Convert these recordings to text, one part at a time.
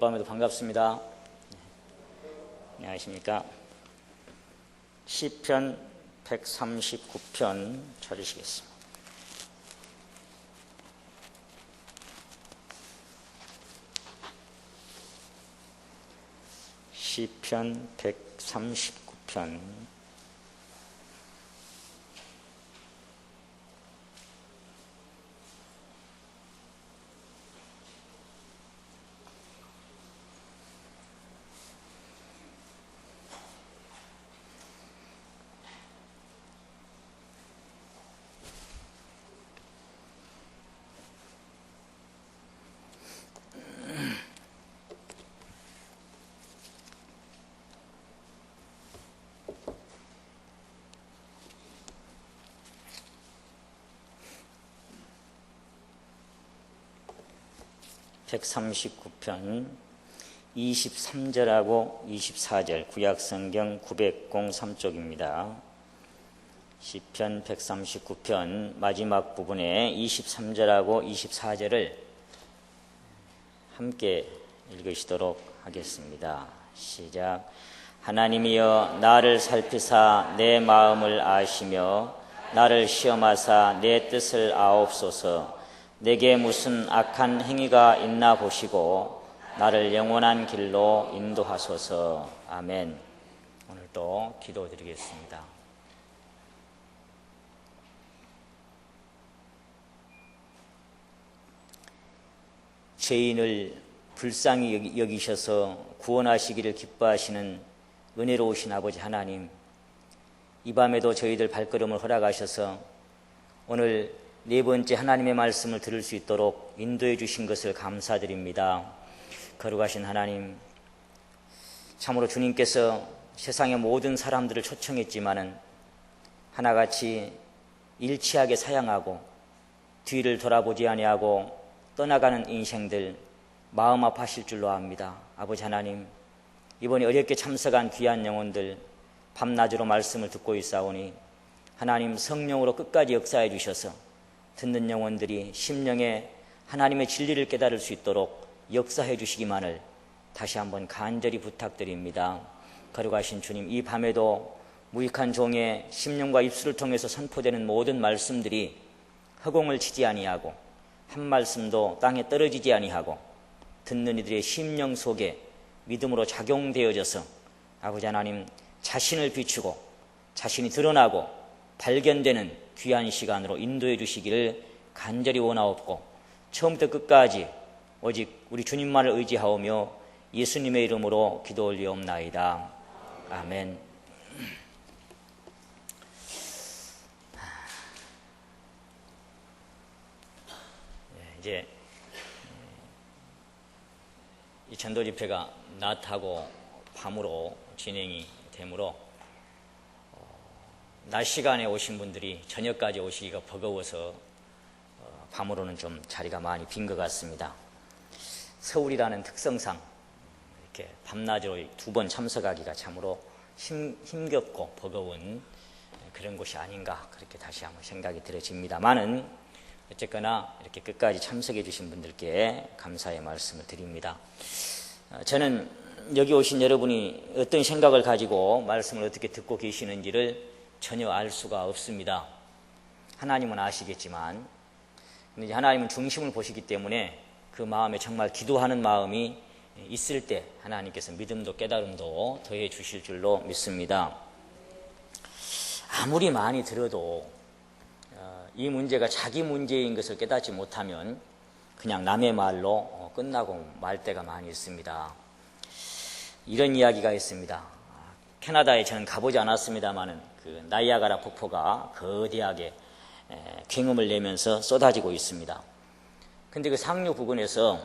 밤에도 반갑습니다. 안녕하십니까. 시편 139편 찾으시겠습니다. 시편 139편 (139편) 23절하고 24절 구약성경 903쪽입니다. 시편 139편 마지막 부분에 23절하고 24절을 함께 읽으시도록 하겠습니다. 시작. 하나님이여 나를 살피사 내 마음을 아시며 나를 시험하사 내 뜻을 아옵소서. 내게 무슨 악한 행위가 있나 보시고 나를 영원한 길로 인도하소서. 아멘. 오늘도 기도드리겠습니다. 죄인을 불쌍히 여기셔서 구원하시기를 기뻐하시는 은혜로우신 아버지 하나님, 이 밤에도 저희들 발걸음을 허락하셔서 오늘 네 번째 하나님의 말씀을 들을 수 있도록 인도해 주신 것을 감사드립니다. 거룩하신 하나님, 참으로 주님께서 세상의 모든 사람들을 초청했지만은 하나같이 일치하게 사양하고 뒤를 돌아보지 아니하고 떠나가는 인생들 마음 아파하실 줄로 압니다. 아버지 하나님, 이번에 어렵게 참석한 귀한 영혼들 밤낮으로 말씀을 듣고 있사오니 하나님 성령으로 끝까지 역사해 주셔서 듣는 영혼들이 심령에 하나님의 진리를 깨달을 수 있도록 역사해 주시기만을 다시 한번 간절히 부탁드립니다. 거룩하신 주님, 이 밤에도 무익한 종의 심령과 입술을 통해서 선포되는 모든 말씀들이 허공을 치지 아니하고 한 말씀도 땅에 떨어지지 아니하고 듣는 이들의 심령 속에 믿음으로 작용되어져서 아버지 하나님 자신을 비추고 자신이 드러나고 발견되는 귀한 시간으로 인도해 주시기를 간절히 원하옵고 처음부터 끝까지 오직 우리 주님만을 의지하오며 예수님의 이름으로 기도 올리옵나이다. 아멘. 이제 이 전도 집회가 낮하고 밤으로 진행이 되므로 낮 시간에 오신 분들이 저녁까지 오시기가 버거워서 밤으로는 좀 자리가 많이 빈 것 같습니다. 서울이라는 특성상 이렇게 밤낮으로 두 번 참석하기가 참으로 힘겹고 버거운 그런 곳이 아닌가 그렇게 다시 한번 생각이 들어집니다만은 어쨌거나 이렇게 끝까지 참석해 주신 분들께 감사의 말씀을 드립니다. 저는 여기 오신 여러분이 어떤 생각을 가지고 말씀을 어떻게 듣고 계시는지를 전혀 알 수가 없습니다. 하나님은 아시겠지만 근데 하나님은 중심을 보시기 때문에 그 마음에 정말 기도하는 마음이 있을 때 하나님께서 믿음도 깨달음도 더해 주실 줄로 믿습니다. 아무리 많이 들어도 이 문제가 자기 문제인 것을 깨닫지 못하면 그냥 남의 말로 끝나고 말 때가 많이 있습니다. 이런 이야기가 있습니다. 캐나다에 저는 가보지 않았습니다만은 그 나이아가라 폭포가 거대하게 굉음을 내면서 쏟아지고 있습니다. 근데 그 상류 부근에서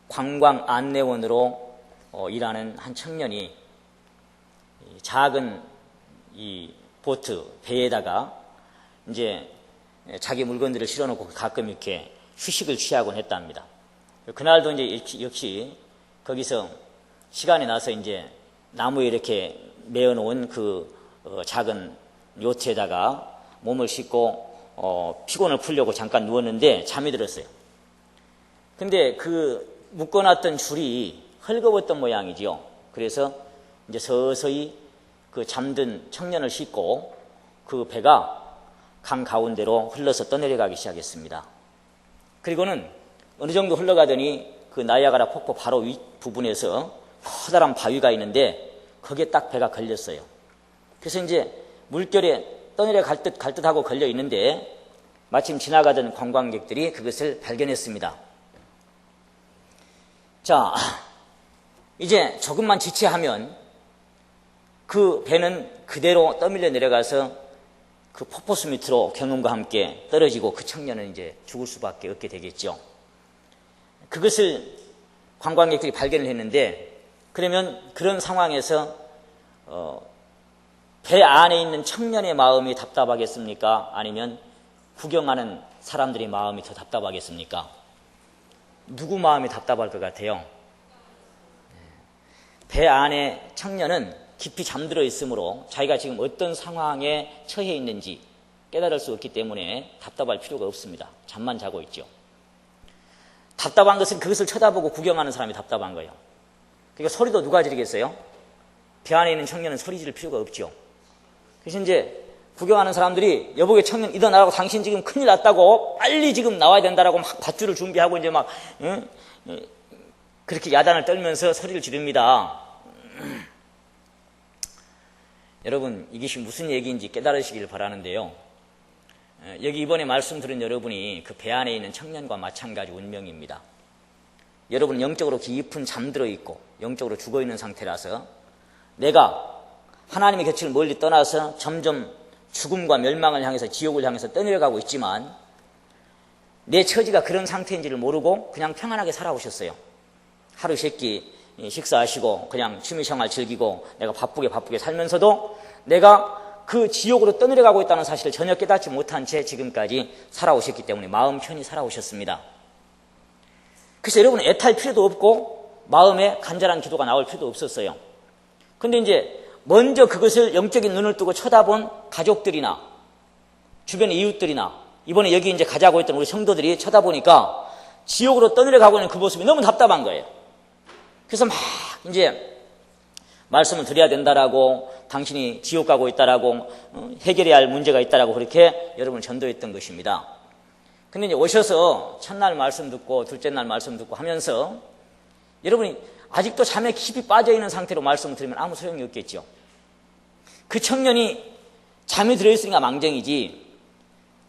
관광 안내원으로 일하는 한 청년이 작은 이 보트 배에다가 이제 자기 물건들을 실어놓고 가끔 이렇게 휴식을 취하곤 했답니다. 그날도 이제 역시 거기서 시간이 나서 이제 나무에 이렇게 메어놓은 그 작은 요트에다가 몸을 씻고 피곤을 풀려고 잠깐 누웠는데 잠이 들었어요. 근데 그 묶어놨던 줄이 헐거웠던 모양이지요. 그래서 이제 서서히 그 잠든 청년을 싣고 그 배가 강 가운데로 흘러서 떠내려가기 시작했습니다. 그리고는 어느 정도 흘러가더니 그 나이아가라 폭포 바로 윗부분에서 커다란 바위가 있는데 거기에 딱 배가 걸렸어요. 그래서 이제 물결에 떠내려갈 듯 하고 걸려 있는데 마침 지나가던 관광객들이 그것을 발견했습니다. 자, 이제 조금만 지체하면 그 배는 그대로 떠밀려 내려가서 그 폭포수 밑으로 경음과 함께 떨어지고 그 청년은 이제 죽을 수밖에 없게 되겠죠. 그것을 관광객들이 발견을 했는데, 그러면 그런 상황에서 배 안에 있는 청년의 마음이 답답하겠습니까? 아니면 구경하는 사람들의 마음이 더 답답하겠습니까? 누구 마음이 답답할 것 같아요? 배 안에 청년은 깊이 잠들어 있으므로 자기가 지금 어떤 상황에 처해 있는지 깨달을 수 없기 때문에 답답할 필요가 없습니다. 잠만 자고 있죠. 답답한 것은 그것을 쳐다보고 구경하는 사람이 답답한 거예요. 그러니까 소리도 누가 지르겠어요? 배 안에 있는 청년은 소리 지를 필요가 없죠. 그래서 이제 구경하는 사람들이 여보게 청년 일어나라고, 당신 지금 큰일 났다고, 빨리 지금 나와야 된다라고 막 밧줄을 준비하고 이제 막 그렇게 야단을 떨면서 소리를 지릅니다. 여러분, 이것이 무슨 얘기인지 깨달으시길 바라는데요. 여기 이번에 말씀 들은 여러분이 그 배 안에 있는 청년과 마찬가지 운명입니다. 여러분은 영적으로 깊은 잠들어 있고 영적으로 죽어 있는 상태라서 내가 하나님의 곁을 멀리 떠나서 점점 죽음과 멸망을 향해서, 지옥을 향해서 떠내려가고 있지만 내 처지가 그런 상태인지를 모르고 그냥 평안하게 살아오셨어요. 하루 세끼 식사하시고 그냥 취미생활 즐기고 내가 바쁘게 살면서도 내가 그 지옥으로 떠내려가고 있다는 사실을 전혀 깨닫지 못한 채 지금까지 살아오셨기 때문에 마음 편히 살아오셨습니다. 그래서 여러분은 애탈 필요도 없고 마음에 간절한 기도가 나올 필요도 없었어요. 근데 이제 먼저 그것을 영적인 눈을 뜨고 쳐다본 가족들이나 주변의 이웃들이나 이번에 여기 이제 가자고 했던 우리 성도들이 쳐다보니까 지옥으로 떠내려가고 있는 그 모습이 너무 답답한 거예요. 그래서 막 이제 말씀을 드려야 된다라고, 당신이 지옥 가고 있다라고, 해결해야 할 문제가 있다라고 그렇게 여러분을 전도했던 것입니다. 근데 이제 오셔서 첫날 말씀 듣고 둘째 날 말씀 듣고 하면서 여러분이 아직도 잠에 깊이 빠져 있는 상태로 말씀을 들으면 아무 소용이 없겠죠. 그 청년이 잠이 들어있으니까 망정이지,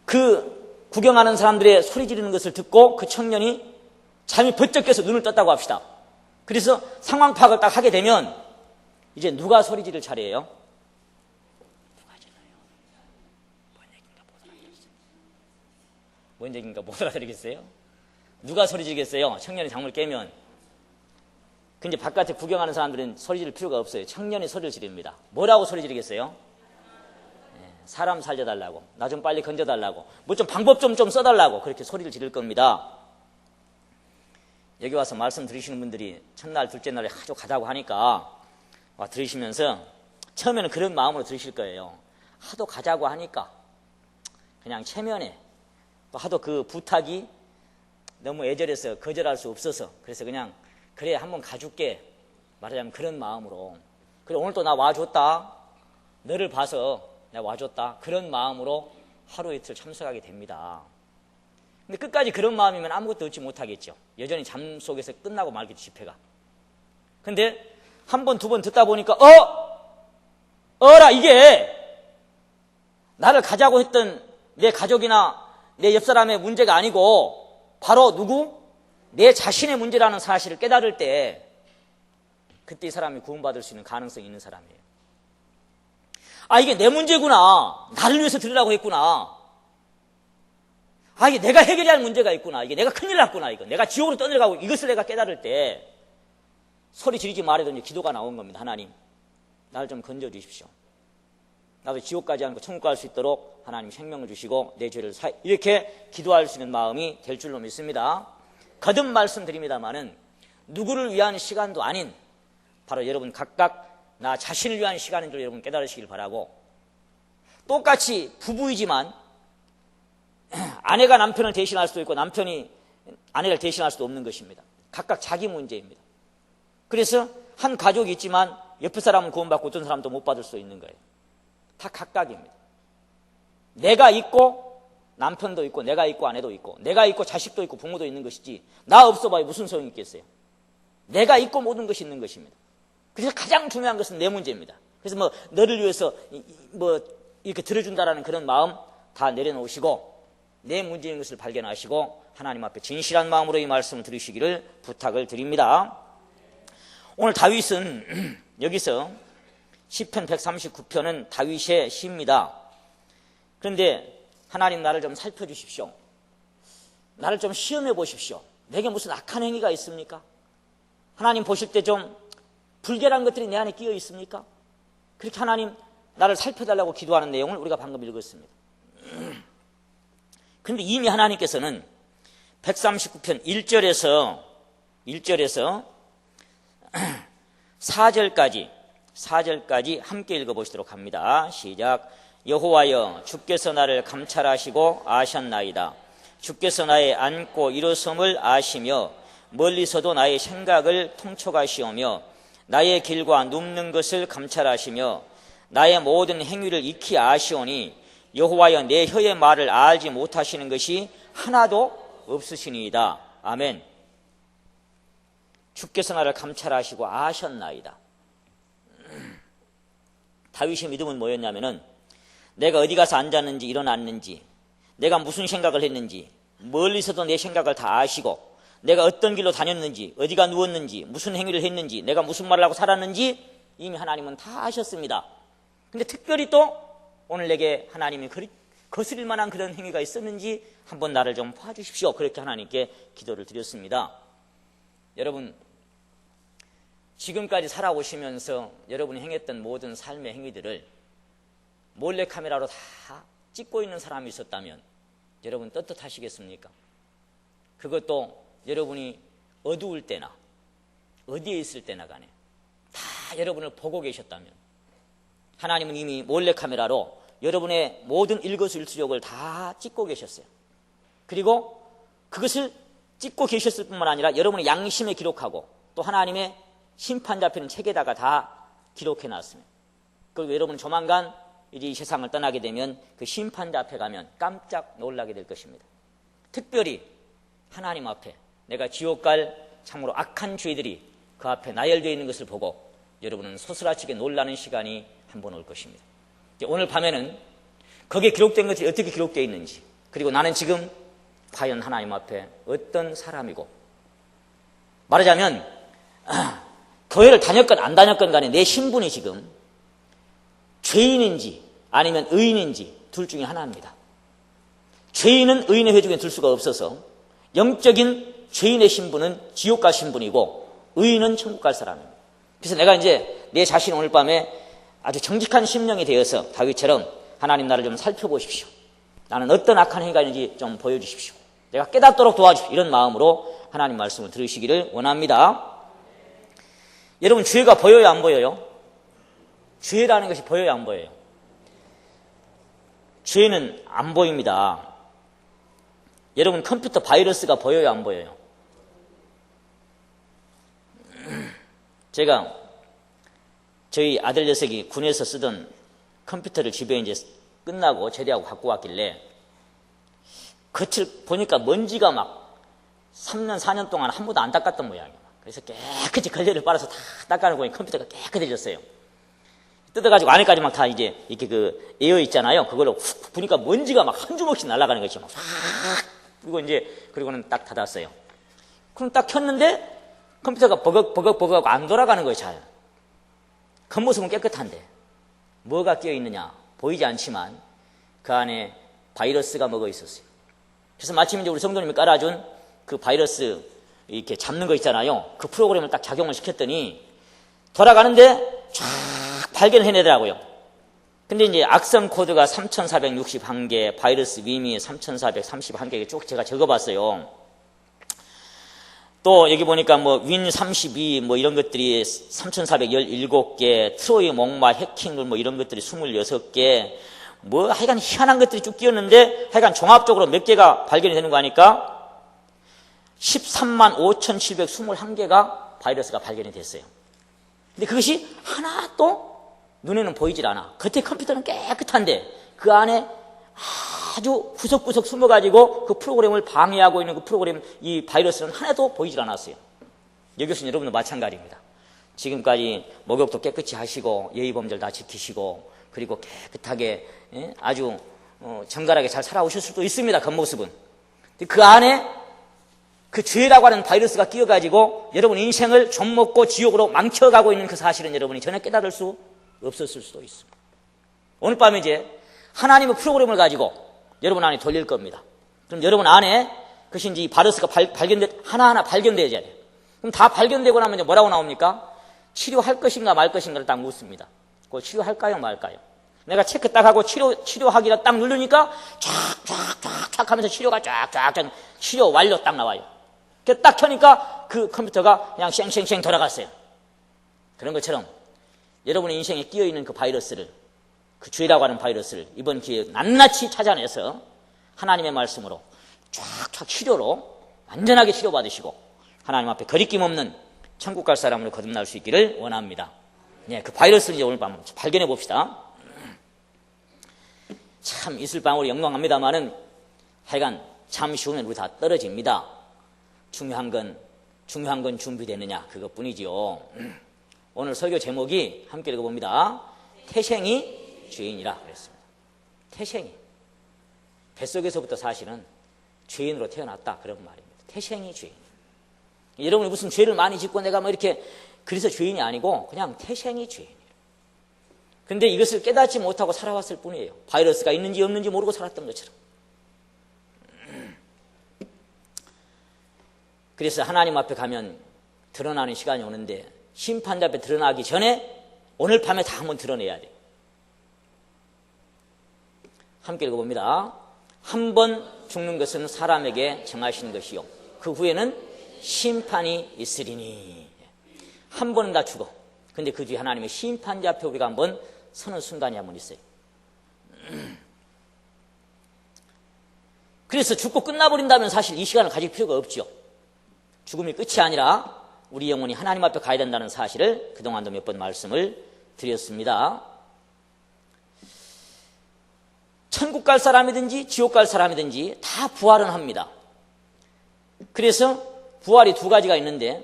그 구경하는 사람들의 소리 지르는 것을 듣고 그 청년이 잠이 번쩍 깨서 눈을 떴다고 합시다. 그래서 상황 파악을 딱 하게 되면 이제 누가 소리 지를 차례예요? 누가 질러요? 뭔 얘기인가 못 알아들겠어요? 누가 소리 지르겠어요? 청년이 잠을 깨면. 근데 바깥에 구경하는 사람들은 소리 지를 필요가 없어요. 청년이 소리를 지릅니다. 뭐라고 소리 지르겠어요? 사람 살려달라고, 나 좀 빨리 건져달라고, 뭐 좀 방법 좀 써달라고 그렇게 소리를 지를 겁니다. 여기 와서 말씀 들으시는 분들이 첫날 둘째 날에 아주 가자고 하니까 와 들으시면서 처음에는 그런 마음으로 들으실 거예요. 하도 가자고 하니까 그냥 체면에 또 하도 그 부탁이 너무 애절해서 거절할 수 없어서, 그래서 그냥 그래 한번 가줄게, 말하자면 그런 마음으로, 그래 오늘 또 나 와줬다, 너를 봐서 내가 와줬다, 그런 마음으로 하루 이틀 참석하게 됩니다. 근데 끝까지 그런 마음이면 아무것도 얻지 못하겠죠. 여전히 잠 속에서 끝나고 말겠죠, 집회가. 근데 한 번, 두 번 듣다 보니까 어라, 이게 나를 가자고 했던 내 가족이나 내 옆사람의 문제가 아니고 바로 누구? 내 자신의 문제라는 사실을 깨달을 때 그때 이 사람이 구원받을 수 있는 가능성이 있는 사람이에요. 아, 이게 내 문제구나. 나를 위해서 들으라고 했구나. 아, 이게 내가 해결해야 할 문제가 있구나. 이게 내가 큰일 났구나. 이거 내가 지옥으로 떠내려가고, 이것을 내가 깨달을 때 소리 지르지 말아도 기도가 나온 겁니다. 하나님, 나를 좀 건져 주십시오. 나도 지옥 가지 않고 천국 갈 수 있도록 하나님 생명을 주시고 내 죄를 이렇게 기도할 수 있는 마음이 될 줄로 믿습니다. 거듭 말씀드립니다마는 누구를 위한 시간도 아닌 바로 여러분 각각 나 자신을 위한 시간인 줄 여러분 깨달으시길 바라고, 똑같이 부부이지만 아내가 남편을 대신할 수도 있고 남편이 아내를 대신할 수도 없는 것입니다. 각각 자기 문제입니다. 그래서 한 가족이 있지만 옆에 사람은 구원받고 어떤 사람도 못 받을 수 있는 거예요. 다 각각입니다. 내가 있고 남편도 있고 내가 있고 아내도 있고 내가 있고 자식도 있고 부모도 있는 것이지 나 없어 봐야 무슨 소용이 있겠어요. 내가 있고 모든 것이 있는 것입니다. 그래서 가장 중요한 것은 내 문제입니다. 그래서 뭐 너를 위해서 뭐 이렇게 들어준다라는 그런 마음 다 내려놓으시고 내 문제인 것을 발견하시고 하나님 앞에 진실한 마음으로 이 말씀을 들으시기를 부탁을 드립니다. 오늘 다윗은 여기서 시편 139편은 다윗의 시입니다. 그런데 하나님 나를 좀 살펴주십시오. 나를 좀 시험해 보십시오. 내게 무슨 악한 행위가 있습니까? 하나님 보실 때 좀 불결한 것들이 내 안에 끼어 있습니까? 그렇게 하나님 나를 살펴달라고 기도하는 내용을 우리가 방금 읽었습니다. 그런데 이미 하나님께서는 139편 1절에서 4절까지 함께 읽어보시도록 합니다. 시작. 여호와여 주께서 나를 감찰하시고 아셨나이다. 주께서 나의 앉고 일어섬을 아시며 멀리서도 나의 생각을 통촉하시오며 나의 길과 눕는 것을 감찰하시며 나의 모든 행위를 익히 아시오니 여호와여 내 혀의 말을 알지 못하시는 것이 하나도 없으시니이다. 아멘. 주께서 나를 감찰하시고 아셨나이다. 다윗의 믿음은 뭐였냐면은 내가 어디 가서 앉았는지 일어났는지 내가 무슨 생각을 했는지 멀리서도 내 생각을 다 아시고 내가 어떤 길로 다녔는지 어디가 누웠는지 무슨 행위를 했는지 내가 무슨 말을 하고 살았는지 이미 하나님은 다 아셨습니다. 근데 특별히 또 오늘 내게 하나님이 거스릴 만한 그런 행위가 있었는지 한번 나를 좀 봐주십시오. 그렇게 하나님께 기도를 드렸습니다. 여러분 지금까지 살아오시면서 여러분이 행했던 모든 삶의 행위들을 몰래카메라로 다 찍고 있는 사람이 있었다면 여러분 떳떳하시겠습니까? 그것도 여러분이 어두울 때나 어디에 있을 때나 간에 다 여러분을 보고 계셨다면 하나님은 이미 몰래카메라로 여러분의 모든 일거수일투족을 다 찍고 계셨어요. 그리고 그것을 찍고 계셨을 뿐만 아니라 여러분의 양심에 기록하고 또 하나님의 심판 잡히는 책에다가 다 기록해 놨습니다. 그리고 여러분 조만간 이제 이 세상을 떠나게 되면 그 심판자 앞에 가면 깜짝 놀라게 될 것입니다. 특별히 하나님 앞에 내가 지옥 갈 참으로 악한 죄들이 그 앞에 나열되어 있는 것을 보고 여러분은 소스라치게 놀라는 시간이 한 번 올 것입니다. 오늘 밤에는 거기에 기록된 것이 어떻게 기록되어 있는지 그리고 나는 지금 과연 하나님 앞에 어떤 사람이고 말하자면 교회를 다녔건 안 다녔건 간에 내 신분이 지금 죄인인지 아니면 의인인지 둘 중에 하나입니다. 죄인은 의인의 회중에 들 수가 없어서 영적인 죄인의 신분은 지옥 갈 신분이고 의인은 천국 갈 사람입니다. 그래서 내가 이제 내 자신 오늘 밤에 아주 정직한 심령이 되어서 다윗처럼 하나님 나를 좀 살펴보십시오. 나는 어떤 악한 행위가 있는지 좀 보여주십시오. 내가 깨닫도록 도와주십시오. 이런 마음으로 하나님 말씀을 들으시기를 원합니다. 여러분 죄가 보여요 안 보여요? 죄라는 것이 보여요 안 보여요? 죄는 안 보입니다. 여러분 컴퓨터 바이러스가 보여요 안 보여요? 제가 저희 아들 녀석이 군에서 쓰던 컴퓨터를 집에 이제 끝나고 제대하고 갖고 왔길래 겉을 보니까 먼지가 막 3년 4년 동안 한 번도 안 닦았던 모양이에요. 그래서 깨끗이 걸레를 빨아서 다 닦아놓고 보니 컴퓨터가 깨끗해졌어요. 뜯어가지고 안에까지 막 다 이제 이렇게 그 에어 있잖아요. 그걸로 훅 부니까 먼지가 막 한 주먹씩 날아가는 거죠. 막 그리고 이제 그리고는 딱 닫았어요. 그럼 딱 켰는데 컴퓨터가 버벅버벅하고 안 돌아가는 거예요. 잘. 겉모습은 깨끗한데 뭐가 끼어 있느냐 보이지 않지만 그 안에 바이러스가 먹어 있었어요. 그래서 마침 이제 우리 성도님이 깔아준 그 바이러스 이렇게 잡는 거 있잖아요. 그 프로그램을 딱 작용을 시켰더니 돌아가는데 쫙 발견해내더라고요. 근데 이제 악성 코드가 3461개, 바이러스 위미 3431개 쭉 제가 적어봤어요. 또 여기 보니까 뭐 윈 32 뭐 이런 것들이 3417개, 트로이 목마 해킹글 뭐 이런 것들이 26개, 뭐 하여간 희한한 것들이 쭉 끼었는데 하여간 종합적으로 몇 개가 발견이 되는 거 하니까 13만 5,721개가 바이러스가 발견이 됐어요. 근데 그것이 하나도 눈에는 보이질 않아. 겉에 컴퓨터는 깨끗한데 그 안에 아주 구석구석 숨어가지고 그 프로그램을 방해하고 있는 그 프로그램, 이 바이러스는 하나도 보이질 않았어요. 여기서는 여러분도 마찬가지입니다. 지금까지 목욕도 깨끗이 하시고 예의범절 다 지키시고 그리고 깨끗하게 아주 정갈하게 잘 살아오실 수도 있습니다. 겉모습은. 그 안에 그 죄라고 하는 바이러스가 끼어가지고 여러분 인생을 좀먹고 지옥으로 망쳐가고 있는 그 사실은 여러분이 전혀 깨달을 수 없었을 수도 있습니다. 오늘 밤에 이제 하나님의 프로그램을 가지고 여러분 안에 돌릴 겁니다. 그럼 여러분 안에 그것이 이제 바이러스가 하나하나 발견되어야 돼요. 그럼 다 발견되고 나면 이제 뭐라고 나옵니까? 치료할 것인가 말 것인가를 딱 묻습니다. 그걸 치료할까요 말까요? 내가 체크 딱 하고 치료하기를 딱 누르니까 쫙쫙쫙쫙 하면서 치료가 쫙쫙 치료 완료 딱 나와요. 딱 켜니까 그 컴퓨터가 그냥 쌩쌩쌩 돌아갔어요. 그런 것처럼 여러분의 인생에 끼어있는 그 바이러스를, 그 죄라고 하는 바이러스를 이번 기회에 낱낱이 찾아내서 하나님의 말씀으로 쫙쫙 치료로 완전하게 치료받으시고 하나님 앞에 거리낌 없는 천국 갈 사람으로 거듭날 수 있기를 원합니다. 네, 그 바이러스를 이제 오늘 밤 발견해 봅시다. 참 있을 방울이 영롱합니다만은 하여간 잠시 후면 우리 다 떨어집니다. 중요한 건 준비되느냐 그것뿐이지요. 오늘 설교 제목이 함께 읽어봅니다. 태생이 죄인이라 그랬습니다. 태생이 뱃속에서부터 사실은 죄인으로 태어났다 그런 말입니다. 태생이 죄인. 여러분이 무슨 죄를 많이 짓고 내가 뭐 이렇게 그래서 죄인이 아니고 그냥 태생이 죄인이에요. 근데 이것을 깨닫지 못하고 살아왔을 뿐이에요. 바이러스가 있는지 없는지 모르고 살았던 것처럼. 그래서 하나님 앞에 가면 드러나는 시간이 오는데 심판자 앞에 드러나기 전에 오늘 밤에 다 한번 드러내야 돼요. 함께 읽어봅니다. 한 번 죽는 것은 사람에게 정하신 것이요 그 후에는 심판이 있으리니. 한 번은 다 죽어. 근데 그 뒤에 하나님의 심판자 앞에 우리가 한번 서는 순간이 한번 있어요. 그래서 죽고 끝나버린다면 사실 이 시간을 가질 필요가 없죠. 죽음이 끝이 아니라 우리 영혼이 하나님 앞에 가야 된다는 사실을 그동안도 몇 번 말씀을 드렸습니다. 천국 갈 사람이든지 지옥 갈 사람이든지 다 부활은 합니다. 그래서 부활이 두 가지가 있는데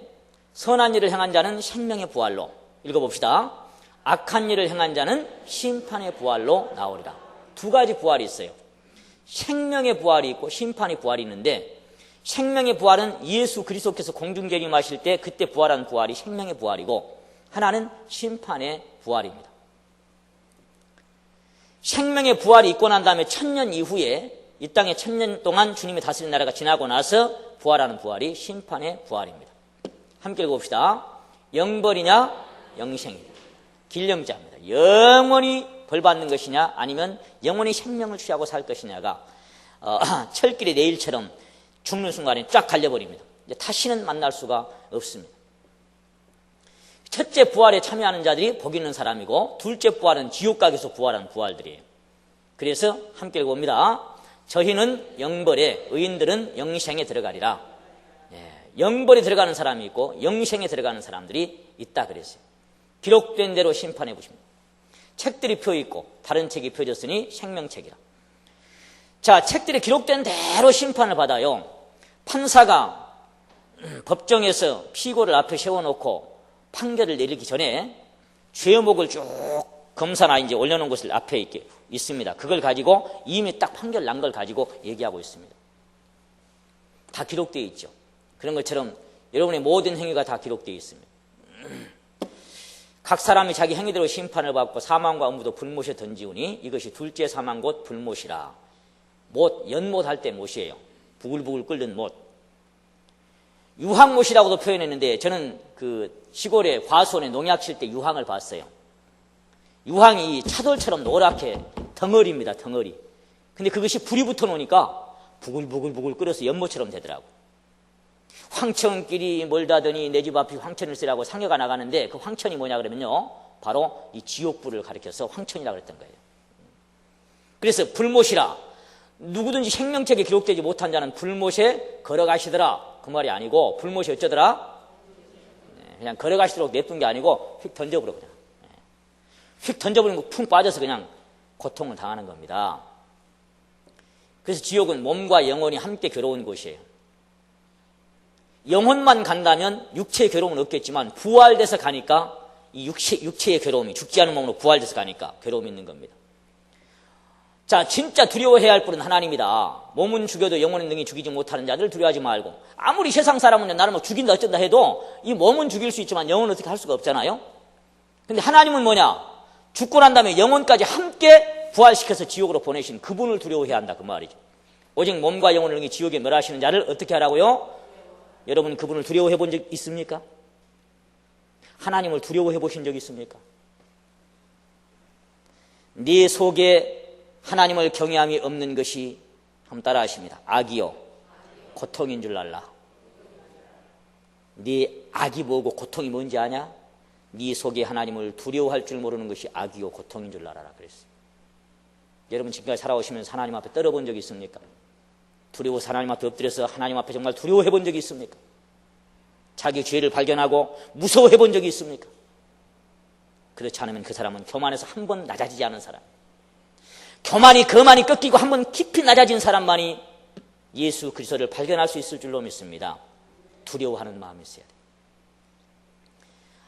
선한 일을 행한 자는 생명의 부활로 읽어봅시다. 악한 일을 행한 자는 심판의 부활로 나오리라. 두 가지 부활이 있어요. 생명의 부활이 있고 심판의 부활이 있는데 생명의 부활은 예수 그리스도께서 공중재림하실 때 그때 부활한 부활이 생명의 부활이고 하나는 심판의 부활입니다. 생명의 부활이 있고 난 다음에 1000년 이후에 이 땅에 1000년 동안 주님이 다스리는 나라가 지나고 나서 부활하는 부활이 심판의 부활입니다. 함께 읽어봅시다. 영벌이냐 영생이냐. 길령자입니다. 영원히 벌받는 것이냐 아니면 영원히 생명을 취하고 살 것이냐가 철길의 내일처럼 죽는 순간에 쫙 갈려버립니다. 이제 다시는 만날 수가 없습니다. 첫째 부활에 참여하는 자들이 복 있는 사람이고 둘째 부활은 지옥각에서 부활한 부활들이에요. 그래서 함께 읽어봅니다. 저희는 영벌에 의인들은 영생에 들어가리라. 영벌에 들어가는 사람이 있고 영생에 들어가는 사람들이 있다 그랬어요. 기록된 대로 심판해 보십니다. 책들이 펴있고 다른 책이 펴졌으니 생명책이라. 자, 책들이 기록된 대로 심판을 받아요. 판사가 법정에서 피고를 앞에 세워놓고 판결을 내리기 전에 죄목을 쭉 검사나 이제 올려놓은 것을 앞에 이렇게 있습니다. 그걸 가지고 이미 딱 판결 난 걸 가지고 얘기하고 있습니다. 다 기록되어 있죠. 그런 것처럼 여러분의 모든 행위가 다 기록되어 있습니다. 각 사람이 자기 행위대로 심판을 받고 사망과 음부도 불못에 던지우니 이것이 둘째 사망 곧 불못이라. 못, 연못할 때 못이에요. 부글부글 끓는 못. 유황못이라고도 표현했는데 저는 그 시골에 과수원에 농약 칠 때 유황을 봤어요. 유황이 차돌처럼 노랗게 덩어리입니다. 덩어리. 근데 그것이 불이 붙어 놓으니까 부글부글 끓여서 연못처럼 되더라고. 황천길이 멀다더니 내 집 앞이 황천을 쓰라고 상여가 나가는데 그 황천이 뭐냐 그러면요. 바로 이 지옥불을 가리켜서 황천이라고 그랬던 거예요. 그래서 불못이라. 누구든지 생명책에 기록되지 못한 자는 불못에 걸어가시더라. 그 말이 아니고 불못이 어쩌더라? 그냥 걸어가시도록 냅둔 게 아니고 휙 던져버려 그냥. 휙 던져버리고 푹 빠져서 그냥 고통을 당하는 겁니다. 그래서 지옥은 몸과 영혼이 함께 괴로운 곳이에요. 영혼만 간다면 육체의 괴로움은 없겠지만 부활돼서 가니까 이 육체의 괴로움이 죽지 않은 몸으로 부활돼서 가니까 괴로움이 있는 겁니다. 자, 진짜 두려워해야 할 분은 하나님이다. 몸은 죽여도 영혼은 능히 죽이지 못하는 자들 두려워하지 말고. 아무리 세상 사람은 나를 뭐 죽인다 어쩐다 해도 이 몸은 죽일 수 있지만 영혼은 어떻게 할 수가 없잖아요. 근데 하나님은 뭐냐? 죽고 난 다음에 영혼까지 함께 부활시켜서 지옥으로 보내신 그분을 두려워해야 한다 그 말이죠. 오직 몸과 영혼을 능히 지옥에 멸하시는 자를 어떻게 하라고요? 여러분 그분을 두려워해 본 적 있습니까? 하나님을 두려워해 보신 적 있습니까? 네 속에 하나님을 경외함이 없는 것이 한번 따라 하십니다. 악이요 고통인 줄 알라. 네 악이 뭐고 고통이 뭔지 아냐? 네 속에 하나님을 두려워할 줄 모르는 것이 악이요 고통인 줄 알아라 그랬어요. 여러분 지금까지 살아오시면서 하나님 앞에 떨어본 적이 있습니까? 두려워서 하나님 앞에 엎드려서 하나님 앞에 정말 두려워해 본 적이 있습니까? 자기 죄를 발견하고 무서워해 본 적이 있습니까? 그렇지 않으면 그 사람은 교만에서 한 번 낮아지지 않은 사람, 교만이 거만이 꺾이고 한 번 깊이 낮아진 사람만이 예수 그리스도를 발견할 수 있을 줄로 믿습니다. 두려워하는 마음이 있어야 돼요.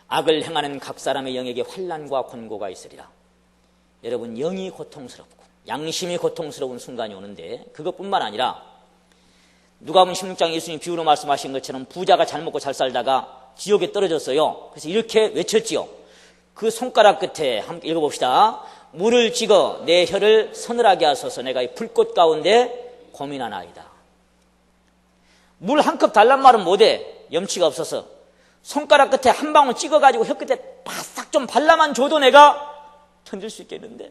악을 행하는 각 사람의 영에게 환난과 권고가 있으리라. 여러분 영이 고통스럽고 양심이 고통스러운 순간이 오는데 그것뿐만 아니라 누가복음 16장 예수님 비유로 말씀하신 것처럼 부자가 잘 먹고 잘 살다가 지옥에 떨어졌어요. 그래서 이렇게 외쳤지요. 그 손가락 끝에 함께 읽어봅시다. 물을 찍어 내 혀를 서늘하게 하소서. 내가 이 불꽃 가운데 고민하나이다. 물 한 컵 달란 말은 못해. 염치가 없어서 손가락 끝에 한 방울 찍어가지고 혀 끝에 바싹 좀 발라만 줘도 내가 견딜 수 있겠는데,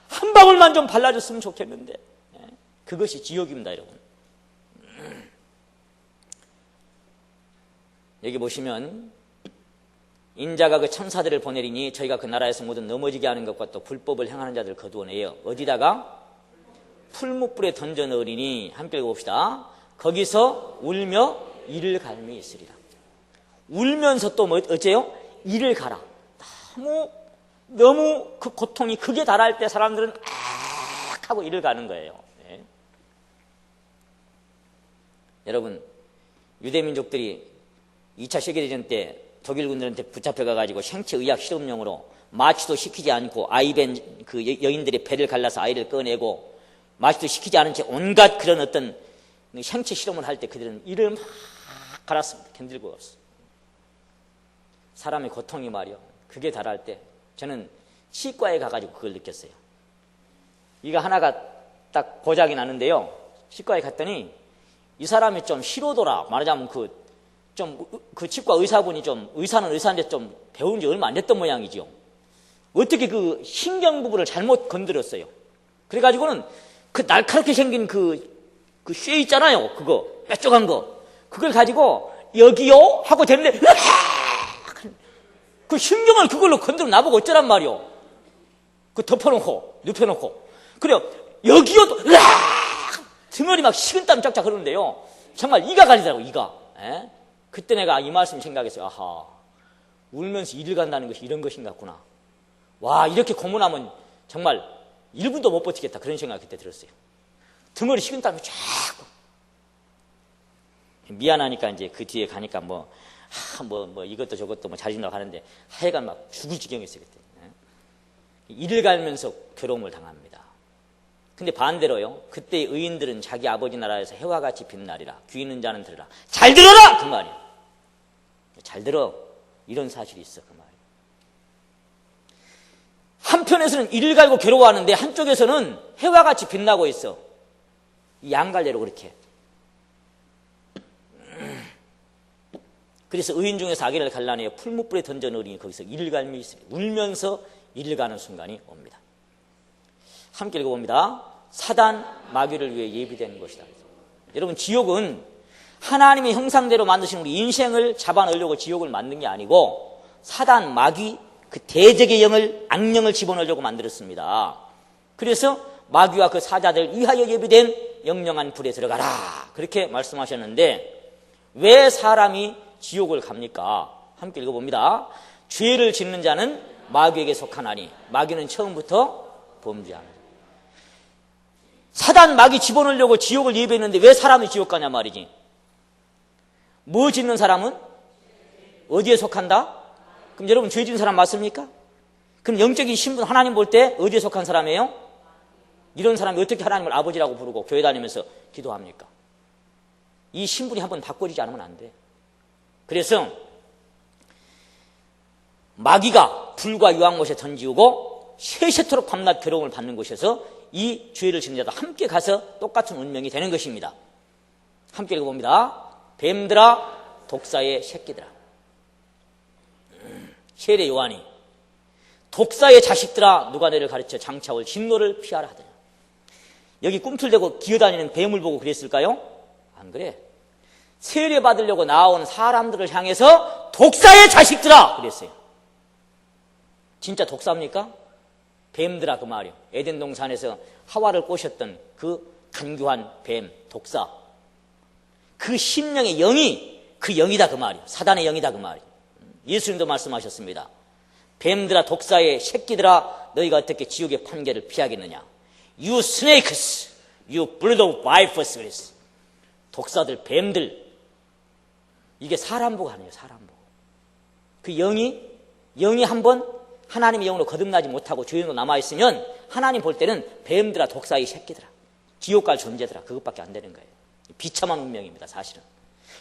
한 방울만 좀 발라줬으면 좋겠는데. 그것이 지옥입니다, 여러분. 여기 보시면 인자가 그 천사들을 보내리니 저희가 그 나라에서 모두 넘어지게 하는 것과 또 불법을 행하는 자들을 거두어내요. 어디다가? 풀무불에 던져 넣으리니 함께 읽어봅시다. 거기서 울며 이를 갈미 있으리라. 울면서 또 어째요? 이를 갈아. 너무 그 고통이 극에 달할 때 사람들은 악 하고 이를 가는 거예요. 네. 여러분 유대민족들이 2차 세계대전 때 독일 군들한테 붙잡혀가지고 생체의학 실험용으로 마취도 시키지 않고 아이벤 그 여인들의 배를 갈라서 아이를 꺼내고 마취도 시키지 않은 채 온갖 그런 어떤 생체 실험을 할 때 그들은 이를 막 갈았습니다. 견딜 수가 없어. 사람의 고통이 말이요. 그게 달할 때 저는 치과에 가가지고 그걸 느꼈어요. 이가 하나가 딱 고장이 나는데요. 치과에 갔더니 이 사람이 좀 시로더라. 말하자면 그 치과 의사분이 의사는 의사인데 좀 배운 지 얼마 안 됐던 모양이죠. 어떻게 그 신경 부분을 잘못 건드렸어요. 그래가지고는 그 날카롭게 생긴 쇠 있잖아요. 그거, 뾰족한 거. 그걸 가지고 여기요? 하고 되는데, 그 신경을 그걸로 건드려 나보고 어쩌란 말이요. 그 덮어놓고, 눕혀놓고. 그래요. 여기요? 등어리 막 식은땀 쫙쫙 흐르는데요. 정말 이가 가리더라고, 이가. 에? 그때 내가 이 말씀 생각했어요. 아하, 울면서 일을 간다는 것이 이런 것인가 구나. 와, 이렇게 고문하면 정말 1분도 못 버티겠다. 그런 생각이 그때 들었어요. 등어리 식은땀이 쫙. 미안하니까 이제 그 뒤에 가니까 이것도 저것도 잘해준다고 하는데 하여간 막 죽을 지경이었어요, 그때. 일을 갈면서 괴로움을 당합니다. 근데 반대로요, 그때 의인들은 자기 아버지 나라에서 해와 같이 빛나리라. 귀 있는 자는 들으라. 잘 들어라! 그 말이에요. 잘 들어. 이런 사실이 있어, 그 말이에요. 한편에서는 이를 갈고 괴로워하는데 한쪽에서는 해와 같이 빛나고 있어. 이 양갈래로 그렇게. 그래서 의인 중에서 악인을 갈라내어 풀무불에 던져 넣으니 거기서 이를 갈미 있으니 울면서 이를 가는 순간이 옵니다. 함께 읽어봅니다. 사단 마귀를 위해 예비된 것이다. 여러분 지옥은 하나님의 형상대로 만드신 우리 인생을 잡아넣으려고 지옥을 만든 게 아니고 사단 마귀 그 대적의 영을 악령을 집어넣으려고 만들었습니다. 그래서 마귀와 그 사자들 위하여 예비된 영영한 불에 들어가라 그렇게 말씀하셨는데 왜 사람이 지옥을 갑니까? 함께 읽어봅니다. 죄를 짓는 자는 마귀에게 속하나니 마귀는 처음부터 범죄하는. 사단 마귀 집어넣으려고 지옥을 예배했는데 왜 사람이 지옥 가냐 말이지. 뭐 짓는 사람은 어디에 속한다? 그럼 여러분 죄 짓는 사람 맞습니까? 그럼 영적인 신분 하나님 볼 때 어디에 속한 사람이에요? 이런 사람이 어떻게 하나님을 아버지라고 부르고 교회 다니면서 기도합니까? 이 신분이 한번 바꿔지지 않으면 안 돼. 그래서 마귀가 불과 유황못에 던지우고 세세토록 밤낮 괴로움을 받는 곳에서 이 죄를 짓는 자도 함께 가서 똑같은 운명이 되는 것입니다. 함께 읽어봅니다. 뱀들아 독사의 새끼들아. 세례 요한이 독사의 자식들아 누가 너를 가르쳐 장차올 진노를 피하라 하더냐. 여기 꿈틀대고 기어다니는 뱀을 보고 그랬을까요? 안 그래. 세례 받으려고 나온 사람들을 향해서 독사의 자식들아 그랬어요. 진짜 독사입니까? 뱀들아 그 말이요. 에덴 동산에서 하와를 꼬셨던 그 간교한 뱀, 독사. 그 심령의 영이 그 영이다 그 말이요. 사단의 영이다 그 말이요. 예수님도 말씀하셨습니다. 뱀들아 독사의 새끼들아 너희가 어떻게 지옥의 판결을 피하겠느냐. You snakes, you brood of vipers 그랬어. 독사들, 뱀들. 이게 사람 보고 하네요. 사람 보고. 그 영이 한번 하나님의 영으로 거듭나지 못하고 죄인으로 남아있으면 하나님 볼 때는 뱀들아 독사의 새끼들아 지옥 갈 존재들아 그것밖에 안 되는 거예요. 비참한 운명입니다. 사실은.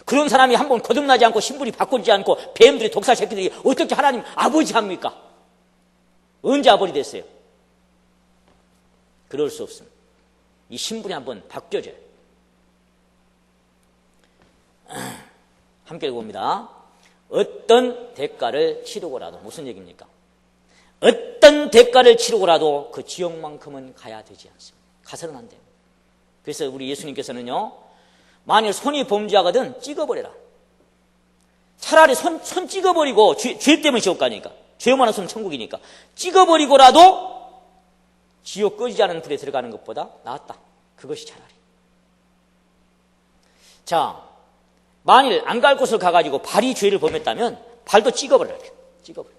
그런 사람이 한번 거듭나지 않고 신분이 바꾸지 않고 뱀들이 독사 새끼들이 어떻게 하나님 아버지 합니까? 언제 아버지 됐어요? 그럴 수 없습니다. 이 신분이 한번 바뀌어져요. 함께 읽어봅니다. 어떤 대가를 치르고라도. 무슨 얘기입니까? 어떤 대가를 치르고라도 그 지옥만큼은 가야 되지 않습니다. 가서는 안 돼요. 그래서 우리 예수님께서는요, 만일 손이 범죄하거든 찍어버려라. 차라리 손 찍어버리고 죄 때문에 지옥 가니까 죄만 없으면 천국이니까 찍어버리고라도 지옥 꺼지지 않은 불에 들어가는 것보다 낫다. 그것이 차라리. 자, 만일 안 갈 곳을 가가지고 발이 죄를 범했다면 발도 찍어버려라. 찍어버려.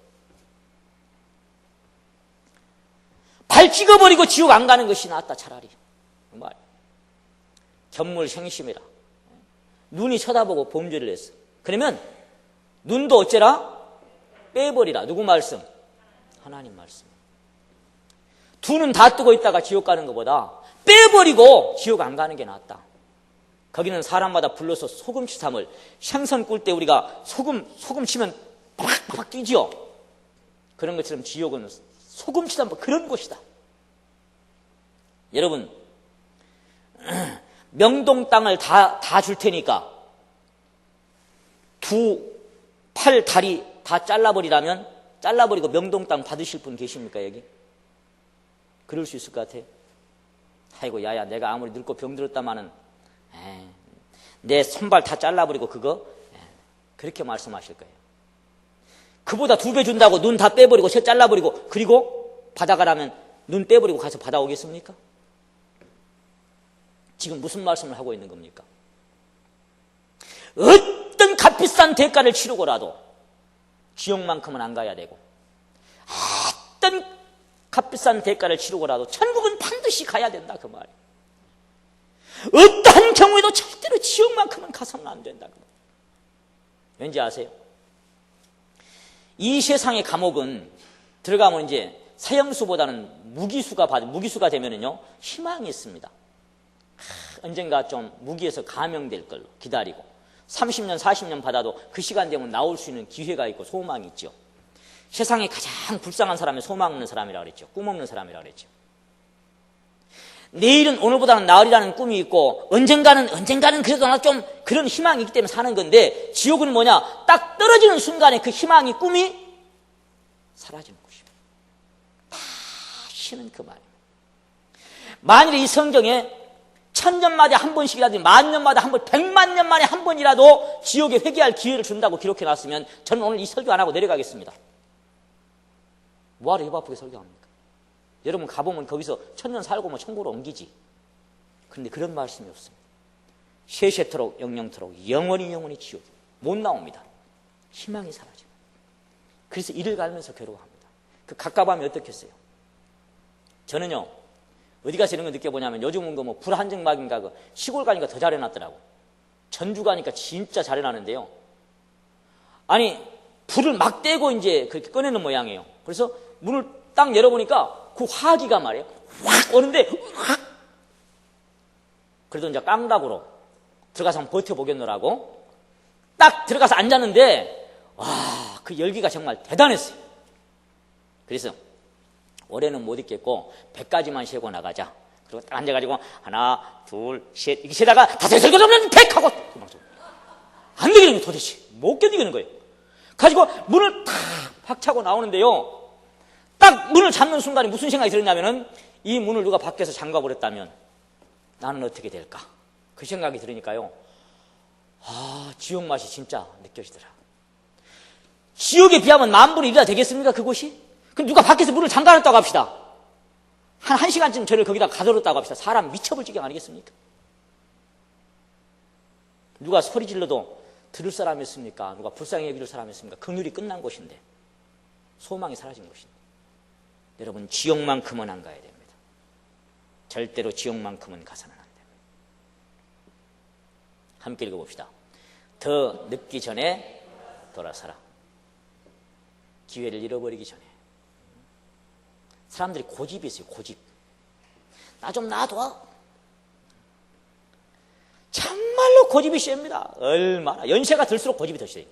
발 찍어버리고 지옥 안 가는 것이 낫다. 차라리. 정말 견물생심이라. 눈이 쳐다보고 범죄를 했어. 그러면 눈도 어째라? 빼버리라. 누구 말씀? 하나님 말씀. 두 눈 다 뜨고 있다가 지옥 가는 것보다 빼버리고 지옥 안 가는 게 낫다. 거기는 사람마다 불러서 소금치삼을 생선 꿀 때 우리가 소금 치면 팍팍 뛰지요. 그런 것처럼 지옥은 소금치삼 그런 곳이다. 여러분 명동 땅을 다 줄 테니까 두 팔 다리 다 잘라버리라면 잘라버리고 명동 땅 받으실 분 계십니까 여기? 그럴 수 있을 것 같아요. 아이고 야야 내가 아무리 늙고 병들었다마는 내 손발 다 잘라버리고 그거 그렇게 말씀하실 거예요. 그보다 2배 준다고 눈 다 빼버리고 새 잘라버리고 그리고 받아가라면 눈 빼버리고 가서 받아오겠습니까? 지금 무슨 말씀을 하고 있는 겁니까? 어떤 값비싼 대가를 치르고라도 지옥만큼은 안 가야 되고 어떤 값비싼 대가를 치르고라도 천국은 반드시 가야 된다 그 말이에요. 어떠한 경우에도 절대로 지옥만큼은 가서는 안 된다 그 말이에요. 왠지 아세요? 이 세상의 감옥은 들어가면 이제 사형수보다는 무기수가 되면은요 희망이 있습니다. 언젠가 좀 무기에서 감형될 걸로 기다리고 30년 40년 받아도 그 시간 되면 나올 수 있는 기회가 있고 소망이 있죠. 세상에 가장 불쌍한 사람이 소망 없는 사람이라고 그랬죠. 꿈 없는 사람이라고 그랬죠. 내일은 오늘보다는 나으리라는 꿈이 있고 언젠가는 그래도 하나 좀 그런 희망이 있기 때문에 사는 건데 지옥은 뭐냐? 딱 떨어지는 순간에 그 희망이 꿈이 사라지는 것입니다. 다시는 그 말입니다. 만일 이 성경에 1000년마다 한 번씩이라도 10,000년마다 한 번, 100만 년 만에 한 번이라도 지옥에 회개할 기회를 준다고 기록해놨으면 저는 오늘 이 설교 안 하고 내려가겠습니다. 뭐하러 입 아프게 설교합니까? 여러분 가보면 거기서 1000년 살고 뭐 천국으로 옮기지. 그런데 그런 말씀이 없습니다. 세세토록 영영토록 영원히 지옥 못 나옵니다. 희망이 사라져요. 그래서 이를 갈면서 괴로워합니다. 그 갑갑함이 어떻겠어요? 저는요 어디 가서 이런 거 느껴보냐면 요즘은 그 뭐 불한증막인가 그 시골 가니까 더 잘해놨더라고. 전주 가니까 진짜 잘해놨는데요. 아니 불을 막 떼고 이제 그렇게 꺼내는 모양이에요. 그래서 문을 딱 열어보니까 그 화기가 말이에요. 확 오는데 확. 그래도 이제 깡다구로 들어가서 한번 버텨보겠노라고 딱 들어가서 앉았는데 와, 그 열기가 정말 대단했어요. 그래서 올해는 못 있겠고 100가지만 세고 나가자. 그리고 딱 앉아가지고 하나, 둘, 셋 이렇게 세다가 다섯, 여섯, 일곱, 여덟, 100 하고 안 되겠는 거예요. 도대체 못 견디겠는 거예요. 가지고 문을 탁 박차고 나오는데요. 딱 문을 잡는 순간에 무슨 생각이 들었냐면은 이 문을 누가 밖에서 잠가버렸다면 나는 어떻게 될까? 그 생각이 들으니까요. 아, 지옥 맛이 진짜 느껴지더라. 지옥에 비하면 만분의 1이나 되겠습니까? 그곳이? 그럼 누가 밖에서 문을 잠가놨다고 합시다. 한 1시간쯤 저를 거기다 가둬뒀다고 합시다. 사람 미쳐볼 지경 아니겠습니까? 누가 소리 질러도 들을 사람이 있습니까? 누가 불쌍히 여길 사람이 있습니까? 긍휼이 끝난 곳인데 소망이 사라진 곳인데 여러분 지옥만큼은 안 가야 됩니다. 절대로 지옥만큼은 가서는 안 됩니다. 함께 읽어봅시다. 더 늦기 전에 돌아서라. 기회를 잃어버리기 전에. 사람들이 고집이 있어요. 고집. 나 좀 놔둬. 정말로 고집이 셉니다. 얼마나 연세가 들수록 고집이 더 세요.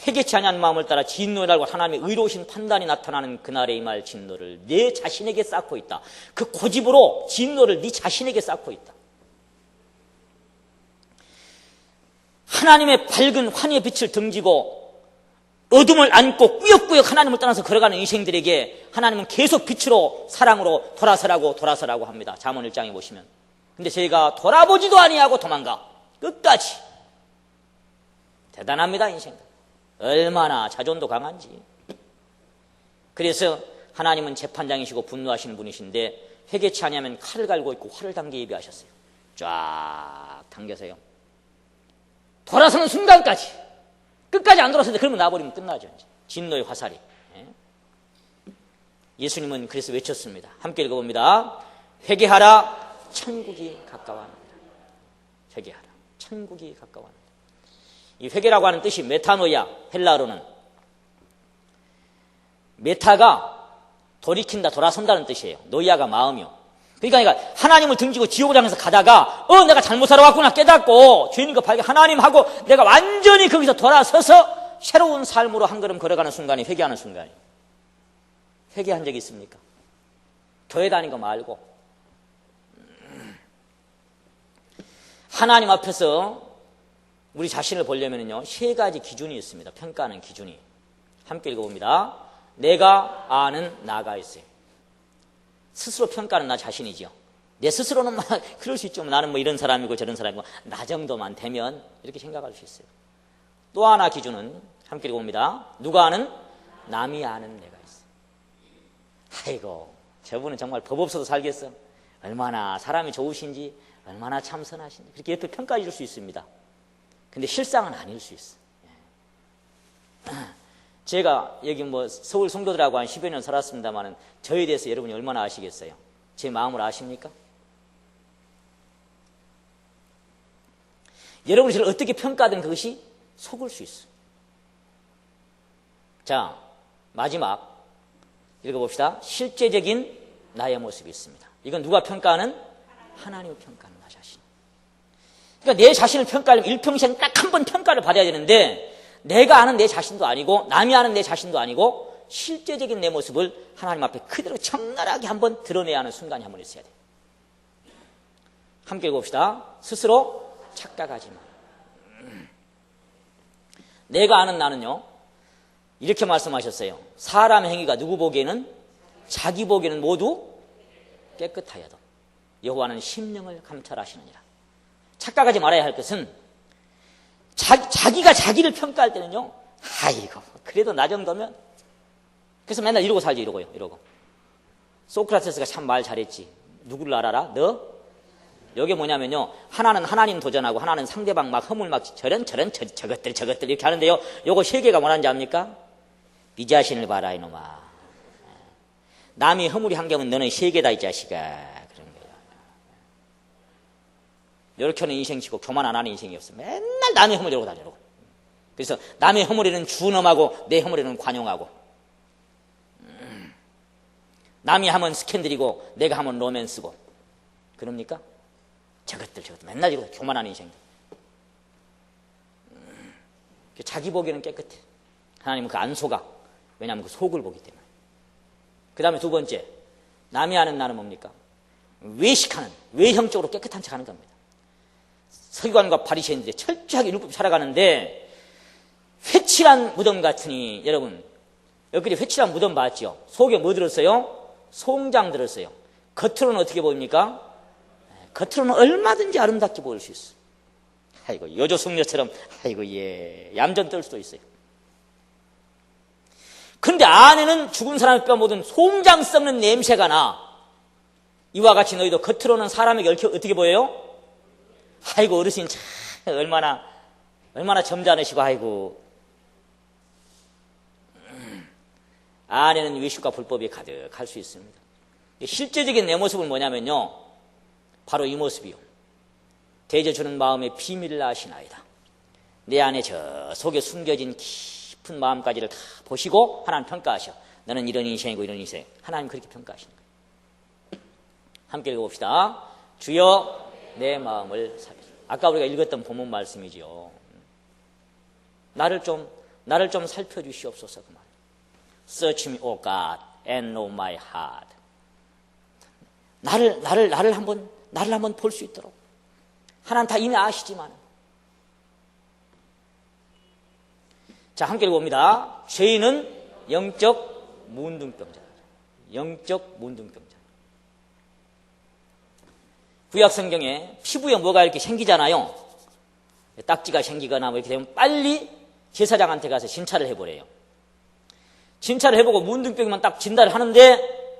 회개치 아니한 마음을 따라 진노를 달고 하나님의 의로우신 판단이 나타나는 그날에 임할 진노를 내 자신에게 쌓고 있다. 그 고집으로 진노를 네 자신에게 쌓고 있다. 하나님의 밝은 환희의 빛을 등지고 어둠을 안고 꾸역꾸역 하나님을 떠나서 걸어가는 인생들에게 하나님은 계속 빛으로 사랑으로 돌아서라고 합니다. 잠언 1장에 보시면. 근데 저희가 돌아보지도 아니하고 도망가. 끝까지. 대단합니다, 인생. 얼마나 자존도 강한지. 그래서 하나님은 재판장이시고 분노하시는 분이신데 회개치 아니하면 칼을 갈고 있고 활을 당겨 예비하셨어요. 쫙 당겨서요. 돌아서는 순간까지. 끝까지 안 돌아서는데 그러면 나버리면 끝나죠. 이제. 진노의 화살이. 예수님은 그래서 외쳤습니다. 함께 읽어봅니다. 회개하라. 천국이 가까워합니다. 회개하라. 천국이 가까워합니다. 이 회개라고 하는 뜻이 메타노야, 헬라어로는. 메타가 돌이킨다, 돌아선다는 뜻이에요. 노이아가 마음이요. 그러니까 하나님을 등지고 지옥을 향해서 가다가 내가 잘못 살아왔구나 깨닫고 죄인인 거 발견 하나님하고 내가 완전히 거기서 돌아서서 새로운 삶으로 한 걸음 걸어가는 순간이 회개하는 순간이에요. 회개한 적이 있습니까? 교회 다닌 거 말고 하나님 앞에서 우리 자신을 보려면요 3가지 기준이 있습니다. 평가하는 기준이. 함께 읽어봅니다. 내가 아는 나가 있어요. 스스로 평가는 나 자신이죠. 내 스스로는 막 그럴 수 있죠. 나는 뭐 이런 사람이고 저런 사람이고 나 정도만 되면 이렇게 생각할 수 있어요. 또 하나 기준은 함께 읽어봅니다. 누가 아는? 남이 아는 내가 있어요. 아이고 저분은 정말 법 없어도 살겠어. 얼마나 사람이 좋으신지 얼마나 참선하신지 그렇게 옆에 평가해 줄 수 있습니다. 근데 실상은 아닐 수 있어. 제가 여기 뭐 서울 성도들하고 한 10여 년 살았습니다만 저에 대해서 여러분이 얼마나 아시겠어요? 제 마음을 아십니까? 여러분이 저를 어떻게 평가하든 그것이 속을 수 있어요. 자, 마지막 읽어봅시다. 실제적인 나의 모습이 있습니다. 이건 누가 평가하는? 하나님을 평가하는 나 자신. 그러니까 내 자신을 평가하려면 일평생 딱 한 번 평가를 받아야 되는데 내가 아는 내 자신도 아니고 남이 아는 내 자신도 아니고 실제적인 내 모습을 하나님 앞에 그대로 적나라하게 한번 드러내야 하는 순간이 한번 있어야 돼요. 함께 읽어봅시다. 스스로 착각하지 마. 내가 아는 나는요 이렇게 말씀하셨어요. 사람 행위가 누구 보기에는 자기 보기에는 모두 깨끗하여도 여호와는 심령을 감찰하시느니라. 착각하지 말아야 할 것은 자기가 자기를 평가할 때는요 아이고 그래도 나 정도면 그래서 맨날 이러고 살지 이러고 소크라테스가 참 말 잘했지. 누구를 알아라? 너 이게 뭐냐면요, 하나는 하나님 도전하고 하나는 상대방 막 허물 막 저것들 이렇게 하는데요, 요거 세 개가 뭐라는지 압니까? 네 자신을 봐라 이놈아. 남이 허물이 한 개면 너는 세 개다 이 자식아. 그런 거예요. 이렇게 하는 인생치고 교만 안 하는 인생이 없어. 맨날 남의 허물 이러고 다니고. 그래서 남의 허물에는 준엄하고 내 허물에는 관용하고, 남이 하면 스캔들이고 내가 하면 로맨스고. 그럽니까? 저것들 맨날 이러고 교만하는 인생들. 자기 보기에는 깨끗해. 하나님은 그 안 속아. 왜냐하면 그 속을 보기 때문에. 그 다음에 두 번째, 남이 아는 나는 뭡니까? 외식하는, 외형적으로 깨끗한 척 하는 겁니다. 서기관과 바리새인들이 철저하게 율법 살아가는데, 회칠한 무덤 같으니, 여러분, 여기까지 회칠한 무덤 봤죠? 속에 뭐 들었어요? 송장 들었어요. 겉으로는 어떻게 보입니까? 겉으로는 얼마든지 아름답게 보일 수 있어. 아이고, 여조숙녀처럼, 아이고, 예, 얌전 떨 수도 있어요. 근데 안에는 죽은 사람의 뼈 모든 송장 썩는 냄새가 나. 이와 같이 너희도 겉으로는 사람에게 어떻게 보여요? 아이고, 어르신 참 얼마나 점잖으시고, 아이고. 안에는 외식과 불법이 가득할 수 있습니다. 실제적인 내 모습은 뭐냐면요, 바로 이 모습이요. 대저 주는 마음의 비밀을 아시나이다. 내 안에 저 속에 숨겨진 깊은 마음까지를 다 보시고 하나님 평가하셔. 너는 이런 인생이고 이런 인생. 하나님 그렇게 평가하시는 거예요. 함께 읽어봅시다. 주여 내 마음을 살펴. 아까 우리가 읽었던 본문 말씀이죠. 나를 좀 살펴주시옵소서. 그 말. Search me, O God, and know my heart. 나를 한번 볼 수 있도록. 하나님 다 이미 아시지만. 자, 함께 읽어봅니다. 죄인은 영적 문둥병자다. 영적 문둥병자. 구약 성경에 피부에 뭐가 이렇게 생기잖아요. 딱지가 생기거나 뭐 이렇게 되면 빨리 제사장한테 가서 진찰을 해보래요. 진찰을 해보고 문둥병만 딱 진단을 하는데,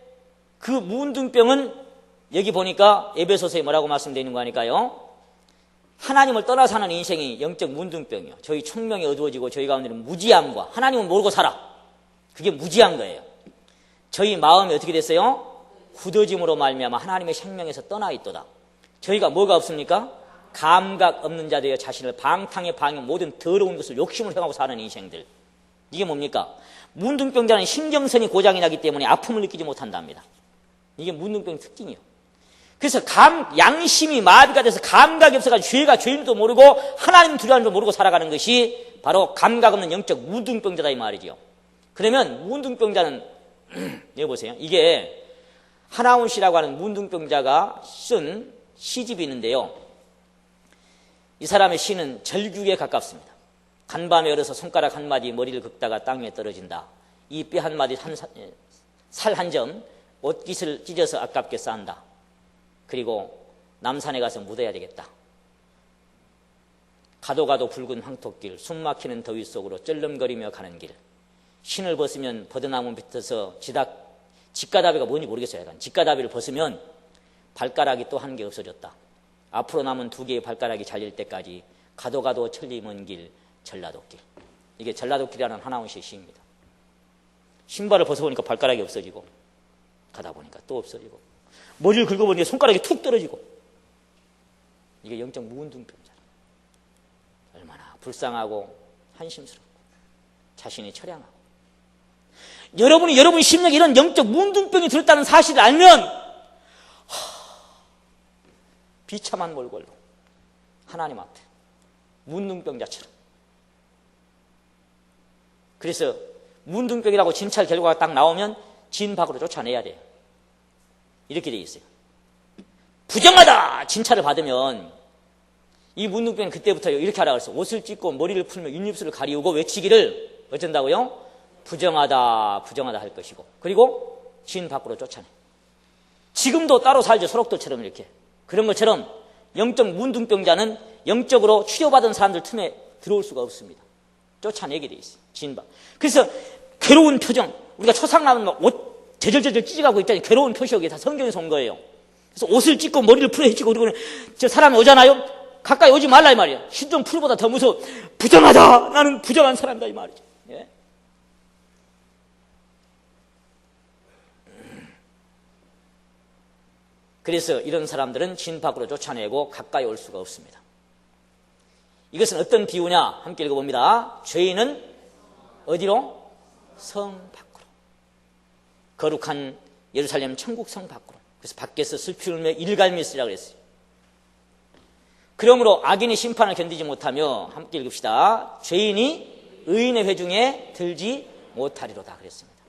그 문둥병은 여기 보니까 에베소서에 뭐라고 말씀되어 있는 거 아닐까요? 하나님을 떠나 사는 인생이 영적 문둥병이요. 저희 총명이 어두워지고 저희 가운데는 무지함과 하나님을 모르고 살아. 그게 무지한 거예요. 저희 마음이 어떻게 됐어요? 굳어짐으로 말미암아 하나님의 생명에서 떠나 있도다. 저희가 뭐가 없습니까? 감각 없는 자들의 자신을 방탕에 방해 모든 더러운 것을 욕심을 행하고 사는 인생들. 이게 뭡니까? 문둥병자는 신경선이 고장이 나기 때문에 아픔을 느끼지 못한답니다. 이게 문둥병 특징이요. 그래서 양심이 마비가 돼서 감각이 없어가지고 죄가 죄인도 모르고 하나님 두려움도 모르고 살아가는 것이 바로 감각 없는 영적 문둥병자다 이 말이죠. 그러면 문둥병자는 여기 보세요. 이게 하나훈 씨라고 하는 문둥병자가 쓴 시집이 있는데요. 이 사람의 시는 절규에 가깝습니다. 간밤에 얼어서 손가락 한 마디 머리를 긁다가 땅 위에 떨어진다. 이 뼈 한 마디 살 한 점 옷깃을 찢어서 아깝게 싼다. 그리고 남산에 가서 묻어야 되겠다. 가도 붉은 황토길, 숨막히는 더위 속으로 쩔름거리며 가는 길. 신을 벗으면 버드나무 밑에서 직가다비가 뭔지 모르겠어요. 약간 직가다비를 벗으면 발가락이 또 한 개 없어졌다. 앞으로 남은 두 개의 발가락이 잘릴 때까지 가도 천리 먼 길, 전라도길. 이게 전라도길이라는 하나훈 씨의 시입니다. 신발을 벗어보니까 발가락이 없어지고, 가다 보니까 또 없어지고, 머리를 긁어보니까 손가락이 툭 떨어지고. 이게 영적 문둥병자. 얼마나 불쌍하고 한심스럽고 자신이 처량하고. 여러분이 여러분 심령에 이런 영적 문둥병이 들었다는 사실을 알면 비참한 몰골로 하나님 앞에 문둥병자처럼. 그래서 문둥병이라고 진찰 결과가 딱 나오면 진 밖으로 쫓아내야 돼요. 이렇게 돼 있어요. 부정하다! 진찰을 받으면 이 문둥병은 그때부터 이렇게 하라고 했어요. 옷을 찢고 머리를 풀며 윗입술을 가리우고 외치기를 어쩐다고요? 부정하다 할 것이고, 그리고 진 밖으로 쫓아내. 지금도 따로 살죠. 소록도처럼 이렇게. 그런 것처럼 영적 문둥병자는 영적으로 치료받은 사람들 틈에 들어올 수가 없습니다. 쫓아내게 돼 있어요. 진 밖. 그래서 괴로운 표정, 우리가 초상나면 막 옷 제절제절 찢어가고 있다니 괴로운 표시가 다 성경에서 온 거예요. 그래서 옷을 찢고 머리를 풀에 찢고 그러고 저 사람이 오잖아요. 가까이 오지 말라 이 말이에요. 시동 풀보다 더 무서워. 부정하다. 나는 부정한 사람이다 이 말이죠. 예? 그래서 이런 사람들은 진 밖으로 쫓아내고 가까이 올 수가 없습니다. 이것은 어떤 비유냐? 함께 읽어봅니다. 죄인은 어디로? 성 밖으로. 거룩한 예루살렘 천국 성 밖으로. 그래서 밖에서 슬피 울며 일갈미 있으라고 그랬어요. 그러므로 악인이 심판을 견디지 못하며 함께 읽읍시다. 죄인이 의인의 회중에 들지 못하리로다 그랬습니다.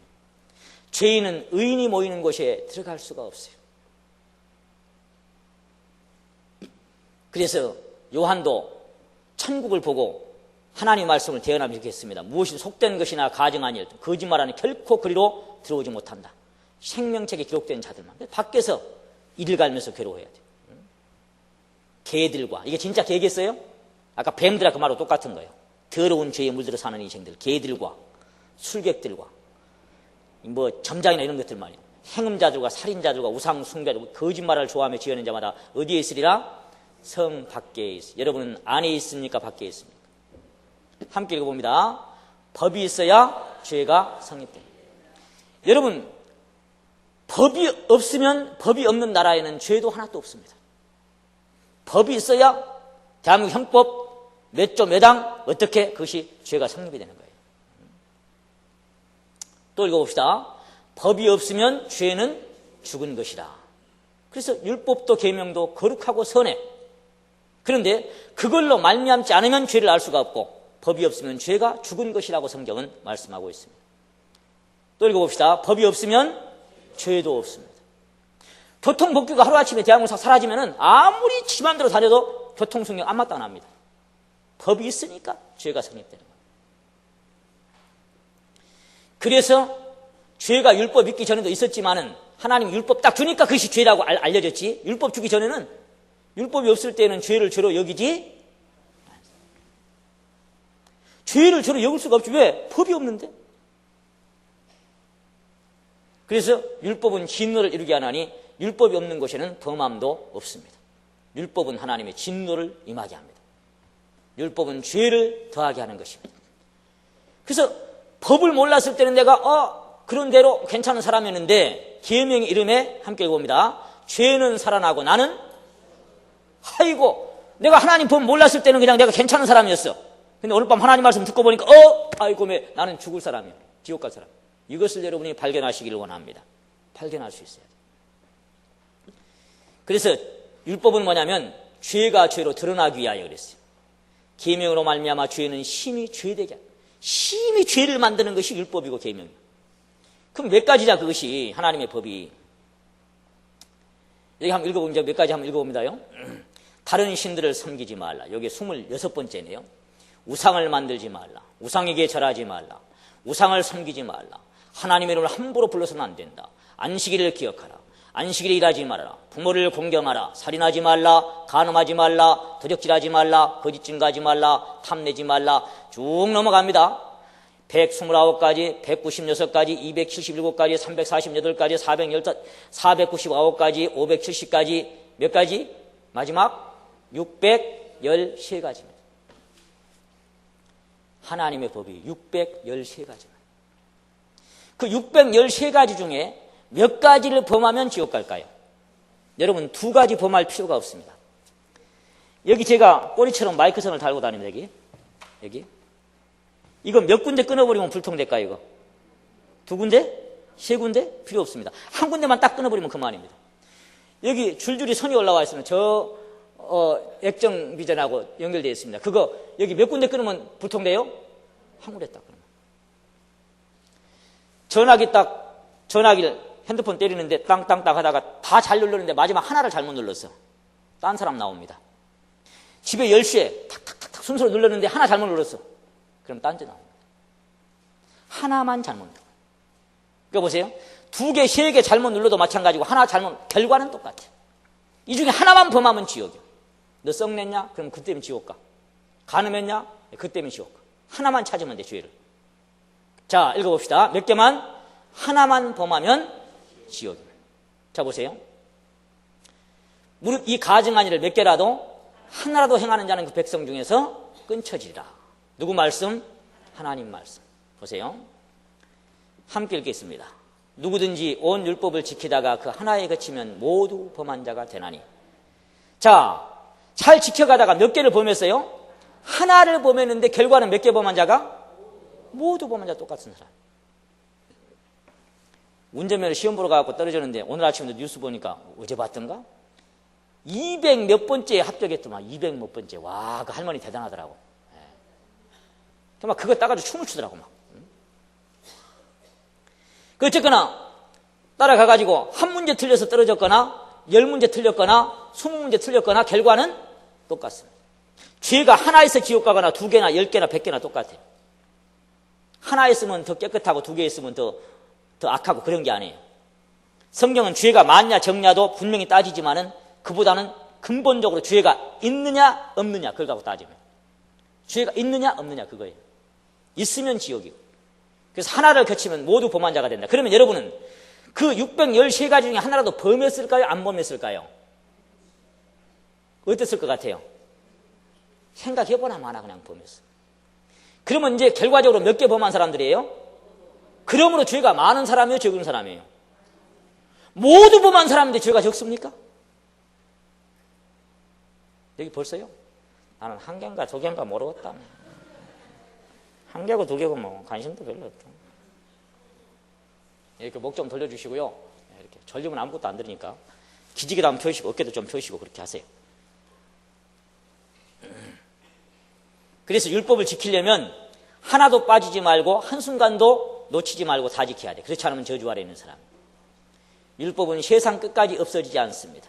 죄인은 의인이 모이는 곳에 들어갈 수가 없어요. 그래서 요한도 천국을 보고 하나님 말씀을 대언하며 이렇게 했습니다. 무엇이 속된 것이나 가증한 일, 거짓말하니 결코 그리로 들어오지 못한다. 생명책에 기록된 자들만. 밖에서 이를 갈면서 괴로워해야 돼요. 개들과, 이게 진짜 개겠어요? 아까 뱀들하고 그 말하고 똑같은 거예요. 더러운 죄에 물들어 사는 인생들, 개들과 술객들과 뭐 점장이나 이런 것들 말이에요. 행음자들과 살인자들과 우상 숭배자들, 거짓말을 좋아하며 지어낸 자마다 어디에 있으리라? 성 밖에 있어요. 여러분은 안에 있습니까? 밖에 있습니까? 함께 읽어봅니다. 법이 있어야 죄가 성립됩니다. 여러분, 법이 없으면, 법이 없는 나라에는 죄도 하나도 없습니다. 법이 있어야 대한민국 형법 몇 조 몇 항 어떻게 그것이 죄가 성립이 되는 거예요. 또 읽어봅시다. 법이 없으면 죄는 죽은 것이다. 그래서 율법도 계명도 거룩하고 선해. 그런데 그걸로 말미암지 않으면 죄를 알 수가 없고 법이 없으면 죄가 죽은 것이라고 성경은 말씀하고 있습니다. 또 읽어봅시다. 법이 없으면 죄도 없습니다. 교통법규가 하루아침에 대한민국에서 사라지면 아무리 지 맘대로 다녀도 교통수칙 아무것도 안 합니다. 법이 있으니까 죄가 성립되는 거예요. 그래서 죄가 율법 있기 전에도 있었지만은 하나님 율법 딱 주니까 그것이 죄라고 알려졌지. 율법 주기 전에는 율법이 없을 때는 죄를 죄로 여기지. 죄를 죄로 여길 수가 없지. 왜? 법이 없는데. 그래서 율법은 진노를 이루게 하나니 율법이 없는 곳에는 범함도 없습니다. 율법은 하나님의 진노를 임하게 합니다. 율법은 죄를 더하게 하는 것입니다. 그래서 법을 몰랐을 때는 내가 그런 대로 괜찮은 사람이었는데 계명의 이름에 함께 읽어봅니다. 죄는 살아나고 나는 아이고 내가 하나님 법 몰랐을 때는 그냥 내가 괜찮은 사람이었어. 근데 오늘 밤 하나님 말씀 듣고 보니까 아이고 나는 죽을 사람이야. 지옥 갈 사람. 이것을 여러분이 발견하시기를 원합니다. 발견할 수 있어야 돼요. 그래서 율법은 뭐냐면 죄가 죄로 드러나기 위하여 그랬어요. 계명으로 말미암아 죄는 심히 죄되게 심히 죄를 만드는 것이 율법이고 계명이에요. 그럼 몇 가지냐 그것이 하나님의 법이. 여기 한번 읽어봅니다. 몇 가지 한번 읽어봅니다요. 다른 신들을 섬기지 말라. 여기 26번째네요. 우상을 만들지 말라. 우상에게 절하지 말라. 우상을 섬기지 말라. 하나님의 이름을 함부로 불러서는 안 된다. 안식일을 기억하라. 안식일에 일하지 말아라. 부모를 공경하라. 살인하지 말라. 간음하지 말라. 도적질하지 말라. 거짓 증거하지 말라. 탐내지 말라. 쭉 넘어갑니다. 129가지, 196가지, 277가지, 348가지, 499가지, 570가지, 몇 가지? 마지막 613가지입니다. 하나님의 법이 613가지입니다. 그 613가지 중에 몇 가지를 범하면 지옥 갈까요? 여러분 2가지 범할 필요가 없습니다. 여기 제가 꼬리처럼 마이크선을 달고 다닙니다. 여기 이거 몇 군데 끊어버리면 불통될까요? 이거 2군데? 3군데? 필요 없습니다. 한 군데만 딱 끊어버리면 그만입니다. 여기 줄줄이 선이 올라와 있으면 저 액정 비전하고 연결되어 있습니다. 그거 여기 몇 군데 끊으면 불통돼요? 한 군데 딱 끊으면. 전화기를 핸드폰 때리는데 땅땅땅 하다가 다 잘 눌렀는데 마지막 하나를 잘못 눌렀어. 딴 사람 나옵니다. 집에 열쇠 탁탁탁탁 순서로 눌렀는데 하나 잘못 눌렀어. 그럼 딴지 나옵니다. 하나만 잘못 눌러. 그러니까 보세요. 2개, 3개 잘못 눌러도 마찬가지고 하나 잘못, 결과는 똑같아. 이 중에 하나만 범하면 지옥이야. 너 썩냈냐? 그럼 그때면 지옥 가. 간음했냐? 그때면 지옥 가. 하나만 찾으면 돼, 죄를. 자, 읽어봅시다. 몇 개만? 하나만 범하면 지옥입니다. 자, 보세요. 무릇 이 가증한 일을 몇 개라도 하나라도 행하는 자는 그 백성 중에서 끊쳐지리라. 누구 말씀? 하나님 말씀. 보세요. 함께 읽겠습니다. 누구든지 온 율법을 지키다가 그 하나에 그치면 모두 범한 자가 되나니. 자, 잘 지켜가다가 몇 개를 범했어요? 하나를 범했는데 결과는 몇 개 범한 자가? 모두 범한 자 똑같은 사람. 운전면허 시험 보러 가고 떨어졌는데 오늘 아침에 뉴스 보니까 어제 봤던가? 200 몇 번째 합격했더만. 200 몇 번째. 와, 그 할머니 대단하더라고. 막 그거 따가지고 춤을 추더라고 막. 그 어쨌거나 따라가가지고 한 문제 틀려서 떨어졌거나 10문제 틀렸거나 20문제 틀렸거나 결과는 똑같습니다. 죄가 하나에서 지옥 가거나 2개나 10개나 100개나 똑같아요. 하나 있으면 더 깨끗하고 2개 있으면 더 악하고 그런 게 아니에요. 성경은 죄가 많냐 적냐도 분명히 따지지만은 그보다는 근본적으로 죄가 있느냐 없느냐 그걸 갖고 따지면 죄가 있느냐 없느냐 그거예요. 있으면 지옥이고. 그래서 하나를 거치면 모두 범한 자가 된다. 그러면 여러분은 그 613가지 중에 하나라도 범했을까요? 안 범했을까요? 어땠을 것 같아요? 생각해보나 마나 그냥 범했어. 그러면 이제 결과적으로 몇 개 범한 사람들이에요? 그러므로 죄가 많은 사람이에요? 적은 사람이에요? 모두 범한 사람인데 죄가 적습니까? 여기 벌써요? 나는 한 개인가 두 개인가 모르겠다. 한 개고 두 개고 뭐 관심도 별로 없다. 이렇게 목 좀 돌려주시고요. 이렇게 졸리면 아무것도 안 들으니까 기지개도 한번 펴시고 어깨도 좀 펴시고 그렇게 하세요. 그래서 율법을 지키려면 하나도 빠지지 말고 한순간도 놓치지 말고 다 지켜야 돼. 그렇지 않으면 저주 아래 있는 사람. 율법은 세상 끝까지 없어지지 않습니다.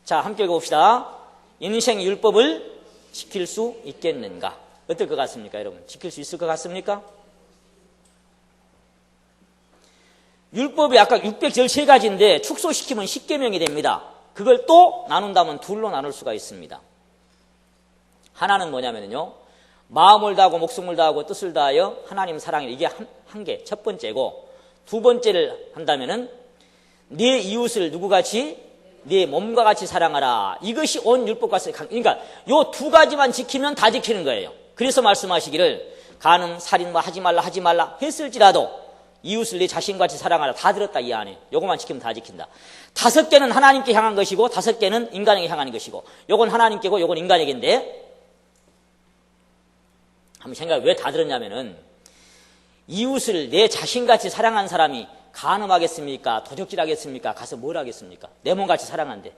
자, 함께 읽어봅시다. 인생의 율법을 지킬 수 있겠는가? 어떨 것 같습니까, 여러분? 지킬 수 있을 것 같습니까? 율법이 아까 613가지인데 축소시키면 10계명이 됩니다. 그걸 또 나눈다면 둘로 나눌 수가 있습니다. 하나는 뭐냐면요, 마음을 다하고 목숨을 다하고 뜻을 다하여 하나님 사랑해. 이게 한 개, 첫 번째고, 두 번째를 한다면은 네 이웃을 누구같이? 네 몸과 같이 사랑하라. 이것이 온 율법과 그러니까 요 두 가지만 지키면 다 지키는 거예요. 그래서 말씀하시기를 간음, 살인 뭐 하지 말라 했을지라도 이웃을 내 자신같이 사랑하라. 다 들었다 이 안에. 요것만 지키면 다 지킨다. 5개는 하나님께 향한 것이고 5개는 인간에게 향한 것이고 요건 하나님께고 요건 인간에게인데 한번 생각해. 왜 다 들었냐면은 이웃을 내 자신같이 사랑한 사람이 간음하겠습니까? 도적질하겠습니까? 가서 뭘 하겠습니까? 내 몸같이 사랑한대.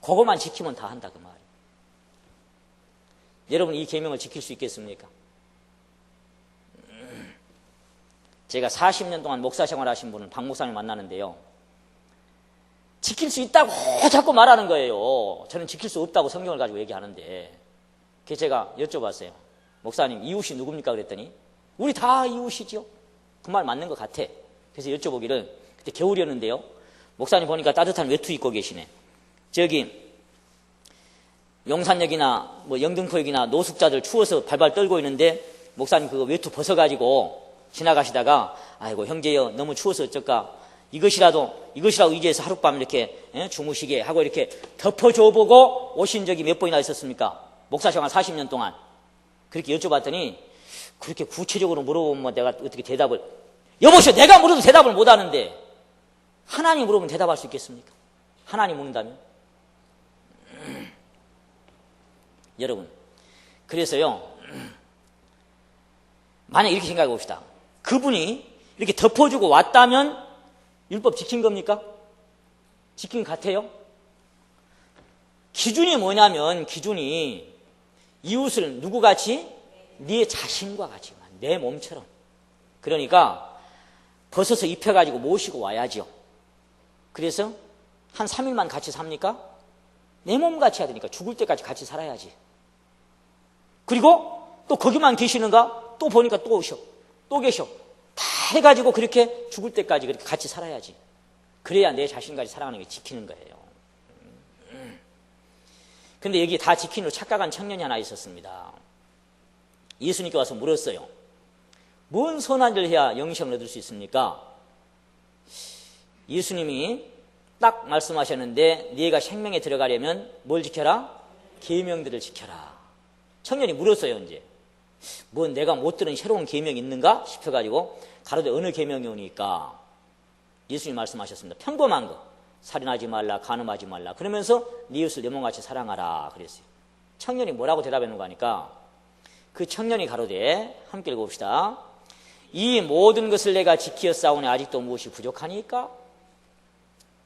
그것만 지키면 다 한다 그 말이에요. 여러분 이 계명을 지킬 수 있겠습니까? 제가 40년 동안 목사 생활하신 분은 박 목사님 만나는데요. 지킬 수 있다고 자꾸 말하는 거예요. 저는 지킬 수 없다고 성경을 가지고 얘기하는데 그래서 제가 여쭤봤어요. 목사님 이웃이 누굽니까? 그랬더니 우리 다 이웃이죠. 그 말 맞는 것 같아. 그래서 여쭤보기를 그때 겨울이었는데요. 목사님 보니까 따뜻한 외투 입고 계시네. 저기 용산역이나 뭐 영등포역이나 노숙자들 추워서 발발 떨고 있는데 목사님 그거 외투 벗어가지고 지나가시다가 아이고 형제여 너무 추워서 어쩔까 이것이라도 의지해서 하룻밤 이렇게 주무시게 하고 이렇게 덮어줘보고 오신 적이 몇 번이나 있었습니까? 목사 생활 40년 동안. 그렇게 여쭤봤더니 그렇게 구체적으로 물어보면 내가 어떻게 대답을 여보시오 내가 물어도 대답을 못하는데 하나님 물어보면 대답할 수 있겠습니까? 하나님 묻는다면? 여러분 그래서요 만약 이렇게 생각해 봅시다. 그분이 이렇게 덮어주고 왔다면 율법 지킨 겁니까? 지킨 것 같아요? 기준이 뭐냐면 기준이 이웃을 누구같이? 네 자신과 같이 내 몸처럼. 그러니까 벗어서 입혀가지고 모시고 와야죠. 그래서 한 3일만 같이 삽니까? 내 몸같이 해야 되니까 죽을 때까지 같이 살아야지. 그리고 또 거기만 계시는가? 또 보니까 또 오셔. 또 계셔. 다 해가지고 그렇게 죽을 때까지 그렇게 같이 살아야지. 그래야 내 자신까지 사랑하는 게 지키는 거예요. 근데 여기 다 지키는 착각한 청년이 하나 있었습니다. 예수님께 와서 물었어요. 뭔 선한 일을 해야 영생을 얻을 수 있습니까? 예수님이 딱 말씀하셨는데 네가 생명에 들어가려면 뭘 지켜라? 계명들을 지켜라. 청년이 물었어요. 이제 뭐 내가 못 들은 새로운 계명이 있는가 싶어가지고 가로되 어느 계명이 오니까 예수님 말씀하셨습니다. 평범한 거, 살인하지 말라, 간음하지 말라. 그러면서 네 이웃을 내 몸같이 사랑하라 그랬어요. 청년이 뭐라고 대답했는가 하니까 그 청년이 가로되, 함께 읽어봅시다. 이 모든 것을 내가 지키었사오니 아직도 무엇이 부족하니까?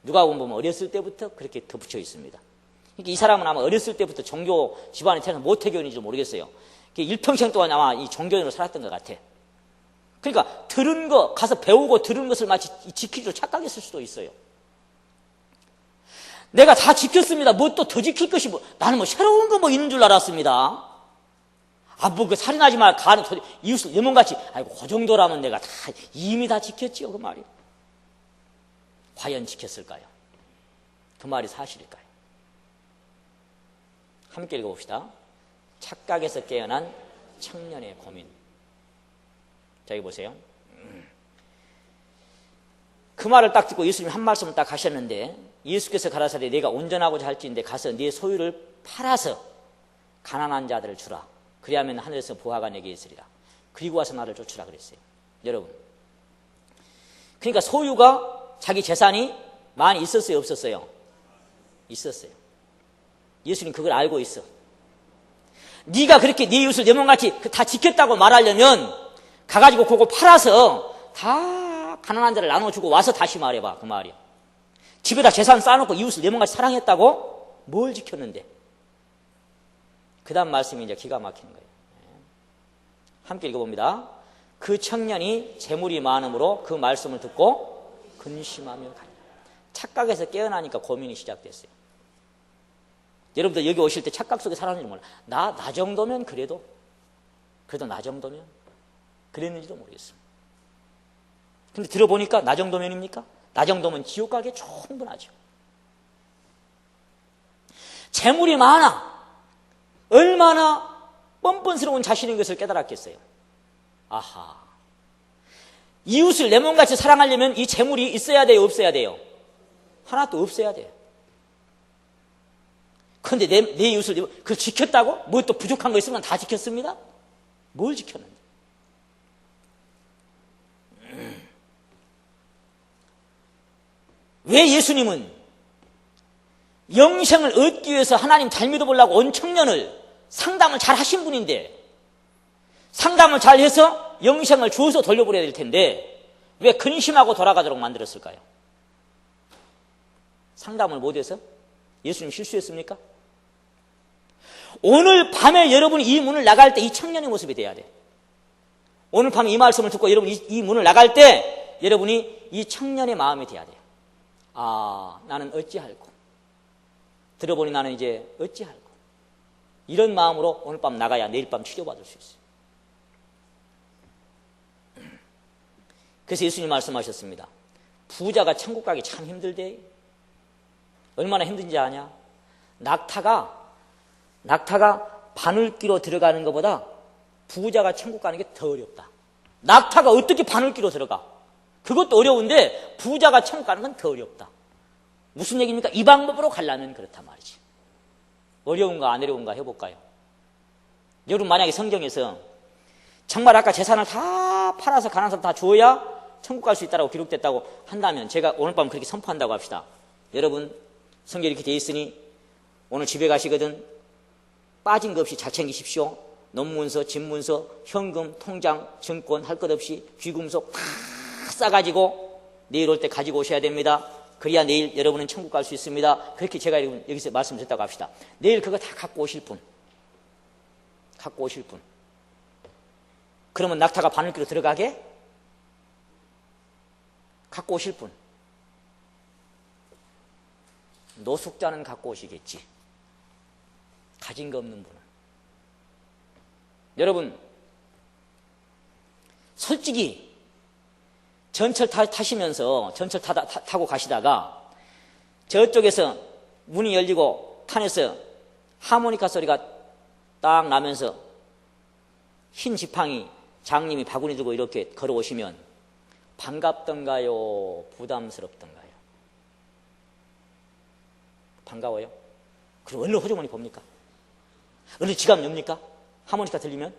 누가복음 보면 어렸을 때부터 그렇게 덧붙여 있습니다. 그러니까 이 사람은 아마 어렸을 때부터 종교 집안에 태어나서 모태교인인지 모르겠어요. 일평생 동안 아마 이 종교인으로 살았던 것 같아. 그러니까 들은 거, 가서 배우고 들은 것을 마치 지키기로 착각했을 수도 있어요. 내가 다 지켰습니다. 뭐 또 더 지킬 것이 뭐, 나는 뭐 새로운 거 뭐 있는 줄 알았습니다. 아, 뭐 그 살인하지 말, 가는 이웃을 내 몸같이, 아이고, 그 정도라면 내가 다, 이미 다 지켰지요. 그 말이. 과연 지켰을까요? 그 말이 사실일까요? 함께 읽어봅시다. 착각에서 깨어난 청년의 고민. 자, 여기 보세요. 그 말을 딱 듣고 예수님이 한 말씀을 딱 하셨는데, 예수께서 가라사대 내가 온전하고자 할지인데 가서 네 소유를 팔아서 가난한 자들을 주라. 그리하면 하늘에서 보화가 내게 있으리라. 그리고 와서 나를 쫓으라 그랬어요. 여러분, 그러니까 소유가, 자기 재산이 많이 있었어요, 없었어요? 있었어요. 예수님 그걸 알고 있어. 네가 그렇게 네 이웃을 내 몸같이 다 지켰다고 말하려면 가가지고 그거 팔아서 다 가난한 자를 나눠주고 와서 다시 말해봐. 그 말이야. 집에다 재산 쌓아놓고 이웃을 내 몸같이 사랑했다고? 뭘 지켰는데? 그 다음 말씀이 이제 기가 막히는 거예요. 함께 읽어봅니다. 그 청년이 재물이 많음으로 그 말씀을 듣고 근심하며 가니라. 착각에서 깨어나니까 고민이 시작됐어요. 여러분들 여기 오실 때 착각 속에 살았는지 몰라. 나 정도면 그래도 나 정도면 그랬는지도 모르겠습니다. 근데 들어보니까 나 정도면입니까? 나 정도면 지옥 가기에 충분하죠. 재물이 많아. 얼마나 뻔뻔스러운 자신인 것을 깨달았겠어요. 아하. 이웃을 내 몸같이 사랑하려면 이 재물이 있어야 돼요, 없어야 돼요? 하나도 없어야 돼요. 그런데 내 이웃을 그걸 지켰다고? 뭐 또 부족한 거 있으면 다 지켰습니다? 뭘 지켰는데? 왜 예수님은 영생을 얻기 위해서 하나님 잘 믿어보려고 온 청년을 상담을 잘 하신 분인데, 상담을 잘 해서 영생을 주어서 돌려보내야 될 텐데 왜 근심하고 돌아가도록 만들었을까요? 상담을 못해서? 예수님 실수했습니까? 오늘 밤에 여러분이 이 문을 나갈 때 이 청년의 모습이 돼야 돼. 오늘 밤에 이 말씀을 듣고 여러분이 이 문을 나갈 때 여러분이 이 청년의 마음이 돼야 돼요. 아, 나는 어찌할꼬. 들어보니 나는 이제 어찌할꼬. 이런 마음으로 오늘 밤 나가야 내일 밤 치료받을 수 있어요. 그래서 예수님 말씀하셨습니다. 부자가 천국 가기 참 힘들대. 얼마나 힘든지 아냐? 낙타가 바늘귀로 들어가는 것보다 부자가 천국 가는 게 더 어렵다. 낙타가 어떻게 바늘귀로 들어가? 그것도 어려운데 부자가 천국 가는 건 더 어렵다. 무슨 얘기입니까? 이 방법으로 가려면 그렇단 말이지. 어려운가 안 어려운가 해볼까요? 여러분, 만약에 성경에서 정말 아까 재산을 다 팔아서 가난한 사람 다 줘야 천국 갈 수 있다고 기록됐다고 한다면, 제가 오늘 밤 그렇게 선포한다고 합시다. 여러분, 성경에 이렇게 돼 있으니 오늘 집에 가시거든 빠진 거 없이 잘 챙기십시오. 논문서, 집문서, 현금, 통장, 증권 할 것 없이 귀금속 다 싸가지고 내일 올 때 가지고 오셔야 됩니다. 그래야 내일 여러분은 천국 갈 수 있습니다. 그렇게 제가 여기서 말씀드렸다고 합시다. 내일 그거 다 갖고 오실 분. 그러면 낙타가 바늘귀로 들어가게? 갖고 오실 분. 노숙자는 갖고 오시겠지. 가진 거 없는 분은. 여러분, 솔직히 전철 타시면서 전철 타고 가시다가 저쪽에서 문이 열리고 칸에서 하모니카 소리가 딱 나면서 흰 지팡이 장님이 바구니 들고 이렇게 걸어오시면 반갑던가요? 부담스럽던가요? 반가워요. 그리고 얼른 호주머니 봅니까? 얼른 지갑 엽니까? 하모니카 들리면?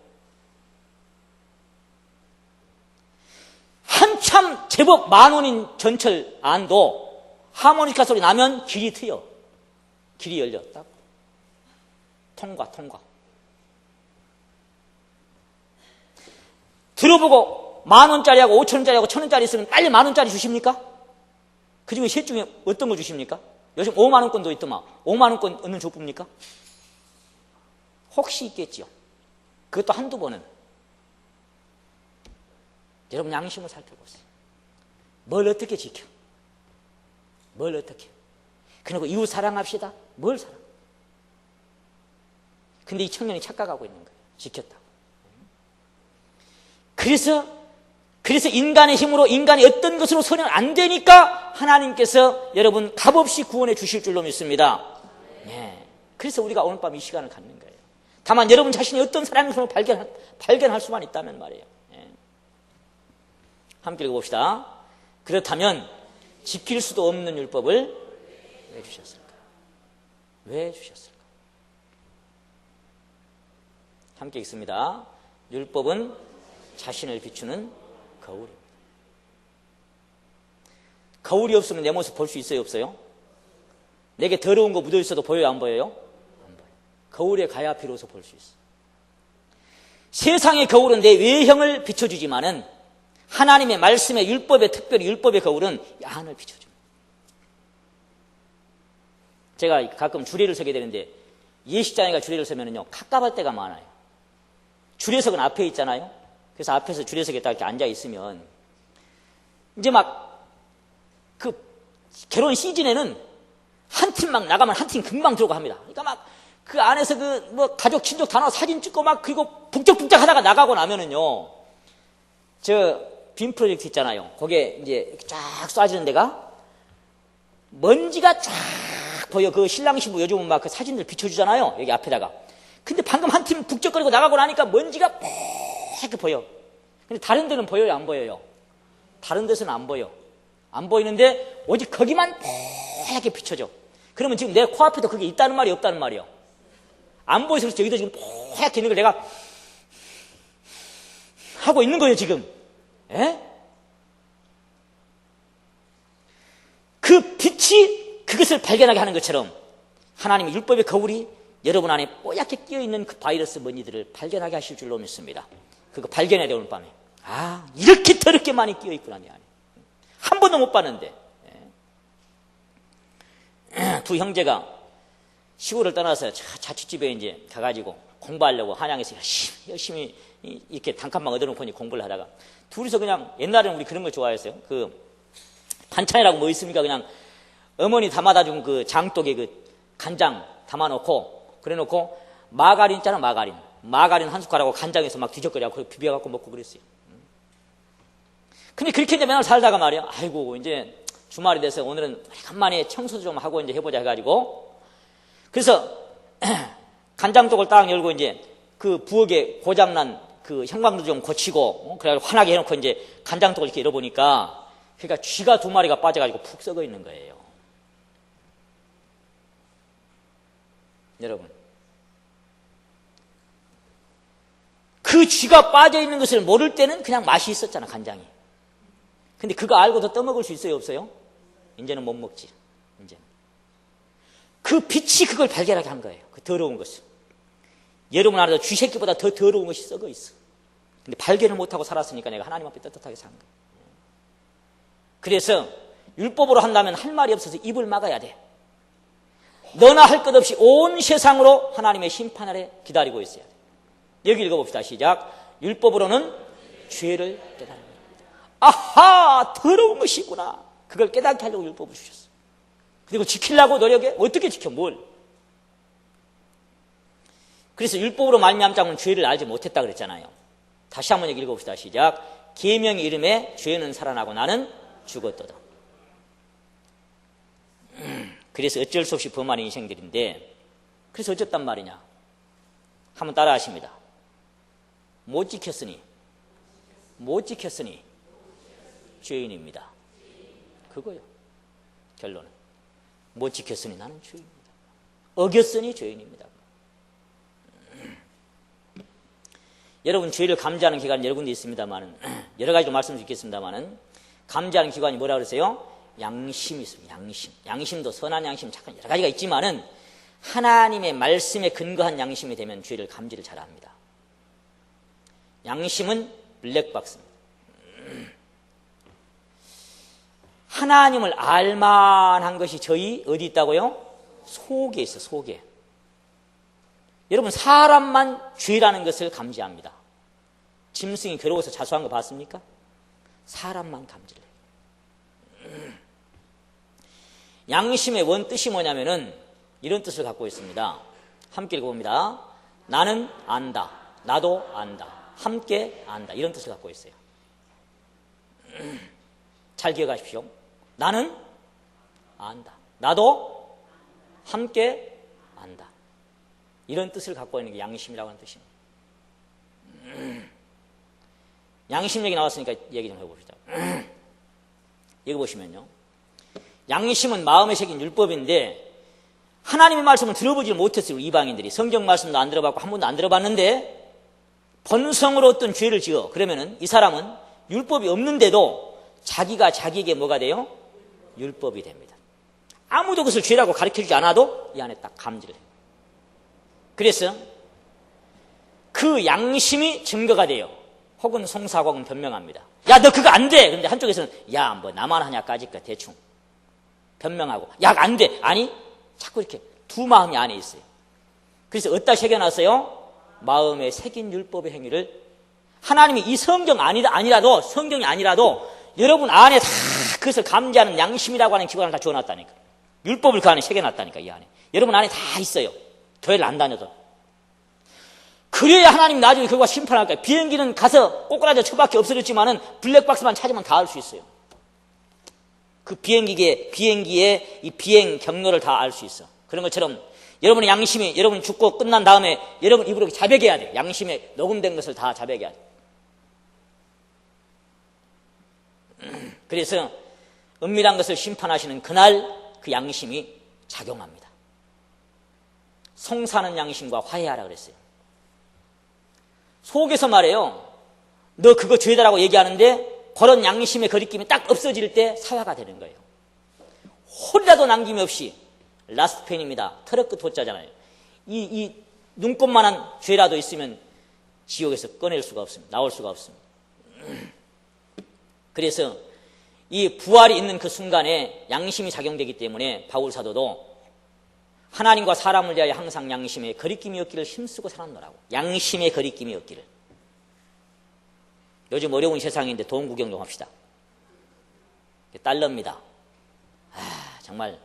한참 제법 만원인 전철 안도 하모니카 소리 나면 길이 트여. 길이 열려. 딱. 통과. 들어보고 10,000원짜리하고 5,000원짜리하고 1,000원짜리 있으면 빨리 10,000원짜리 주십니까? 그 중에 셋 중에 어떤 거 주십니까? 요즘 5만원권도 있더만 5만원권 얻는 족봅니까? 혹시 있겠지요. 그것도 한두 번은. 여러분 양심을 살펴보세요. 뭘 어떻게 지켜? 뭘 어떻게? 그리고 이웃 사랑합시다. 뭘 사랑? 근데 이 청년이 착각하고 있는 거예요. 지켰다고. 그래서 인간의 힘으로 인간이 어떤 것으로 서는 안 되니까 하나님께서 여러분 값없이 구원해 주실 줄로 믿습니다. 네. 그래서 우리가 오늘 밤 이 시간을 갖는 거예요. 다만 여러분 자신이 어떤 사랑의 힘을 발견할 수만 있다면 말이에요. 네. 함께 읽어봅시다. 그렇다면 지킬 수도 없는 율법을 왜 주셨을까? 왜 주셨을까? 함께 읽습니다. 율법은 자신을 비추는 거울입니다. 거울이 없으면 내 모습 볼 수 있어요, 없어요? 내게 더러운 거 묻어 있어도 보여요, 안 보여요? 안 보여요. 거울에 가야 비로소 볼 수 있어요. 세상의 거울은 내 외형을 비춰주지만은 하나님의 말씀의 율법의, 특별히 율법의 거울은 야한을 비춰줍니다. 제가 가끔 주례를 서게 되는데 예식장애가 주례를 서면은요 갑갑할 때가 많아요. 주례석은 앞에 있잖아요. 그래서 앞에서 주례석에 딱 이렇게 앉아 있으면 이제 막 그 결혼 시즌에는 한 팀 막 나가면 한 팀 금방 들어가 합니다. 그러니까 막 그 안에서 그 뭐 가족 친족 다 나와 사진 찍고 막 그리고 북적북적 하다가 나가고 나면은요 저 빔 프로젝트 있잖아요. 거기에 이제 쫙 쏴지는 데가 먼지가 쫙 보여. 그 신랑 신부 요즘은 막 그 사진들 비춰주잖아요. 여기 앞에다가. 근데 방금 한 팀 북적거리고 나가고 나니까 먼지가 빽 보여. 근데 다른 데는 보여요, 안 보여요? 다른 데서는 안 보여. 안 보이는데 오직 거기만 빽 비춰져. 그러면 지금 내 코앞에도 그게 있다는 말이 없다는 말이에요. 안 보여서 그렇지. 여기도 지금 빽 있는 걸 내가 하고 있는 거예요, 지금. 예? 그 빛이 그것을 발견하게 하는 것처럼 하나님의 율법의 거울이 여러분 안에 뽀얗게 끼어있는 그 바이러스 먼지들을 발견하게 하실 줄로 믿습니다. 그거 발견해야 돼요, 오늘 밤에. 아, 이렇게 더럽게 많이 끼어있구나, 내 안에. 한 번도 못 봤는데. 두 형제가 시골을 떠나서 자취집에 이제 가가지고 공부하려고 한양에서 열심히 이렇게 단칸방 얻어놓고 공부를 하다가 둘이서 그냥 옛날에는 우리 그런 걸 좋아했어요. 그 반찬이라고 뭐 있습니까? 그냥 어머니 담아다 준 그 장독에 그 간장 담아놓고 그래놓고 마가린 있잖아, 마가린 한 숟가락하고 간장에서 막 뒤적거리고 비벼갖고 먹고 그랬어요. 근데 그렇게 이제 맨날 살다가 말이야, 아이고 이제 주말이 돼서 오늘은 간만에 청소 좀 하고 이제 해보자 해가지고 그래서 간장독을 딱 열고 이제 그 부엌에 고장난 그 형광도 좀 고치고 그래가지고 환하게 해놓고 이제 간장독을 이렇게 열어보니까 그러니까 쥐가 2마리가 빠져가지고 푹 썩어 있는 거예요. 여러분, 그 쥐가 빠져있는 것을 모를 때는 그냥 맛이 있었잖아, 간장이. 근데 그거 알고도 떠먹을 수 있어요, 없어요? 이제는 못 먹지. 이제는. 그 빛이 그걸 발견하게 한 거예요. 그 더러운 것을. 여러분 안에도 쥐 새끼보다 더 더러운 것이 썩어 있어. 근데 발견을 못하고 살았으니까 내가 하나님 앞에 떳떳하게 산 거예요. 그래서 율법으로 한다면 할 말이 없어서 입을 막아야 돼. 너나 할 것 없이 온 세상으로 하나님의 심판을 기다리고 있어야 돼. 여기 읽어봅시다. 시작. 율법으로는 죄를 깨달은 겁니다. 아하, 더러운 것이 있구나. 그걸 깨닫게 하려고 율법을 주셨어. 그리고 지키려고 노력해? 어떻게 지켜? 뭘? 그래서 율법으로 말미암자면 죄를 알지 못했다 그랬잖아요. 다시 한번 여기 읽어봅시다. 시작. 계명의 이름에 죄는 살아나고 나는 죽었도다. 그래서 어쩔 수 없이 범하는 인생들인데, 그래서 어쨌단 말이냐? 한번 따라 하십니다. 못 지켰으니 죄인입니다. 그거요. 결론은. 못 지켰으니 나는 죄인입니다. 어겼으니 죄인입니다. 여러분, 죄를 감지하는 기관이 여러 군데 있습니다만은, 여러 가지로 말씀드리겠습니다만은, 감지하는 기관이 뭐라 그러세요? 양심이 있습니다. 양심. 양심도 선한 양심, 착한 여러 가지가 있지만은, 하나님의 말씀에 근거한 양심이 되면 죄를 감지를 잘 합니다. 양심은 블랙박스입니다. 하나님을 알만한 것이 저희 어디 있다고요? 속에 있어요. 속에. 여러분, 사람만 죄라는 것을 감지합니다. 짐승이 괴로워서 자수한 거 봤습니까? 사람만 감지를 해요. 양심의 원 뜻이 뭐냐면은 이런 뜻을 갖고 있습니다. 함께 읽어봅니다. 나는 안다. 나도 안다. 함께 안다. 이런 뜻을 갖고 있어요. 잘 기억하십시오. 나는 안다. 나도 함께 안다. 이런 뜻을 갖고 있는 게 양심이라고 하는 뜻입니다. 양심 얘기 나왔으니까 얘기 좀 해봅시다. 여기 보시면요. 양심은 마음에 새긴 율법인데 하나님의 말씀을 들어보지 못했어요. 이방인들이. 성경 말씀도 안 들어봤고 한 번도 안 들어봤는데 본성으로 어떤 죄를 지어. 그러면은 이 사람은 율법이 없는데도 자기가 자기에게 뭐가 돼요? 율법이 됩니다. 아무도 그것을 죄라고 가르쳐주지 않아도 이 안에 딱 감지를 해요. 그래서 그 양심이 증거가 돼요. 혹은 송사하고 혹은 변명합니다. 야, 너 그거 안 돼! 그런데 한쪽에서는 야, 뭐 나만 하냐까지까 대충 변명하고 야, 안 돼! 아니, 자꾸 이렇게 두 마음이 안에 있어요. 그래서 어디다 새겨놨어요? 마음에 새긴 율법의 행위를 하나님이 이 성경이 아니라도 여러분 안에 다 그것을 감지하는 양심이라고 하는 기관을 다 주어놨다니까. 율법을 그 안에 새겨놨다니까. 이 안에 여러분 안에 다 있어요. 교회를 안 다녀도. 그래야 하나님 나중에 그거가 심판할 거예요. 비행기는 가서 꼬꾸라져 처밖에 없어졌지만은 블랙박스만 찾으면 다 알 수 있어요. 그 비행기의 이 비행 경로를 다 알 수 있어. 그런 것처럼 여러분의 양심이 여러분 죽고 끝난 다음에 여러분 입으로 자백해야 돼요. 양심에 녹음된 것을 다 자백해야 돼요. 그래서 은밀한 것을 심판하시는 그날 그 양심이 작용합니다. 송사하는 양심과 화해하라 그랬어요. 속에서 말해요. 너 그거 죄다라고 얘기하는데 그런 양심의 거리낌이 딱 없어질 때 사화가 되는 거예요. 홀이라도 남김이 없이 라스트 펜입니다. 트럭 끝 호자잖아요. 이 눈곱만한 죄라도 있으면 지옥에서 꺼낼 수가 없습니다. 나올 수가 없습니다. 그래서 이 부활이 있는 그 순간에 양심이 작용되기 때문에 바울 사도도 하나님과 사람을 대하여 항상 양심에 거리낌이 없기를 힘쓰고 살았노라고. 양심에 거리낌이 없기를. 요즘 어려운 세상인데 돈 구경 좀 합시다. 달러입니다. 정말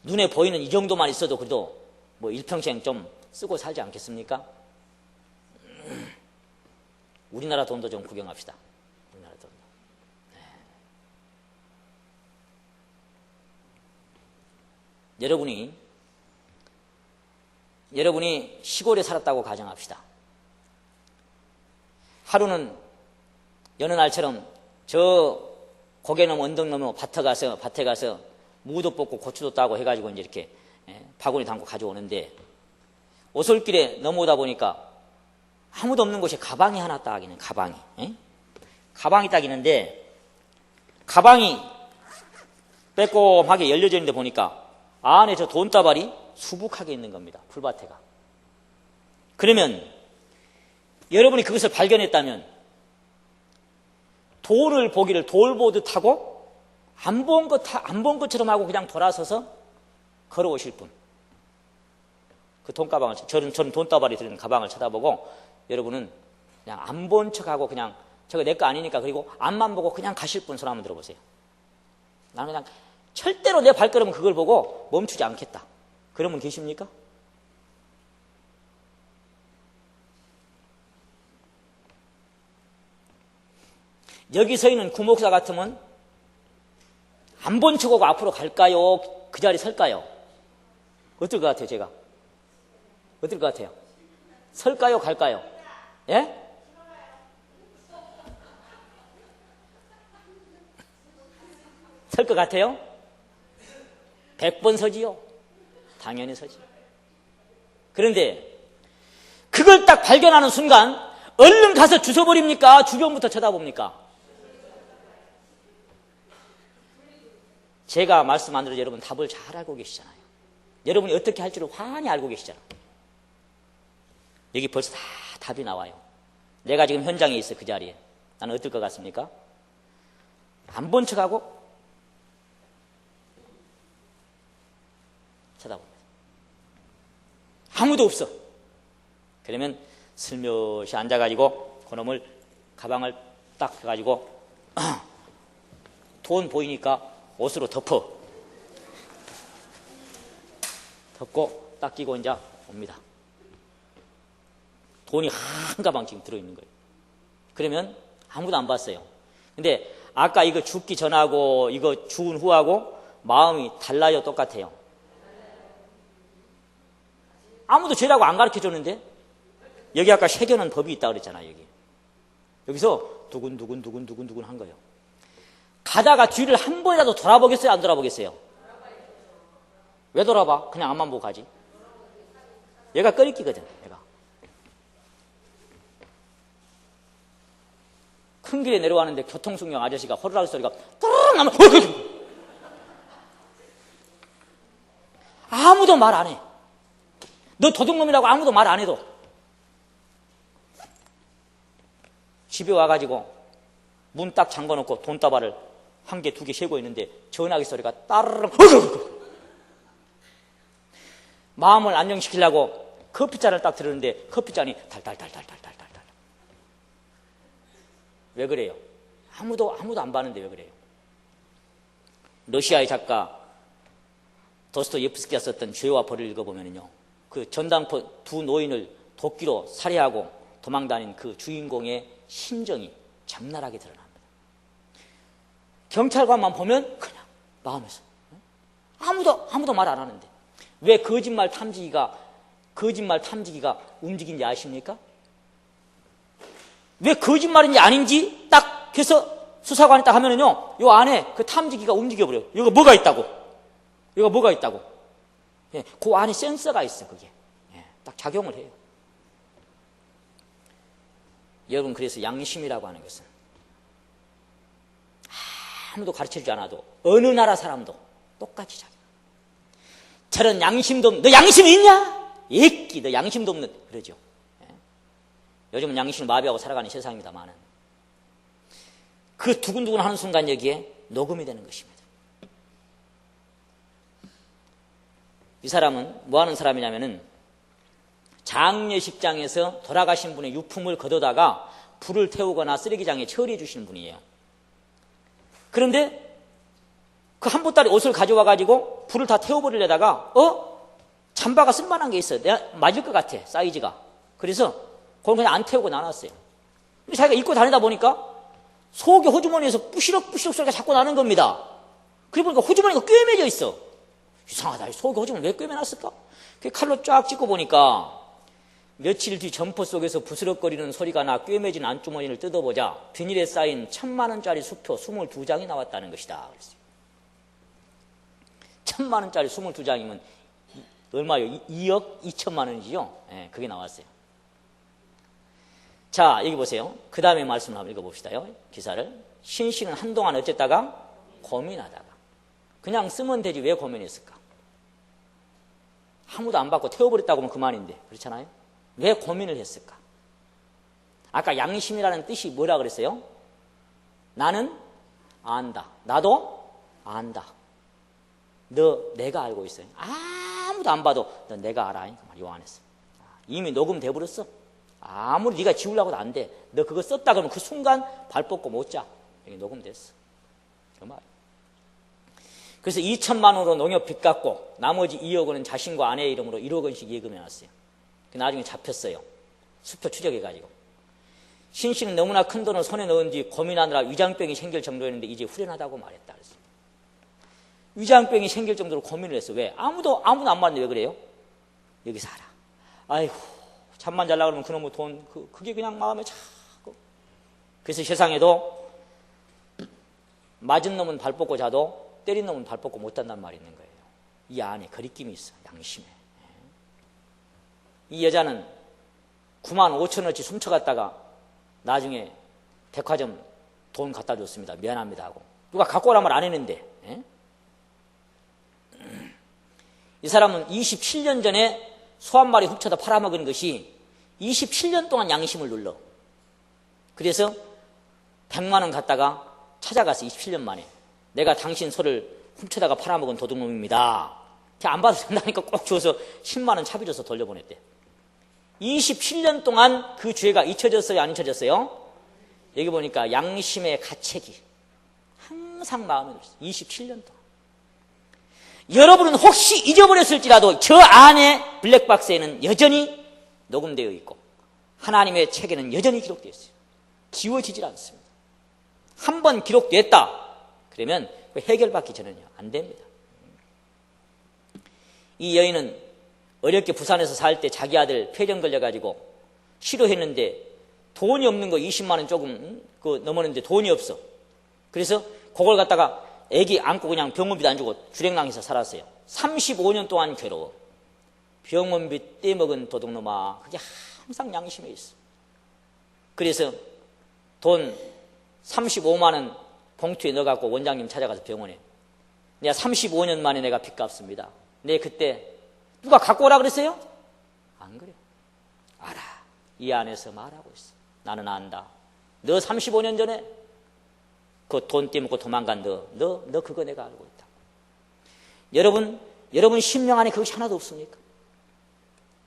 눈에 보이는 이 정도만 있어도 그래도 뭐 일평생 좀 쓰고 살지 않겠습니까? 우리나라 돈도 좀 구경합시다. 우리나라 돈도. 여러분이 시골에 살았다고 가정합시다. 하루는 여느 날처럼 저 고개 넘어 언덕 넘어 밭에 가서 무도 뽑고 고추도 따고 해가지고 이제 이렇게 바구니 담고 가져오는데 오솔길에 넘어오다 보니까 아무도 없는 곳에 가방이 하나 딱 있는 가방이 딱 있는데 가방이 빼꼼하게 열려져 있는데 보니까 안에 저 돈다발이 수북하게 있는 겁니다. 풀밭에가. 그러면 여러분이 그것을 발견했다면 돌을 보기를 돌 보듯 하고 안 본 것처럼 하고 그냥 돌아서서 걸어오실 분. 그 돈가방을, 저는 돈다발이 들은 가방을 쳐다보고 여러분은 그냥 안 본 척하고 그냥 저거 내 거 아니니까 그리고 앞만 보고 그냥 가실 분 손 한번 들어보세요. 나는 그냥 절대로 내 발걸음은 그걸 보고 멈추지 않겠다. 그런 분 계십니까? 여기 서 있는 구목사 같으면 안 본 척하고 앞으로 갈까요? 그 자리 설까요? 어떨 것 같아요, 제가? 어떨 것 같아요? 설까요? 갈까요? 예? 설 것 같아요? 100번 서지요. 당연히 서지. 그런데 그걸 딱 발견하는 순간 얼른 가서 주워버립니까? 주변부터 쳐다봅니까? 제가 말씀 안 들어도 여러분 답을 잘 알고 계시잖아요. 여러분이 어떻게 할 줄을 환히 알고 계시잖아요. 여기 벌써 다 답이 나와요. 내가 지금 현장에 있어, 그 자리에. 나는 어떨 것 같습니까? 안 본 척하고 쳐다봅니다. 아무도 없어. 그러면 슬며시 앉아가지고 그놈을 가방을 딱 해가지고 돈 보이니까 옷으로 덮고 딱 끼고 이제 옵니다. 돈이 한 가방 지금 들어있는 거예요. 그러면 아무도 안 봤어요. 근데 아까 이거 죽기 전하고 이거 죽은 후하고 마음이 달라요, 똑같아요? 아무도 죄라고 안 가르쳐 줬는데 여기 아까 새겨놓은 법이 있다 그랬잖아요. 여기서 두근두근 한 거예요. 가다가 뒤를 한 번이라도 돌아보겠어요, 안 돌아보겠어요? 왜 돌아봐? 그냥 앞만 보고 가지. 얘가 끓이기거든. 얘가 큰 길에 내려가는데 교통숙령 아저씨가 호루라기 소리가 또르륵 나면 아무도 말 안 해. 너 도둑놈이라고 아무도 말 안 해도 집에 와가지고 문 딱 잠궈놓고 돈다발을 한 개, 두 개 세고 있는데 전화기 소리가 따르릉 마음을 안정시키려고 커피잔을 딱 들었는데 커피잔이 달달달달달달달. 왜 그래요? 아무도 안 봤는데 왜 그래요? 러시아의 작가 도스토옙스키가 썼던 죄와 벌을 읽어보면요, 그 전당포 두 노인을 도끼로 살해하고 도망다닌 그 주인공의 심정이 적나라하게 드러납니다. 경찰관만 보면 그냥 마음에서 아무도 말 안 하는데 왜 거짓말 탐지기가 움직인지 아십니까? 왜 거짓말인지 아닌지 딱 해서 수사관이 딱 하면은요, 요 안에 그 탐지기가 움직여버려요. 여기 뭐가 있다고. 예, 그 안에 센서가 있어, 그게. 예, 딱 작용을 해요. 여러분, 그래서 양심이라고 하는 것은 아무도 가르쳐주지 않아도 어느 나라 사람도 똑같이 작용. 저런 양심도 없는, 너 양심 있냐? 애끼, 너 양심도 없는, 그러죠. 요즘은 양심을 마비하고 살아가는 세상입니다만 그 두근두근 하는 순간 여기에 녹음이 되는 것입니다. 이 사람은 뭐 하는 사람이냐면은 장례식장에서 돌아가신 분의 유품을 걷어다가 불을 태우거나 쓰레기장에 처리해 주시는 분이에요. 그런데 그 한 보따리 옷을 가져와 가지고 불을 다 태워버리려다가 잠바가 쓸만한 게 있어. 내가 맞을 것 같아, 사이즈가. 그래서 그걸 그냥 안 태우고 나눴어요. 근데 자기가 입고 다니다 보니까 속에 호주머니에서 뿌시럭뿌시럭 소리가 자꾸 나는 겁니다. 그래 보니까 호주머니가 꿰매져 있어. 이상하다. 속에 호주머니 왜 꿰매놨을까? 칼로 쫙 찍고 보니까 며칠 뒤 점퍼 속에서 부스럭거리는 소리가 나 꿰매진 안주머니를 뜯어보자 비닐에 쌓인 1,000만원짜리 수표 22장이 나왔다는 것이다. 그랬어요. 1,000만원짜리 22장이면 얼마요? 2억 2천만 원이죠? 네, 그게 나왔어요. 자, 여기 보세요. 그 다음에 말씀을 한번 읽어봅시다요. 기사를. 신씨는 한동안 어쨌다가 고민하다가 그냥 쓰면 되지 왜 고민했을까? 아무도 안 받고 태워버렸다고 하면 그만인데 그렇잖아요? 왜 고민을 했을까? 아까 양심이라는 뜻이 뭐라 그랬어요? 나는 안다. 나도 안다. 내가 알고 있어요. 아무도 안 봐도 너 내가 알아. 그 말 요한했어. 이미 녹음돼 버렸어. 아무리 네가 지우려고도 안 돼. 너 그거 썼다 그러면 그 순간 발 뻗고 못 자. 여기 녹음됐어. 그 말. 그래서 2천만 원으로 농협 빚 갚고 나머지 2억 원은 자신과 아내의 이름으로 1억 원씩 예금해놨어요. 나중에 잡혔어요. 수표 추적해가지고. 신 씨는 너무나 큰 돈을 손에 넣은 뒤 고민하느라 위장병이 생길 정도였는데 이제 후련하다고 말했다. 그랬어요. 위장병이 생길 정도로 고민을 했어. 왜? 아무도 안 봤는데 왜 그래요? 여기 살아. 아이고, 잠만 잘라 그러면 그놈의 돈, 그게 그냥 마음에 자꾸. 그래서 세상에도 맞은 놈은 발 뻗고 자도 때린 놈은 발 뻗고 못 한다는 말이 있는 거예요. 이 안에 거리낌이 있어. 양심에. 이 여자는 95,000원어치 훔쳐갔다가 나중에 백화점 돈 갖다 줬습니다. 미안합니다 하고. 누가 갖고 오란 말 안 했는데. 이 사람은 27년 전에 소 한 마리 훔쳐다 팔아먹은 것이 27년 동안 양심을 눌러. 그래서 100만 원 갖다가 찾아갔어. 27년 만에. 내가 당신 소를 훔쳐다가 팔아먹은 도둑놈입니다. 안 봐도 된다니까 꼭 줘서 10만 원 차비 줘서 돌려보냈대. 27년 동안 그 죄가 잊혀졌어요? 안 잊혀졌어요? 여기 보니까 양심의 가책이 항상 마음에 들었어요. 27년 동안. 여러분은 혹시 잊어버렸을지라도 저 안에 블랙박스에는 여전히 녹음되어 있고 하나님의 책에는 여전히 기록되어 있어요. 지워지질 않습니다. 한 번 기록됐다 그러면 해결받기 전에는요 안 됩니다. 이 여인은 어렵게 부산에서 살 때 자기 아들 폐렴 걸려가지고 치료했는데 돈이 없는 거 20만 원 조금 넘었는데 돈이 없어. 그래서 그걸 갖다가 애기 안고 그냥 병원비도 안 주고 주랭랑해서 살았어요. 35년 동안 괴로워. 병원비 떼먹은 도둑놈아. 그게 항상 양심에 있어. 그래서 돈 35만 원 봉투에 넣어갖고 원장님 찾아가서 병원에 내가 35년 만에 내가 빚 갚습니다. 내 그때 누가 갖고 오라 그랬어요? 안 그래. 알아. 이 안에서 말하고 있어. 나는 안다. 너 35년 전에 그 돈 떼먹고 도망간 너 그거 내가 알고 있다. 여러분 심령 안에 그것이 하나도 없습니까?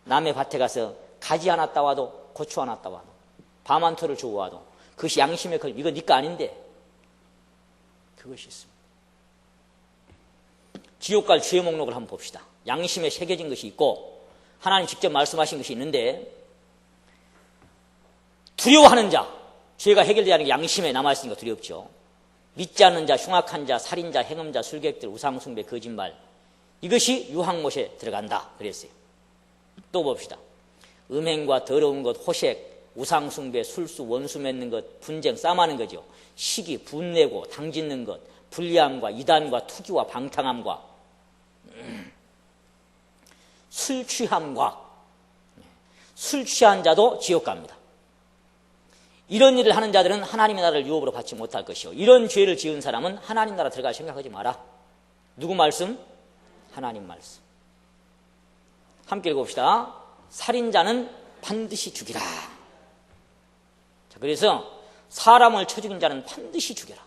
남의 밭에 가서 가지 하나 따와도 고추 하나 따와도 밤 한 토를 주워 와도 그것이 양심의 걸 이거 네 거 아닌데 그것이 있습니다. 지옥 갈 죄의 목록을 한번 봅시다. 양심에 새겨진 것이 있고 하나님 직접 말씀하신 것이 있는데 두려워하는 자, 죄가 해결되지 않은 게 양심에 남아있으니까 두렵죠. 믿지 않는 자, 흉악한 자, 살인자, 행음자, 술객들, 우상숭배, 거짓말 이것이 유황못에 들어간다 그랬어요. 또 봅시다. 음행과 더러운 것, 호색, 우상숭배, 술수, 원수 맺는 것, 분쟁, 싸움하는 거죠. 시기, 분내고, 당짓는 것, 불리함과 이단과 투기와 방탕함과 술 취함과 술 취한 자도 지옥 갑니다. 이런 일을 하는 자들은 하나님의 나라를 유업으로 받지 못할 것이요. 이런 죄를 지은 사람은 하나님 나라 들어갈 생각하지 마라. 누구 말씀? 하나님 말씀. 함께 읽어봅시다. 살인자는 반드시 죽이라. 자, 그래서 사람을 쳐 죽인 자는 반드시 죽여라.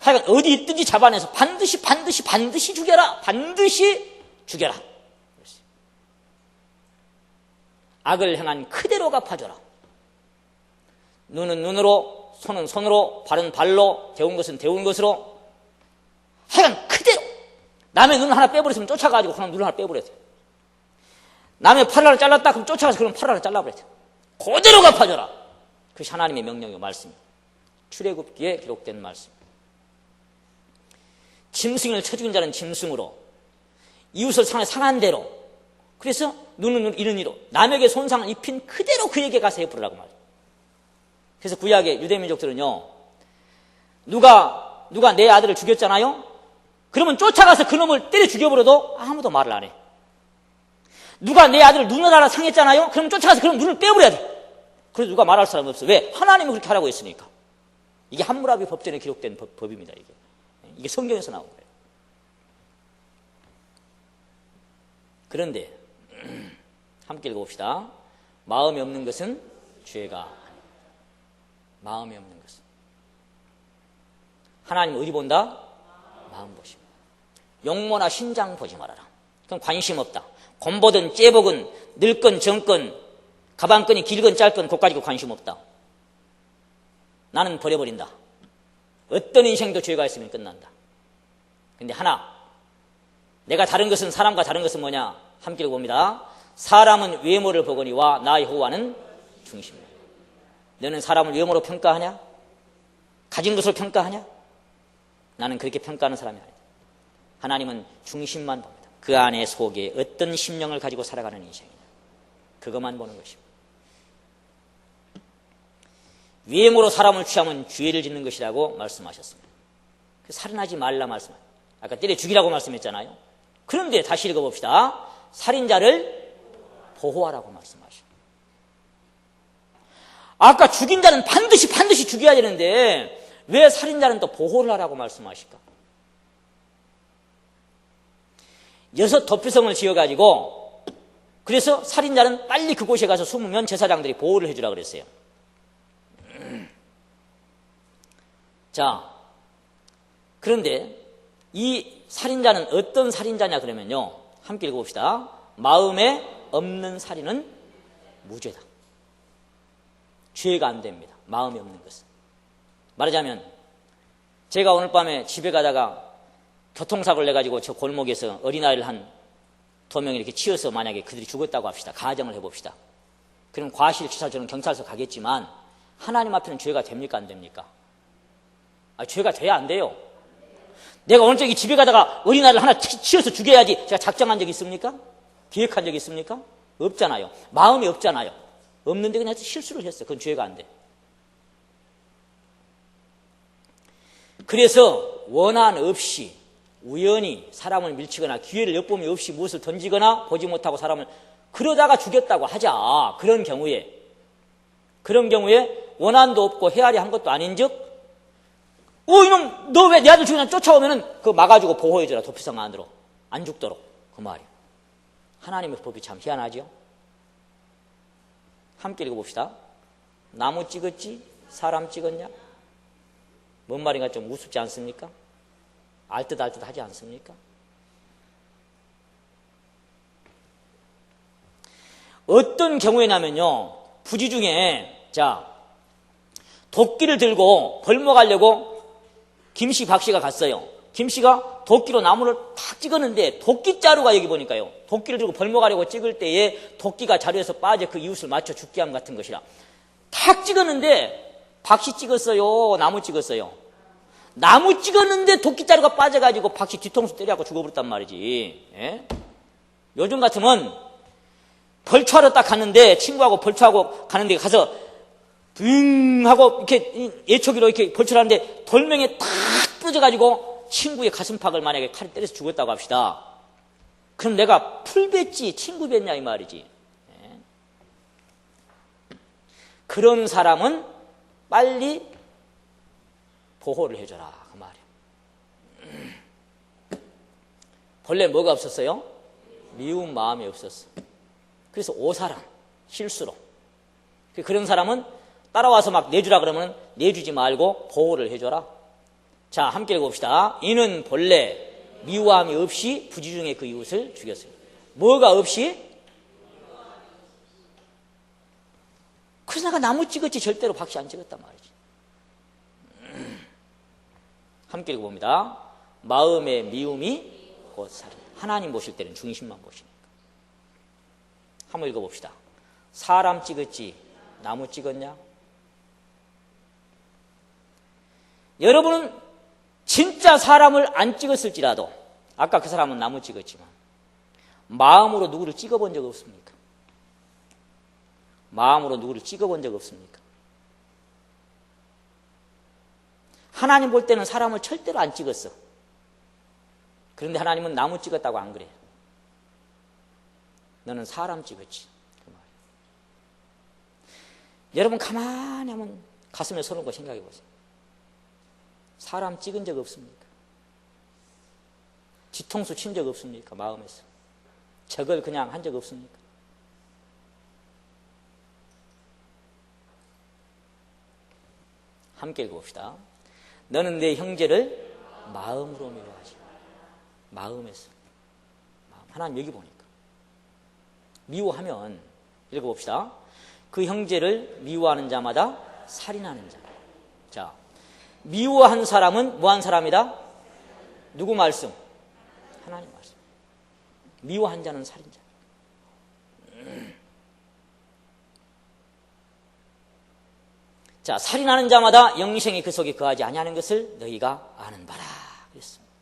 하여간 어디 있든지 잡아내서 반드시 죽여라. 반드시 죽여라. 악을 행한 그대로 갚아줘라. 눈은 눈으로, 손은 손으로, 발은 발로, 데운 것은 데운 것으로 하여간 그대로. 남의 눈 하나 빼버렸으면 쫓아가지고 그럼 눈 하나 빼버려야 돼. 남의 팔 하나 잘랐다 그럼 쫓아가서 그럼 팔 하나 잘라버려야 돼. 그대로 갚아줘라. 그것이 하나님의 명령이고 말씀입니다. 출애굽기에 기록된 말씀. 짐승을 쳐 죽인 자는 짐승으로, 이웃을 상한 대로, 그래서 눈은 눈, 이는 이로 남에게 손상을 입힌 그대로 그에게 가서 해부르라고 말이에요. 그래서 구약의 유대민족들은요, 누가 내 아들을 죽였잖아요? 그러면 쫓아가서 그놈을 때려 죽여버려도 아무도 말을 안 해. 누가 내 아들을 눈을 하나 상했잖아요? 그러면 쫓아가서 그럼 눈을 빼버려야 돼. 그래서 누가 말할 사람이 없어. 왜? 하나님이 그렇게 하라고 했으니까. 이게 함무라비 법전에 기록된 법입니다. 이게 성경에서 나온 거예요. 그런데 함께 읽어봅시다. 마음이 없는 것은 죄가 아니다. 마음이 없는 것은. 하나님 어디 본다? 마음 보십니다. 용모나 신장 보지 말아라. 그럼 관심 없다. 곰보든 째복은 늙건 젊건 가방끈이 길건 짧건 그것 가지고 관심 없다. 나는 버려버린다. 어떤 인생도 죄가 있으면 끝난다. 근데 하나, 내가 다른 것은, 사람과 다른 것은 뭐냐? 함께 읽어봅니다. 사람은 외모를 보거니와 나 여호와는 중심이다. 너는 사람을 외모로 평가하냐? 가진 것으로 평가하냐? 나는 그렇게 평가하는 사람이 아니다. 하나님은 중심만 봅니다. 그 안에 속에 어떤 심령을 가지고 살아가는 인생이냐, 그것만 보는 것입니다. 외모로 사람을 취하면 죄를 짓는 것이라고 말씀하셨습니다. 살인하지 말라 말씀하셨습니다. 아까 때려 죽이라고 말씀했잖아요. 그런데 다시 읽어봅시다. 살인자를 보호하라고 말씀하셔. 아까 죽인 자는 반드시 죽여야 되는데 왜 살인자는 또 보호를 하라고 말씀하실까? 6 도피성을 지어가지고 그래서 살인자는 빨리 그곳에 가서 숨으면 제사장들이 보호를 해주라 그랬어요. 자, 그런데 이 살인자는 어떤 살인자냐 그러면요. 함께 읽어봅시다. 마음에 없는 살인은 무죄다. 죄가 안 됩니다. 마음에 없는 것은. 말하자면 제가 오늘 밤에 집에 가다가 교통사고를 내가지고 저 골목에서 어린아이를 한 2명 이렇게 치어서 만약에 그들이 죽었다고 합시다. 가정을 해봅시다. 그럼 과실치사 저는 경찰서 가겠지만 하나님 앞에는 죄가 됩니까 안 됩니까? 죄가 돼야 안 돼요. 내가 오늘 저기 집에 가다가 어린아이를 하나 치어서 죽여야지 제가 작정한 적이 있습니까? 기획한 적이 있습니까? 없잖아요. 마음이 없잖아요. 없는데 그냥 실수를 했어. 그건 죄가 안 돼. 그래서 원한 없이 우연히 사람을 밀치거나 기회를 엿봄이 없이 무엇을 던지거나 보지 못하고 사람을 그러다가 죽였다고 하자. 그런 경우에 원한도 없고 헤아리 한 것도 아닌 즉 이놈 너 왜 내 아들 죽이냐 쫓아오면은 그거 막아주고 보호해줘라. 도피성 안으로 안 죽도록. 그 말이에요. 하나님의 법이 참 희한하죠. 함께 읽어봅시다. 나무 찍었지 사람 찍었냐? 뭔 말인가 좀 우습지 않습니까? 알듯 하지 않습니까? 어떤 경우에냐면요. 부지 중에 도끼를 들고 벌목하려고 김씨 박씨가 갔어요. 김씨가 도끼로 나무를 탁 찍었는데 도끼자루가 여기 보니까요. 도끼를 들고 벌목하려고 찍을 때에 도끼가 자루에서 빠져 그 이웃을 맞춰 죽게 함 같은 것이라. 탁 찍었는데 박씨 찍었어요? 나무 찍었어요? 나무 찍었는데 도끼자루가 빠져가지고 박씨 뒤통수 때려갖고 죽어버렸단 말이지. 예? 요즘 같으면 벌초하러 딱 갔는데 친구하고 벌초하고 가는데 가서 빙 하고 이렇게 예초기로 이렇게 벌초를 하는데 돌멩이에 탁 부러져가지고 친구의 가슴팍을 만약에 칼을 때려서 죽었다고 합시다. 그럼 내가 풀 뱉지 친구 뱉냐 이 말이지. 예? 그런 사람은 빨리 보호를 해줘라 그 말이에요. 본래 뭐가 없었어요? 미운 마음이 없었어. 그래서 오사람 실수로 그런 사람은 따라와서 막 내주라 그러면 내주지 말고 보호를 해줘라. 자, 함께 읽어봅시다. 이는 본래 미워함이 없이 부지 중에 그 이웃을 죽였어요. 뭐가 없이? 그래서 내가 나무 찍었지 절대로 박씨 안 찍었단 말이지. 함께 읽어봅니다. 마음의 미움이 곧 살인. 하나님 보실 때는 중심만 보시니까. 한번 읽어봅시다. 사람 찍었지 나무 찍었냐? 여러분은 진짜 사람을 안 찍었을지라도 아까 그 사람은 나무 찍었지만 마음으로 누구를 찍어본 적 없습니까? 마음으로 누구를 찍어본 적 없습니까? 하나님 볼 때는 사람을 절대로 안 찍었어. 그런데 하나님은 나무 찍었다고 안 그래. 너는 사람 찍었지. 그 말이야. 여러분 가만히 한번 가슴에 손을 얹고 생각해 보세요. 사람 찍은 적 없습니까? 뒤통수 친 적 없습니까? 마음에서. 저걸 그냥 한 적 없습니까? 함께 읽어봅시다. 너는 내 형제를 마음으로 미워하지. 마음에서. 하나님 여기 보니까. 미워하면 읽어봅시다. 그 형제를 미워하는 자마다 살인하는 자. 자, 미워한 사람은 뭐한 사람이다? 누구 말씀? 하나님 말씀. 미워한 자는 살인자. 자, 살인하는 자마다 영생이 그 속에 거하지 아니하는 것을 너희가 아는 바라. 그랬습니다.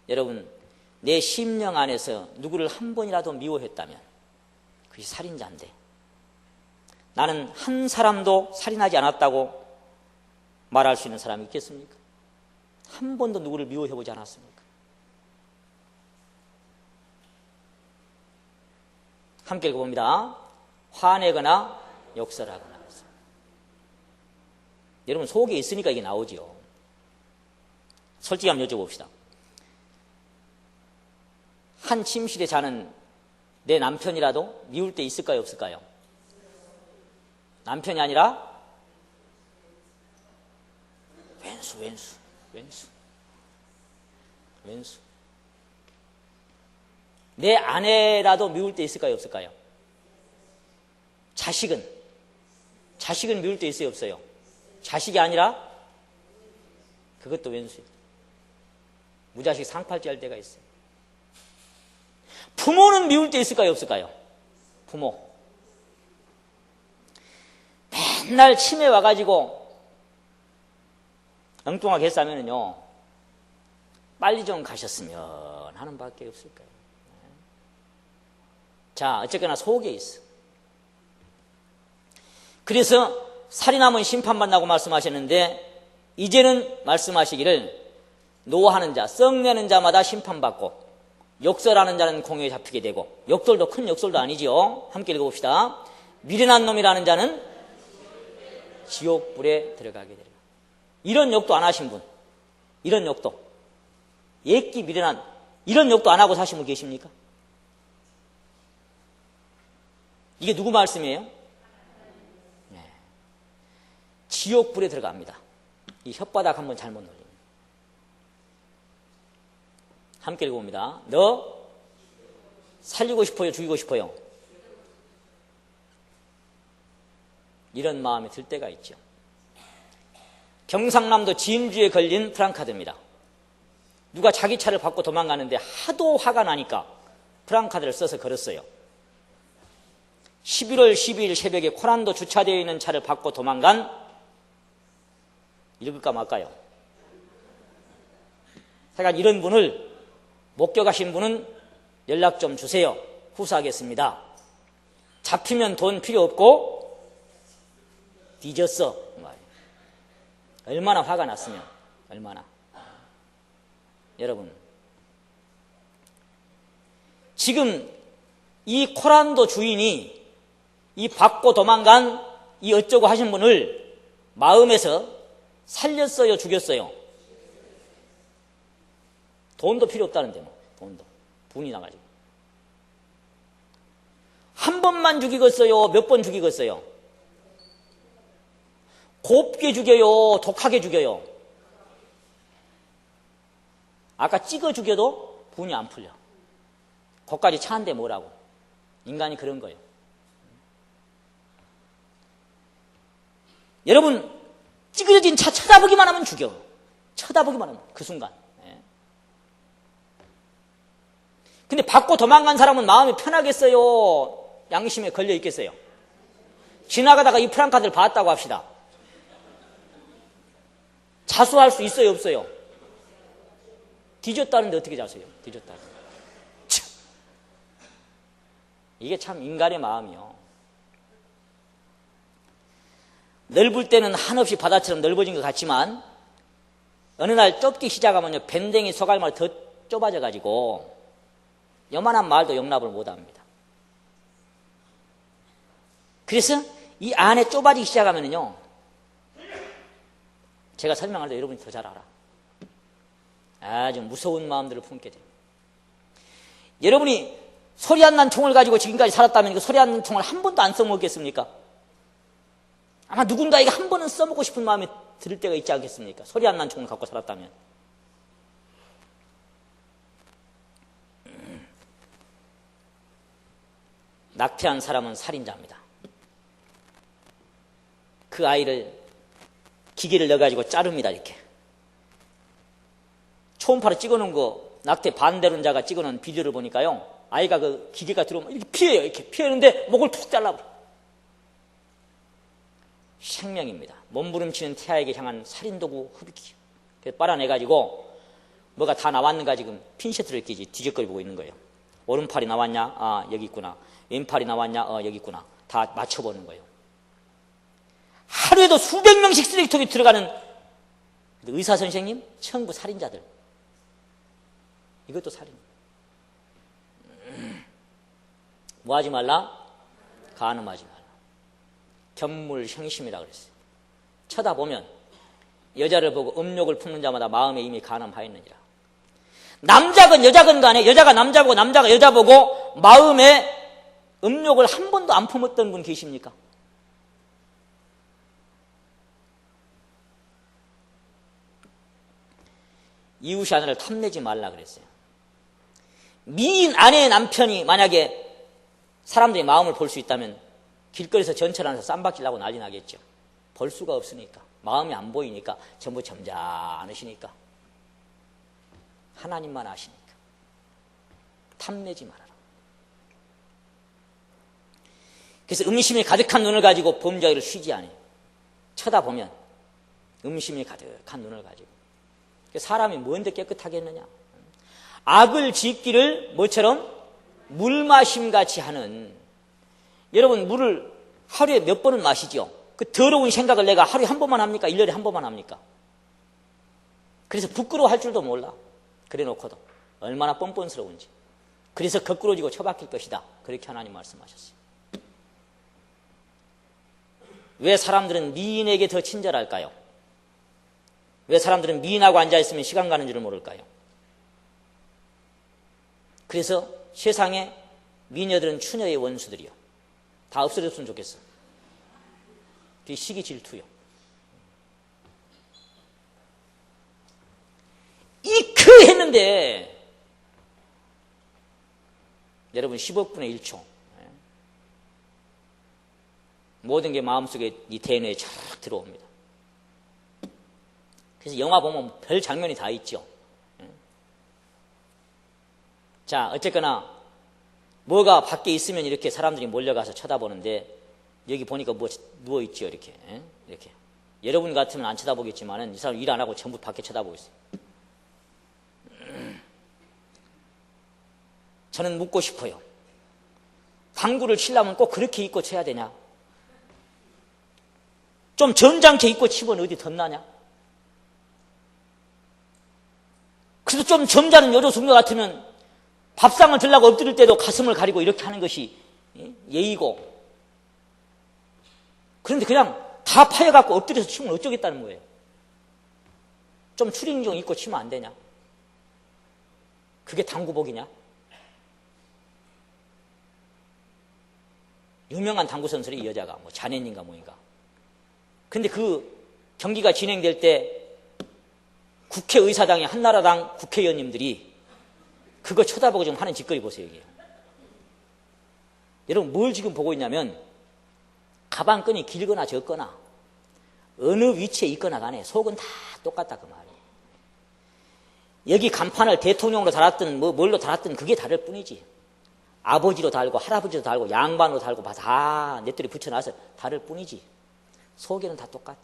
여러분, 내 심령 안에서 누구를 한 번이라도 미워했다면 그것이 살인자인데 나는 한 사람도 살인하지 않았다고 말할 수 있는 사람이 있겠습니까? 한 번도 누구를 미워해보지 않았습니까? 함께 읽어봅니다. 화내거나 욕설하거나. 여러분 속에 있으니까 이게 나오죠. 솔직히 한번 여쭤봅시다. 한 침실에 자는 내 남편이라도 미울 때 있을까요, 없을까요? 남편이 아니라 왼수. 내 아내라도 미울 때 있을까요, 없을까요? 자식은 미울 때 있어요, 없어요? 자식이 아니라 그것도 왼수예요. 무자식 상팔찌 할 때가 있어요. 부모는 미울 때 있을까요, 없을까요? 부모. 맨날 치매 와가지고 엉뚱하게 했다면요, 빨리 좀 가셨으면 하는 밖에 없을 거예요. 자, 어쨌거나 속에 있어. 그래서 살인하면 심판받는다고 말씀하셨는데, 이제는 말씀하시기를 노하는 자, 썩내는 자마다 심판받고 욕설하는 자는 공회에 잡히게 되고, 욕설도 큰 욕설도 아니지요. 함께 읽어봅시다. 미련한 놈이라는 자는 지옥불에 들어가게 되리라. 이런 욕도 안 하신 분, 이런 욕도, 예끼 미련한, 이런 욕도 안 하고 사신 분 계십니까? 이게 누구 말씀이에요? 네. 지옥불에 들어갑니다. 이 혓바닥 한번 잘못 놀리면. 함께 읽어봅니다. 너 살리고 싶어요, 죽이고 싶어요? 이런 마음이 들 때가 있죠. 경상남도 진주에 걸린 프랑카드입니다. 누가 자기 차를 받고 도망가는데 하도 화가 나니까 프랑카드를 써서 걸었어요. 11월 12일 새벽에 코란도 주차되어 있는 차를 받고 도망간, 읽을까 말까요? 하여간 이런 분을 목격하신 분은 연락 좀 주세요. 후수하겠습니다. 잡히면 돈 필요 없고 뒤졌어. 얼마나 화가 났으면, 얼마나. 여러분, 지금 이 코란도 주인이 이 받고 도망간 이 어쩌고 하신 분을 마음에서 살렸어요, 죽였어요? 돈도 필요 없다는데, 뭐, 돈도. 분이 나가지고. 한 번만 죽이겠어요? 몇 번 죽이겠어요? 곱게 죽여요? 독하게 죽여요? 아까 찍어 죽여도 분이 안 풀려. 거기까지 차는데 뭐라고. 인간이 그런 거예요. 여러분, 찌그러진 차 쳐다보기만 하면 죽여. 쳐다보기만 하면, 그 순간. 근데 받고 도망간 사람은 마음이 편하겠어요? 양심에 걸려 있겠어요? 지나가다가 이 프랑카드를 봤다고 합시다. 자수할 수 있어요, 없어요? 뒤졌다는데 어떻게 자수해요? 뒤졌다는데. 이게 참 인간의 마음이요. 넓을 때는 한없이 바다처럼 넓어진 것 같지만 어느 날 좁기 시작하면요, 밴댕이 소갈마을 더 좁아져가지고 요만한 마을도 용납을 못합니다. 그래서 이 안에 좁아지기 시작하면요, 제가 설명할 때 여러분이 더 잘 알아. 아주 무서운 마음들을 품게 돼요. 여러분이 소리 안 난 총을 가지고 지금까지 살았다면 그 소리 안 난 총을 한 번도 안 써먹겠습니까? 아마 누군가에게 한 번은 써먹고 싶은 마음이 들 때가 있지 않겠습니까? 소리 안 난 총을 갖고 살았다면. 낙태한 사람은 살인자입니다. 그 아이를 기계를 넣어가지고 자릅니다, 이렇게. 초음파로 찍어놓은 거, 낙태 반대론자가 찍어놓은 비디오를 보니까요, 아이가 그 기계가 들어오면 이렇게 피해요. 이렇게 피하는데 목을 툭 잘라버려. 생명입니다. 몸부림치는 태아에게 향한 살인도구 흡입기. 그래서 빨아내가지고 뭐가 다 나왔는가 지금 핀셋으로 이렇게 뒤적거리고 있는 거예요. 오른팔이 나왔냐? 아, 여기 있구나. 왼팔이 나왔냐? 여기 있구나. 다 맞춰보는 거예요. 하루에도 수백 명씩 쓰레기통에 들어가는 의사 선생님, 천부 살인자들. 이것도 살인. 뭐 하지 말라? 간음하지 말라. 견물형심이라 그랬어요. 쳐다보면 여자를 보고 음욕을 품는 자마다 마음에 이미 간음하였느니라. 남자건 여자건 간에 여자가 남자 보고 남자가 여자 보고 마음에 음욕을 한 번도 안 품었던 분 계십니까? 이웃이 하나를 탐내지 말라 그랬어요. 미인 아내의 남편이 만약에 사람들이 마음을 볼 수 있다면 길거리에서 전철안에서 쌈박질하고 난리 나겠죠. 볼 수가 없으니까. 마음이 안 보이니까 전부 점잖으시니까. 하나님만 아시니까. 탐내지 말아라. 그래서 음심이 가득한 눈을 가지고 범죄를 쉬지 않아요. 쳐다보면 음심이 가득한 눈을 가지고. 사람이 뭔데 깨끗하겠느냐. 악을 짓기를 뭐처럼 물 마심같이 하는. 여러분 물을 하루에 몇 번은 마시죠. 그 더러운 생각을 내가 하루에 한 번만 합니까? 1년에 한 번만 합니까? 그래서 부끄러워할 줄도 몰라. 그래 놓고도 얼마나 뻔뻔스러운지. 그래서 거꾸로지고 처박힐 것이다. 그렇게 하나님 말씀하셨어요. 왜 사람들은 미인에게 더 친절할까요? 왜 사람들은 미인하고 앉아있으면 시간 가는 줄을 모를까요? 그래서 세상에 미녀들은 추녀의 원수들이요. 다 없어졌으면 좋겠어. 시기 질투요. 이크 했는데 여러분 10억분의 1초. 모든 게 마음속에 이 DNA에 쫙 들어옵니다. 그래서 영화 보면 별 장면이 다 있죠. 자, 어쨌거나 뭐가 밖에 있으면 이렇게 사람들이 몰려가서 쳐다보는데 여기 보니까 뭐 누워있죠. 이렇게. 이렇게. 여러분 같으면 안 쳐다보겠지만은 이 사람 일 안 하고 전부 밖에 쳐다보고 있어요. 저는 묻고 싶어요. 당구를 치려면 꼭 그렇게 입고 쳐야 되냐? 좀 점잖게 입고 치면 어디 덧나냐? 그래서 좀 점잖은 여자 숙녀 같으면 밥상을 들라고 엎드릴 때도 가슴을 가리고 이렇게 하는 것이 예의고. 그런데 그냥 다 파여갖고 엎드려서 치면 어쩌겠다는 거예요. 좀 추리닝 입고 치면 안 되냐? 그게 당구복이냐? 유명한 당구 선수의 이 여자가 뭐 자네인가 뭐인가. 근데 그 경기가 진행될 때 국회의사당의 한나라당 국회의원님들이 그거 쳐다보고 좀 하는 짓거리 보세요. 이게. 여러분 뭘 지금 보고 있냐면 가방끈이 길거나 적거나 어느 위치에 있거나 간에 속은 다 똑같다 그 말이에요. 여기 간판을 대통령으로 달았든 뭐 뭘로 달았든 그게 다를 뿐이지. 아버지로 달고 할아버지로 달고 양반으로 달고 다 넷들이 붙여놔서 다를 뿐이지. 속에는 다 똑같아.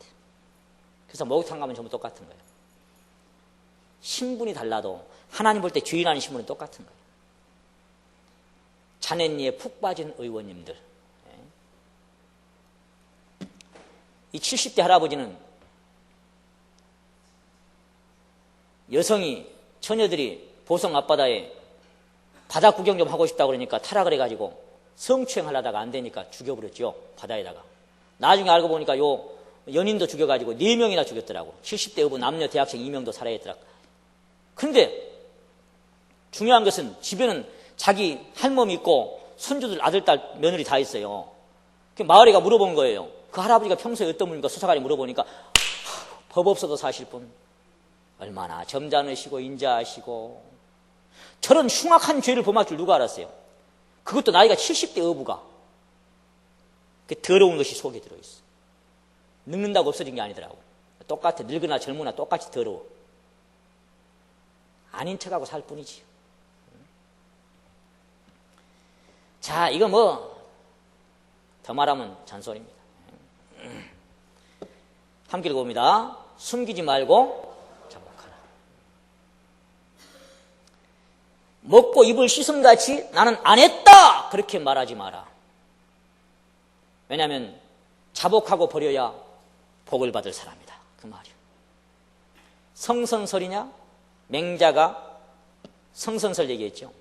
그래서 목욕탕 가면 전부 똑같은 거예요. 신분이 달라도 하나님 볼 때 주인하는 신분은 똑같은 거예요. 자네니에 푹 빠진 의원님들. 이 70대 할아버지는 여성이 처녀들이 보성 앞바다에 바다 구경 좀 하고 싶다고 그러니까 타락을 해가지고 성추행 하려다가 안 되니까 죽여버렸죠. 바다에다가. 나중에 알고 보니까 요 연인도 죽여가지고 4명이나 죽였더라고. 70대 여부 남녀 대학생 2명도 살해했더라고. 그런데 중요한 것은 집에는 자기 할머니 있고 손주들 아들, 딸, 며느리 다 있어요. 그 마을에가 물어본 거예요. 그 할아버지가 평소에 어떤 분인가 수사관이 물어보니까 법 없어도 사실 분. 얼마나 점잖으시고 인자하시고 저런 흉악한 죄를 범할 줄 누가 알았어요. 그것도 나이가 70대 어부가. 그 더러운 것이 속에 들어있어. 늙는다고 없어진 게 아니더라고. 똑같아. 늙으나 젊으나 똑같이 더러워. 아닌 척하고 살 뿐이지. 자, 이거 뭐 더 말하면 잔소리입니다. 함께 읽어봅니다. 숨기지 말고 자복하라. 먹고 입을 씻음같이 나는 안 했다! 그렇게 말하지 마라. 왜냐하면 자복하고 버려야 복을 받을 사람이다. 그 말이요. 성선설이냐? 맹자가 성선설 얘기했죠.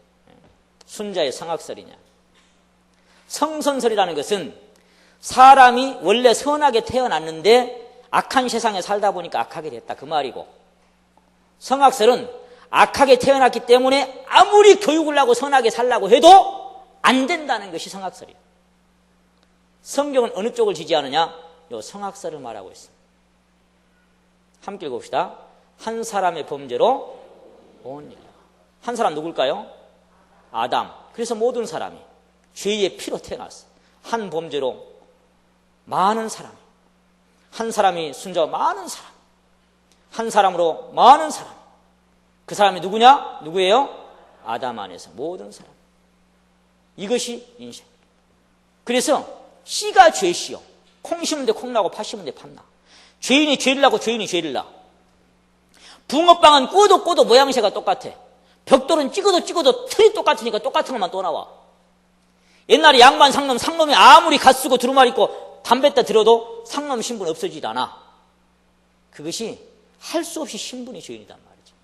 순자의 성악설이냐? 성선설이라는 것은 사람이 원래 선하게 태어났는데 악한 세상에 살다 보니까 악하게 됐다 그 말이고, 성악설은 악하게 태어났기 때문에 아무리 교육을 하고 선하게 살라고 해도 안 된다는 것이 성악설이에요. 성경은 어느 쪽을 지지하느냐? 요 성악설을 말하고 있습니다. 함께 읽어봅시다. 한 사람의 범죄로 온 인류. 한 사람 누굴까요? 아담. 그래서 모든 사람이 죄의 피로 태어났어요. 한 범죄로 많은 사람이, 한 사람이 순자 많은 사람, 한 사람으로 많은 사람. 그 사람이 누구냐? 누구예요? 아담 안에서 모든 사람. 이것이 인생. 그래서 씨가 죄시요. 콩 심은 데 콩 나고 팥 심은 데 팥 나. 죄인이 죄를 나고 죄인이 죄를 나. 붕어빵은 꼬도 모양새가 똑같아. 벽돌은 찍어도 틀이 똑같으니까 똑같은 것만 또 나와. 옛날에 양반 상놈이 아무리 갓 쓰고 두루마리 있고 담뱃다 들어도 상놈 신분 없어지지 않아. 그것이 할 수 없이 신분이 죄인이단 말이죠.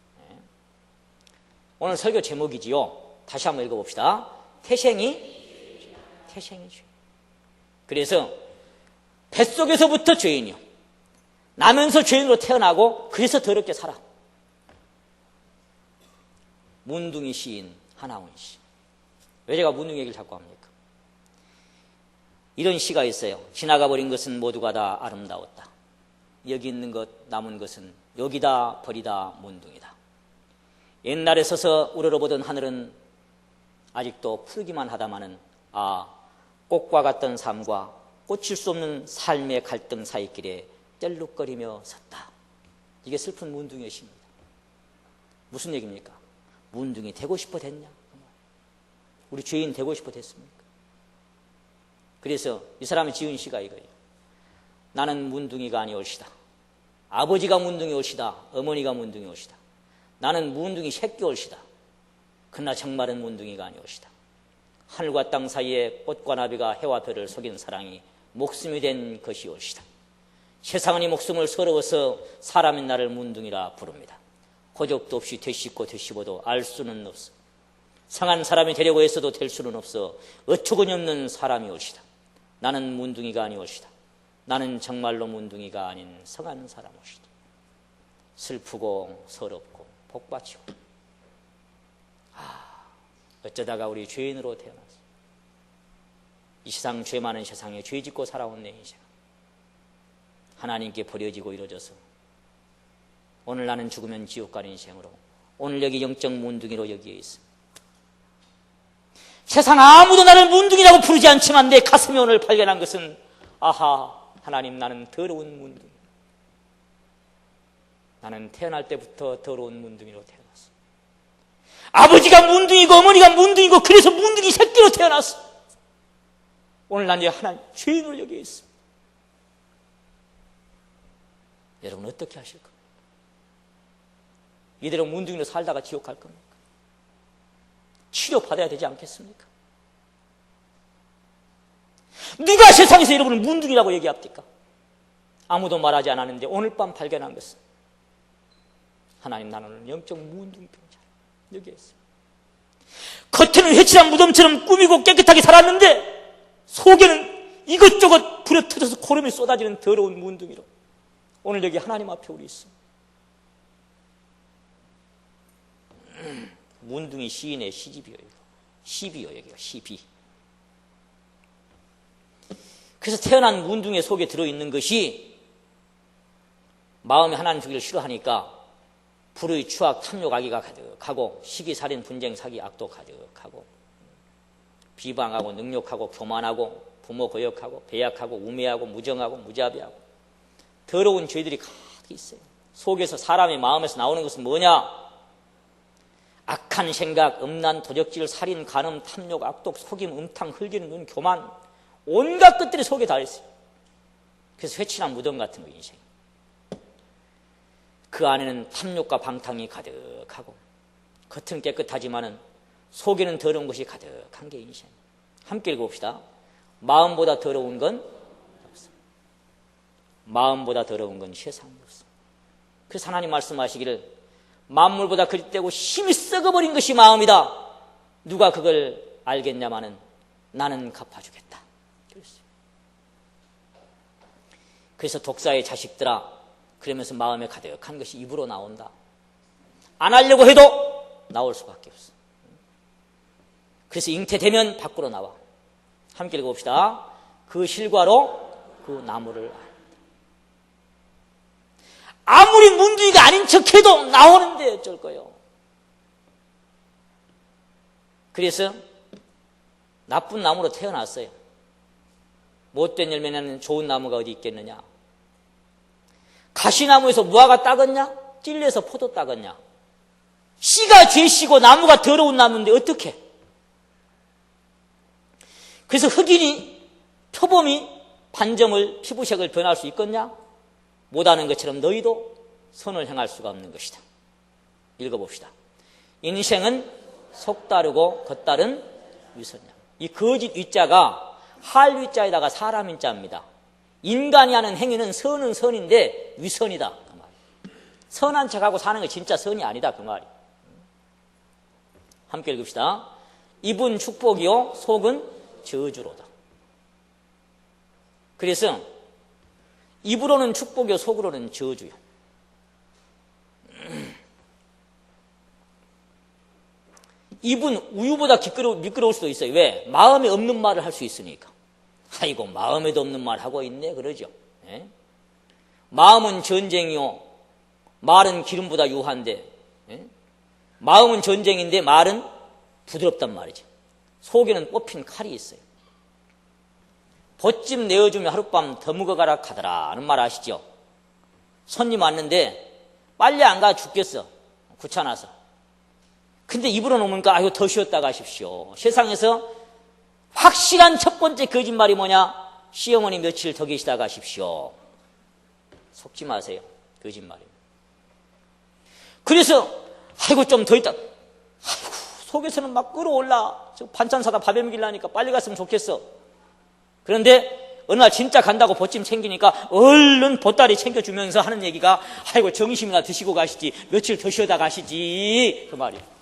오늘 설교 제목이지요. 다시 한번 읽어봅시다. 태생이 죄. 그래서 뱃속에서부터 죄인이요. 나면서 죄인으로 태어나고 그래서 더럽게 살아. 문둥이 시인 하나원 씨. 왜 제가 문둥이 얘기를 자꾸 합니까? 이런 시가 있어요. 지나가 버린 것은 모두가 다 아름다웠다. 여기 있는 것 남은 것은 여기다 버리다 문둥이다. 옛날에 서서 우러러보던 하늘은 아직도 푸르기만 하다마는 꽃과 같던 삶과 꽂힐 수 없는 삶의 갈등 사이길에 쩔룩거리며 섰다. 이게 슬픈 문둥이의 시입니다. 무슨 얘기입니까? 문둥이 되고 싶어 됐냐? 우리 죄인 되고 싶어 됐습니까? 그래서 이 사람이 지은 시가 이거예요. 나는 문둥이가 아니올시다. 아버지가 문둥이 올시다. 어머니가 문둥이 올시다. 나는 문둥이 새끼 올시다. 그러나 정말은 문둥이가 아니올시다. 하늘과 땅 사이에 꽃과 나비가 해와 별을 속인 사랑이 목숨이 된 것이 올시다. 세상은 이 목숨을 서러워서 사람인 나를 문둥이라 부릅니다. 고적도 없이 되씹고 되씹어도 알 수는 없어. 성한 사람이 되려고 했어도 될 수는 없어. 어처구니 없는 사람이 올시다. 나는 문둥이가 아니올시다. 나는 정말로 문둥이가 아닌 성한 사람 올시다. 슬프고 서럽고 복받치고 어쩌다가 우리 죄인으로 태어났어. 이 세상 죄 많은 세상에 죄 짓고 살아온 내 인생 하나님께 버려지고 이루어져서 오늘 나는 죽으면 지옥 가는 인생으로 오늘 여기 영적 문둥이로 여기에 있습니다. 세상 아무도 나를 문둥이라고 부르지 않지만 내 가슴에 오늘 발견한 것은 하나님 나는 더러운 문둥이. 나는 태어날 때부터 더러운 문둥이로 태어났어. 아버지가 문둥이고 어머니가 문둥이고 그래서 문둥이 새끼로 태어났어. 오늘 난 이제 하나님 죄인으로 여기에 있습니다. 여러분 어떻게 하실 겁니까? 이대로 문둥이로 살다가 지옥 갈 겁니까? 치료받아야 되지 않겠습니까? 누가 세상에서 여러분을 문둥이라고 얘기합니까? 아무도 말하지 않았는데 오늘 밤 발견한 것은 하나님 나는 오늘 영적 문둥병자 여기에 있습니다. 겉에는 회칠한 무덤처럼 꾸미고 깨끗하게 살았는데 속에는 이것저것 불에 터져서 고름이 쏟아지는 더러운 문둥이로 오늘 여기 하나님 앞에 우리 있습니다. 문둥이 시인의 시집이요. 시비요. 여기가 시비. 그래서 태어난 문둥이 속에 들어있는 것이 마음에 하나님 주기를 싫어하니까 불의 추악 탐욕 악의가 가득하고 시기 살인 분쟁 사기 악도 가득하고 비방하고 능욕하고 교만하고 부모 거역하고 배약하고 우매하고 무정하고 무자비하고 더러운 죄들이 가득 있어요. 속에서 사람의 마음에서 나오는 것은 뭐냐? 악한 생각, 음란, 도적질, 살인, 간음, 탐욕, 악독, 속임, 음탕, 흘기는 눈, 교만 온갖 것들이 속에 다 있어요. 그래서 회칠한 무덤 같은 거 인생. 그 안에는 탐욕과 방탕이 가득하고 겉은 깨끗하지만은 속에는 더러운 것이 가득한 게 인생. 함께 읽어봅시다. 마음보다 더러운 건 없습니다. 마음보다 더러운 건 세상이 없습니다. 그래서 하나님 말씀하시기를 만물보다 거짓되고 힘이 썩어버린 것이 마음이다. 누가 그걸 알겠냐마는 나는 갚아주겠다. 그랬어요. 그래서 독사의 자식들아, 그러면서 마음에 가득한 것이 입으로 나온다. 안 하려고 해도 나올 수밖에 없어. 그래서 잉태되면 밖으로 나와. 함께 읽어봅시다. 그 실과로 그 나무를 안다. 아무리 문둥이가 아닌 척해도 나오는데 어쩔 거요. 그래서 나쁜 나무로 태어났어요. 못된 열매 내는 좋은 나무가 어디 있겠느냐. 가시나무에서 무화과 따겠냐? 찔레서 포도 따겠냐? 씨가 죄시고 나무가 더러운 나무인데 어떻게? 그래서 흑인이 표범이 반점을 피부색을 변할 수 있겠냐? 못하는 것처럼 너희도 선을 행할 수가 없는 것이다. 읽어봅시다. 인생은 속다르고 겉다른 위선이야. 이 거짓 위자가 할 위자에다가 사람 인자입니다. 인간이 하는 행위는 선은 선인데 위선이다. 그 말. 선한 척하고 사는 게 진짜 선이 아니다. 그 말이. 함께 읽읍시다. 입은 축복이요 속은 저주로다. 그래서 입으로는 축복이요 속으로는 저주요. 입은 우유보다 미끄러울 수도 있어요. 왜? 마음에 없는 말을 할 수 있으니까. 아이고 마음에도 없는 말 하고 있네 그러죠. 예? 마음은 전쟁이요 말은 기름보다 유한데, 예? 마음은 전쟁인데 말은 부드럽단 말이죠. 속에는 뽑힌 칼이 있어요. 보찜 내어주면 하룻밤 더 묵어가라 하더라 하는 말 아시죠? 손님 왔는데 빨리 안 가 죽겠어. 귀찮아서. 근데 입으로 놓으니까 아이고 더 쉬었다 가십시오. 세상에서 확실한 첫 번째 거짓말이 뭐냐? 시어머니 며칠 더 계시다 가십시오. 속지 마세요. 거짓말입니다. 그래서 아이고 좀 더 있다. 아이고 속에서는 막 끌어올라. 저 반찬 사다 밥에 먹이려니까 빨리 갔으면 좋겠어. 그런데 어느 날 진짜 간다고 보찜 챙기니까 얼른 보따리 챙겨주면서 하는 얘기가 아이고 점심이나 드시고 가시지 며칠 더 쉬어다 가시지 그 말이에요.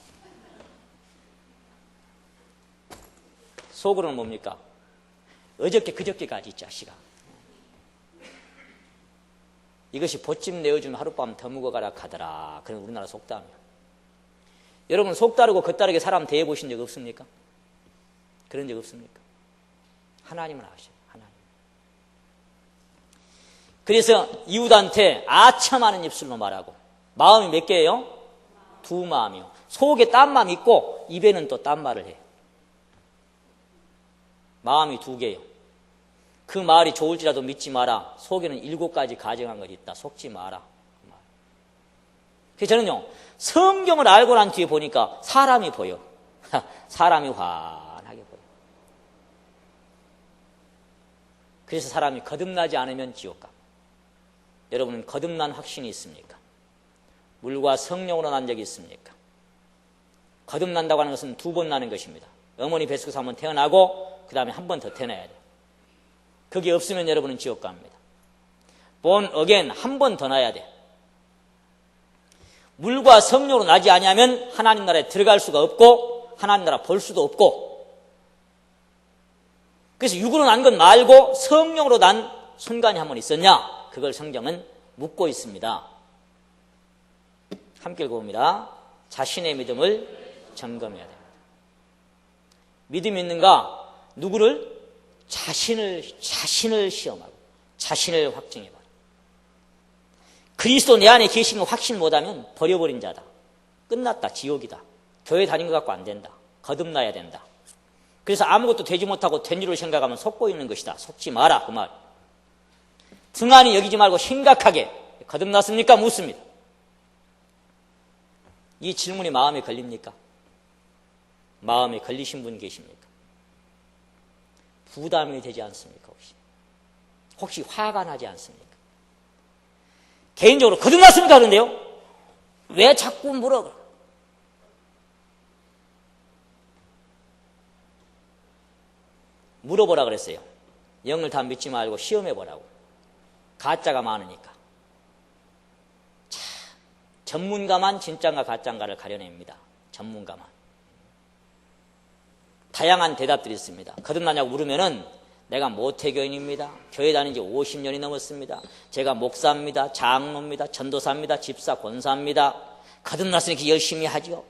속으로는 뭡니까? 어저께 그저께까지 이 자식아. 이것이 보찜 내어주면 하룻밤 더 묵어가라 하더라. 그런 우리나라 속담이에요. 여러분 속다르고 겉다르게 사람 대해보신 적 없습니까? 그런 적 없습니까? 하나님은 아셔요. 하나님. 그래서 이웃한테 아첨하는 입술로 말하고 마음이 몇 개예요? 두 마음이요. 속에 딴 마음 있고 입에는 또 딴 말을 해요. 마음이 두 개요. 그 말이 좋을지라도 믿지 마라. 속에는 7가지 가정한 것이 있다. 속지 마라. 그래서 저는요 성경을 알고 난 뒤에 보니까 사람이 보여. 사람이 환하게 보여. 그래서 사람이 거듭나지 않으면 지옥 가. 여러분은 거듭난 확신이 있습니까? 물과 성령으로 난 적이 있습니까? 거듭난다고 하는 것은 2번 나는 것입니다. 어머니 뱃속에서 한번 태어나고 그 다음에 한 번 더 태어나야 돼요. 그게 없으면 여러분은 지옥 갑니다. born again 한 번 더 나야 돼. 물과 성령으로 나지 아니하면 하나님 나라에 들어갈 수가 없고 하나님 나라 볼 수도 없고, 그래서 육으로 난 것 말고 성령으로 난 순간이 한 번 있었냐? 그걸 성경은 묻고 있습니다. 함께 읽어봅니다. 자신의 믿음을 점검해야 됩니다. 믿음이 있는가? 누구를? 자신을 시험하고 자신을 확증해봐라. 그리스도 내 안에 계신 거 확신 못하면 버려버린 자다. 끝났다. 지옥이다. 교회 다닌 것 갖고 안 된다. 거듭나야 된다. 그래서 아무것도 되지 못하고 된 줄을 생각하면 속고 있는 것이다. 속지 마라. 그 말. 등한히 여기지 말고 심각하게 거듭났습니까? 묻습니다. 이 질문이 마음에 걸립니까? 마음에 걸리신 분 계십니까? 부담이 되지 않습니까? 혹시 화가 나지 않습니까? 개인적으로 거듭났습니까? 그런데요 왜 자꾸 물어? 물어보라 그랬어요. 영을 다 믿지 말고 시험해보라고. 가짜가 많으니까. 자, 전문가만 진짠가 가짠가를 가려냅니다. 전문가만. 다양한 대답들이 있습니다. 거듭나냐고 물으면은 내가 모태교인입니다. 교회 다닌 지 50년이 넘었습니다. 제가 목사입니다. 장로입니다. 전도사입니다. 집사, 권사입니다. 거듭났으니까 열심히 하죠.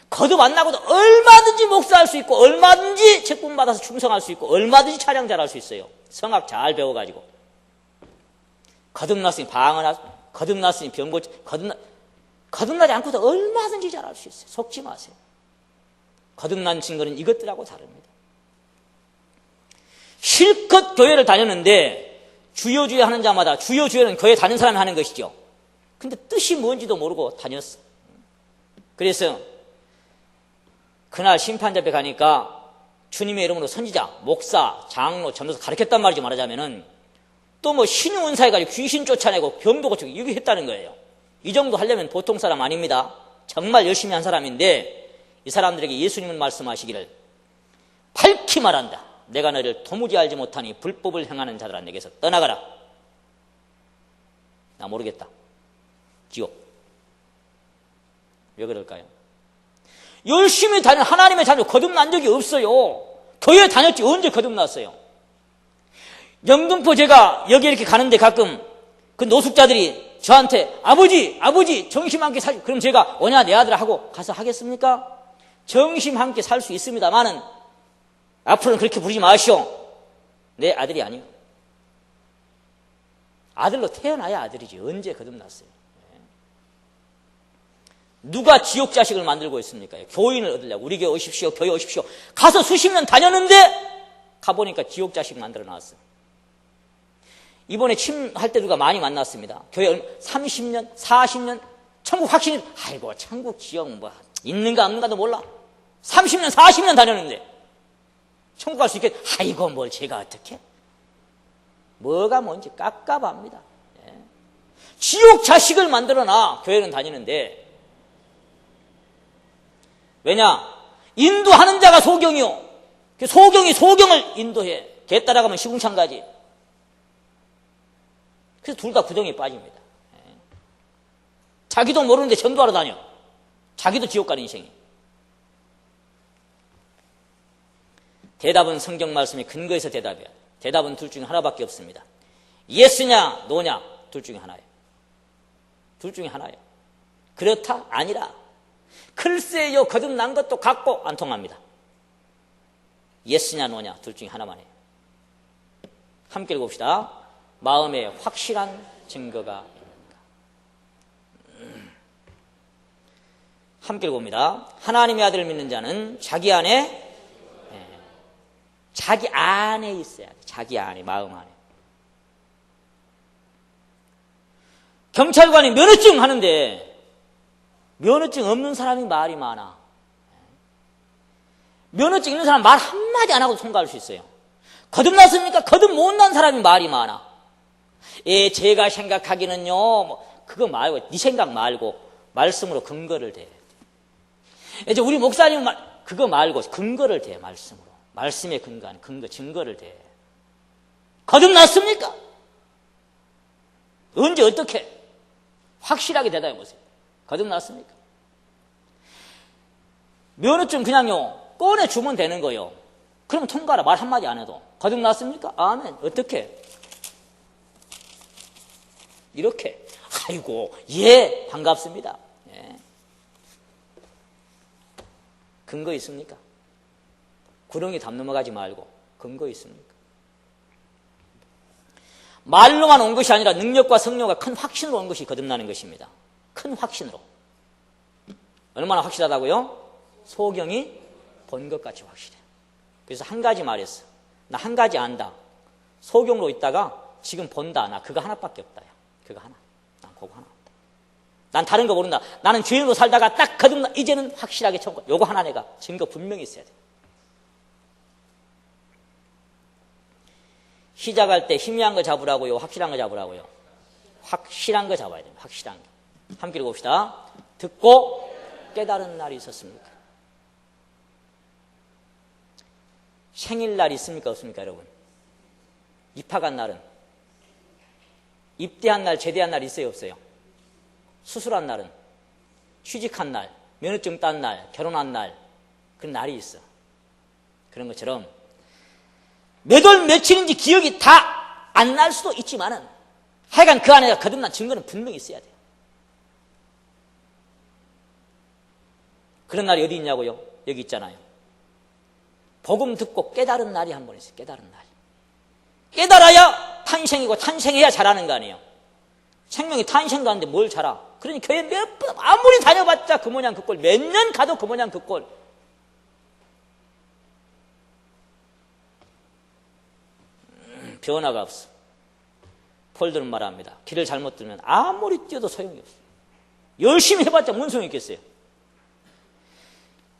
거듭 안 나고도 얼마든지 목사할 수 있고 얼마든지 책분 받아서 충성할 수 있고 얼마든지 찬양 잘할 수 있어요. 성악 잘 배워가지고. 거듭났으니 방언, 거듭났으니 병고치, 거듭나지 않고도 얼마든지 잘할 수 있어요. 속지 마세요. 거듭난 증거는 이것들하고 다릅니다. 실컷 교회를 다녔는데 주여 하는 자마다 주여는 교회 다닌 사람이 하는 것이죠. 근데 뜻이 뭔지도 모르고 다녔어. 그래서 그날 심판자 앞에 가니까 주님의 이름으로 선지자, 목사, 장로, 전도사 가르쳤단 말이죠. 말하자면은 또 뭐 신유 은사해가지고 귀신 쫓아내고 병도 고치고 이렇게 했다는 거예요. 이 정도 하려면 보통 사람 아닙니다. 정말 열심히 한 사람인데 이 사람들에게 예수님은 말씀하시기를 밝히 말한다. 내가 너를 도무지 알지 못하니 불법을 행하는 자들아 내게서 떠나가라. 나 모르겠다. 지옥. 왜 그럴까요? 열심히 다니는 하나님의 자녀 거듭난 적이 없어요. 교회 다녔지 언제 거듭났어요? 영등포 제가 여기 이렇게 가는데 가끔 그 노숙자들이 저한테 아버지 정심 함께 살, 그럼 제가 오냐 내 아들 하고 가서 하겠습니까? 정심 함께 살 수 있습니다만은 앞으로는 그렇게 부르지 마시오. 내 아들이 아니요. 아들로 태어나야 아들이지. 언제 거듭났어요? 누가 지옥 자식을 만들고 있습니까? 교인을 얻으려고. 우리 교회 오십시오. 교회 오십시오. 가서 수십 년 다녔는데 가보니까 지옥 자식 만들어 놨어요. 이번에 침할 때 누가 많이 만났습니다. 교회 30년, 40년, 천국 확신이, 아이고, 천국 지옥 뭐, 있는가 없는가도 몰라. 30년, 40년 다녔는데, 천국 갈 수 있겠, 아이고, 뭘 제가 어떻게? 뭐가 뭔지 깝깝합니다. 예. 지옥 자식을 만들어 놔, 교회는 다니는데. 왜냐? 인도하는 자가 소경이요. 소경이 소경을 인도해. 개 따라가면 시궁창 가지. 그래서 둘 다 구덩이에 빠집니다. 자기도 모르는데 전도하러 다녀. 자기도 지옥 가는 인생이. 대답은 성경 말씀의 근거에서 대답이야. 대답은 둘 중에 하나밖에 없습니다. 예스냐 노냐 둘 중에 하나예요. 둘 중에 하나예요. 그렇다 아니라 글쎄요 거듭난 것도 같고 안 통합니다. 예스냐 노냐 둘 중에 하나만 해요. 함께 읽어봅시다. 마음에 확실한 증거가 있는가. 함께 읽어봅니다. 하나님의 아들을 믿는 자는 자기 안에 있어야 돼. 자기 안에, 마음 안에. 경찰관이 면허증 하는데 면허증 없는 사람이 말이 많아. 면허증 있는 사람 말 한마디 안 하고 통과할 수 있어요. 거듭났습니까? 거듭 못난 사람이 말이 많아. 예, 제가 생각하기는요, 그거 말고, 네 생각 말고, 말씀으로 근거를 대. 이제 우리 목사님 그거 말고, 근거를 대, 말씀으로. 말씀에 근거한 증거를 대. 거듭났습니까? 언제, 어떻게? 확실하게 대답해 보세요. 거듭났습니까? 면허증 그냥요, 꺼내주면 되는 거예요. 그럼 통과라, 말 한마디 안 해도. 거듭났습니까? 아멘. 어떻게? 이렇게. 아이고, 예, 반갑습니다. 예. 근거 있습니까? 구렁이 담 넘어가지 말고, 근거 있습니까? 말로만 온 것이 아니라 능력과 성령과 큰 확신으로 온 것이 거듭나는 것입니다. 큰 확신으로. 얼마나 확실하다고요? 소경이 본 것 같이 확실해. 그래서 한 가지 말했어. 나 한 가지 안다. 소경으로 있다가 지금 본다. 나 그거 하나밖에 없다. 그거 하나. 난 그거 하나 없다. 난 다른 거 모른다. 나는 죄인으로 살다가 딱 거듭나. 이제는 확실하게 청구. 요거 하나 내가 증거 분명히 있어야 돼. 시작할 때 희미한 거 잡으라고요? 확실한 거 잡으라고요? 확실한 거 잡아야 됩니다. 확실한 거. 함께 읽어봅시다. 듣고 깨달은 날이 있었습니까? 생일날 있습니까? 없습니까? 여러분? 입학한 날은? 입대한 날, 제대한 날 있어요? 없어요? 수술한 날은, 취직한 날, 면허증 딴 날, 결혼한 날, 그런 날이 있어. 그런 것처럼 몇 월 며칠인지 기억이 다 안 날 수도 있지만은 하여간 그 안에 거듭난 증거는 분명히 있어야 돼요. 그런 날이 어디 있냐고요? 여기 있잖아요. 복음 듣고 깨달은 날이 한 번 있어요. 깨달은 날. 깨달아야 탄생이고 탄생해야 자라는 거 아니에요. 생명이 탄생가는데 뭘 자라? 그러니 교회 몇 번 아무리 다녀봤자 그 모양 그 꼴, 몇 년 가도 그 모양 그 꼴. 변화가 없어. 폴들은 말합니다. 길을 잘못 들면 아무리 뛰어도 소용이 없어. 열심히 해봤자 뭔 소용이 있겠어요.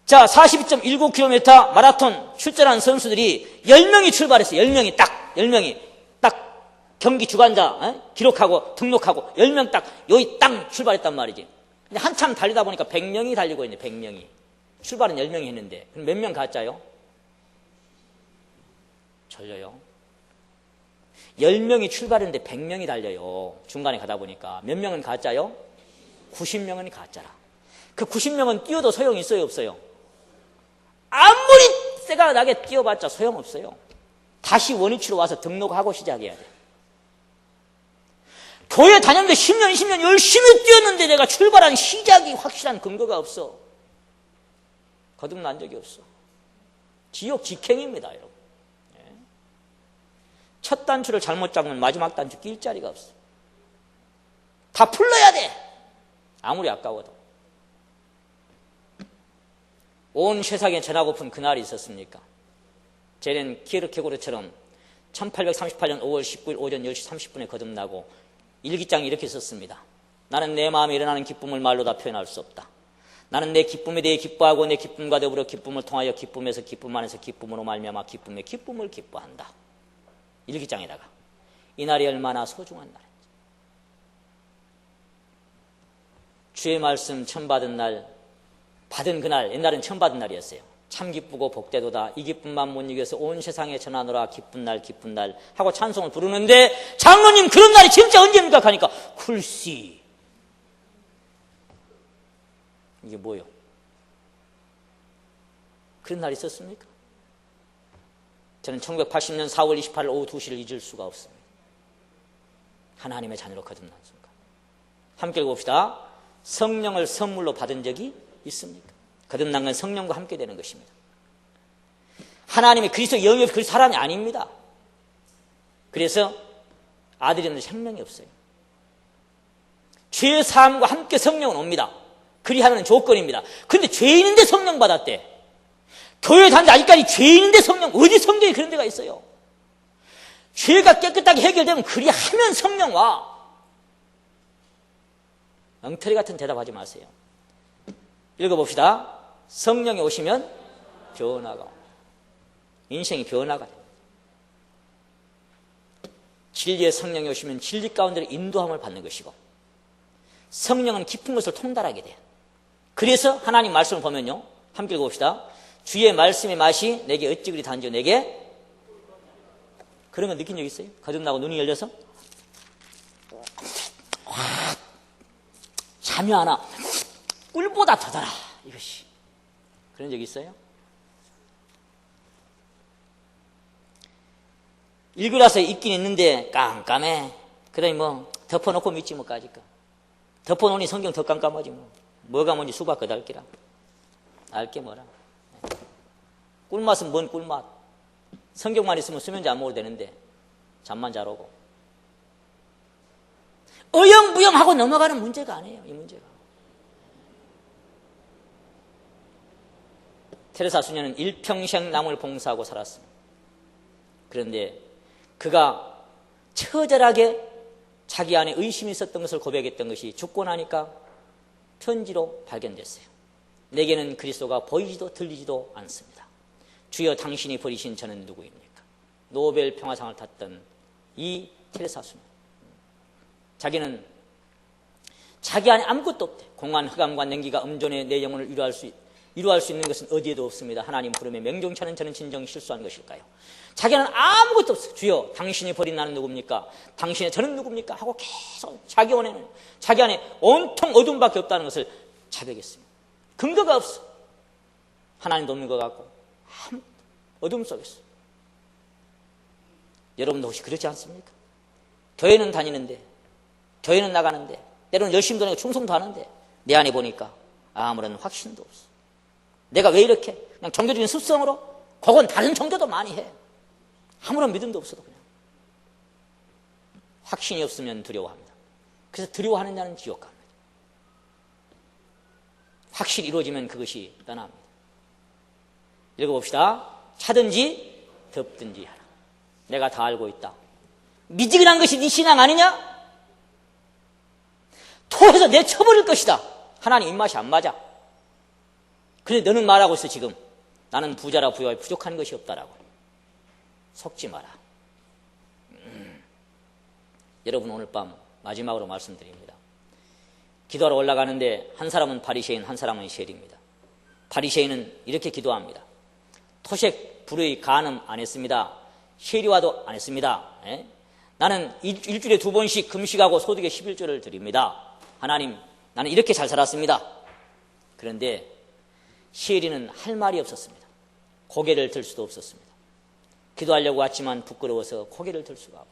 자, 42.19km 마라톤 출전한 선수들이 10명이 출발했어요. 10명이 딱, 10명이 딱 경기 주관자 기록하고 등록하고 10명 딱 여기 딱 출발했단 말이지. 근데 한참 달리다 보니까 100명이 달리고 있네. 100명이. 출발은 10명이 했는데 그럼 몇 명 가짜요? 절려요. 10명이 출발했는데 100명이 달려요. 중간에 가다 보니까 몇 명은 가짜요? 90명은 가짜라. 그 90명은 뛰어도 소용이 있어요, 없어요? 아무리 쇠가 나게 뛰어봤자 소용없어요. 다시 원위치로 와서 등록하고 시작해야 돼. 교회 다녔는데 10년, 20년 열심히 뛰었는데 내가 출발한 시작이 확실한 근거가 없어. 거듭난 적이 없어. 지옥 직행입니다, 여러분. 첫 단추를 잘못 잡으면 마지막 단추 낄 자리가 없어. 다 풀러야 돼. 아무리 아까워도. 온 세상에 전하고픈 그날이 있었습니까? 제는 키르케고르처럼 1838년 5월 19일 오전 10시 30분에 거듭나고 일기장에 이렇게 썼습니다. 나는 내 마음에 일어나는 기쁨을 말로 다 표현할 수 없다. 나는 내 기쁨에 대해 기뻐하고 내 기쁨과 더불어 기쁨을 통하여 기쁨에서 기쁨 안에서 기쁨으로 말미암아 기쁨의 기쁨을 기뻐한다. 일기장에다가 이 날이 얼마나 소중한 날인지. 주의 말씀 처음 받은 날, 받은 그날, 옛날엔 처음 받은 날이었어요. 참 기쁘고 복되도다. 이 기쁨만 못 이겨서 온 세상에 전하노라. 기쁜 날 기쁜 날 하고 찬송을 부르는데 장로님 그런 날이 진짜 언제입니까? 하니까 쿨씨. 이게 뭐요? 그런 날이 있었습니까? 저는 1980년 4월 28일 오후 2시를 잊을 수가 없습니다. 하나님의 자녀로 거듭난 순간. 함께 읽어봅시다. 성령을 선물로 받은 적이 있습니까? 거듭난 건 성령과 함께 되는 것입니다. 하나님이 그리스도 영이 없이 그 사람이 아닙니다. 그래서 아들이 없는데 생명이 없어요. 죄의 사함과 함께 성령은 옵니다. 그리하는 조건입니다. 그런데 죄인인데 성령 받았대. 교회 다니는데 아직까지 죄인인데 성령, 어디 성경에 그런 데가 있어요? 죄가 깨끗하게 해결되면 그리하면 성령 와. 엉터리 같은 대답하지 마세요. 읽어봅시다. 성령이 오시면 변화가 옵니다. 인생이 변화가 됩니다. 진리의 성령이 오시면 진리 가운데로 인도함을 받는 것이고 성령은 깊은 것을 통달하게 돼요. 그래서 하나님 말씀을 보면요. 함께 읽어봅시다. 주의 말씀의 맛이 내게 어찌 그리 단지요 내게 그런 거 느낀 적 있어요? 거듭나고 눈이 열려서 잠이 안 와. 꿀보다 더 달아 이것이. 그런 적 있어요? 읽으라서 있긴 있는데 깜깜해. 그러니 뭐 덮어놓고 믿지 뭐까짓거. 덮어놓으니 성경 더 깜깜하지 뭐. 뭐가 뭔지 수박 거달기라. 알게 뭐라. 꿀맛은 뭔 꿀맛. 성경만 있으면 수면제 안 먹어도 되는데 잠만 잘 오고. 어영부영하고 넘어가는 문제가 아니에요. 이 문제가. 테레사 수녀는 일평생 남을 봉사하고 살았습니다. 그런데 그가 처절하게 자기 안에 의심이 있었던 것을 고백했던 것이 죽고 나니까 편지로 발견됐어요. 내게는 그리스도가 보이지도 들리지도 않습니다. 주여 당신이 버리신 저는 누구입니까? 노벨 평화상을 탔던 이 테레사 수녀. 자기는 자기 안에 아무것도 없대. 공안, 흑암과 냉기가 음존의 내 영혼을 위로할 수 위로할 수 있는 것은 어디에도 없습니다. 하나님 부름에 명종치 않은 저는 진정 실수한 것일까요? 자기는 아무것도 없어요. 주여 당신이 버린 나는 누굽니까? 당신의 저는 누굽니까? 하고 계속 자기 안에 온통 어둠밖에 없다는 것을 자백했습니다. 근거가 없어. 하나님도 없는 것 같고 어둠 속에서. 여러분도 혹시 그렇지 않습니까? 교회는 다니는데, 교회는 나가는데, 때로는 열심히 다니고 충성도 하는데 내 안에 보니까 아무런 확신도 없어. 내가 왜 이렇게 그냥 종교적인 습성으로, 그건 다른 종교도 많이 해. 아무런 믿음도 없어도 그냥. 확신이 없으면 두려워합니다. 그래서 두려워하는 자는 지옥 갑니다. 확실히 이루어지면 그것이 떠납니다. 읽어봅시다. 차든지 덮든지 하라. 내가 다 알고 있다. 미지근한 것이 네 신앙 아니냐? 토해서 내쳐버릴 것이다. 하나님 입맛이 안 맞아. 그런데 너는 말하고 있어 지금. 나는 부자라 부여에 부족한 것이 없다라고. 속지 마라. 여러분 오늘 밤 마지막으로 말씀드립니다. 기도하러 올라가는데 한 사람은 바리새인, 한 사람은 셀입니다. 바리새인은 이렇게 기도합니다. 토색 불의 간음 안 했습니다. 세리와도 안 했습니다. 예? 나는 일주일에 2번씩 금식하고 소득의 11조를 드립니다. 하나님, 나는 이렇게 잘 살았습니다. 그런데 세리는 할 말이 없었습니다. 고개를 들 수도 없었습니다. 기도하려고 왔지만 부끄러워서 고개를 들 수가 없고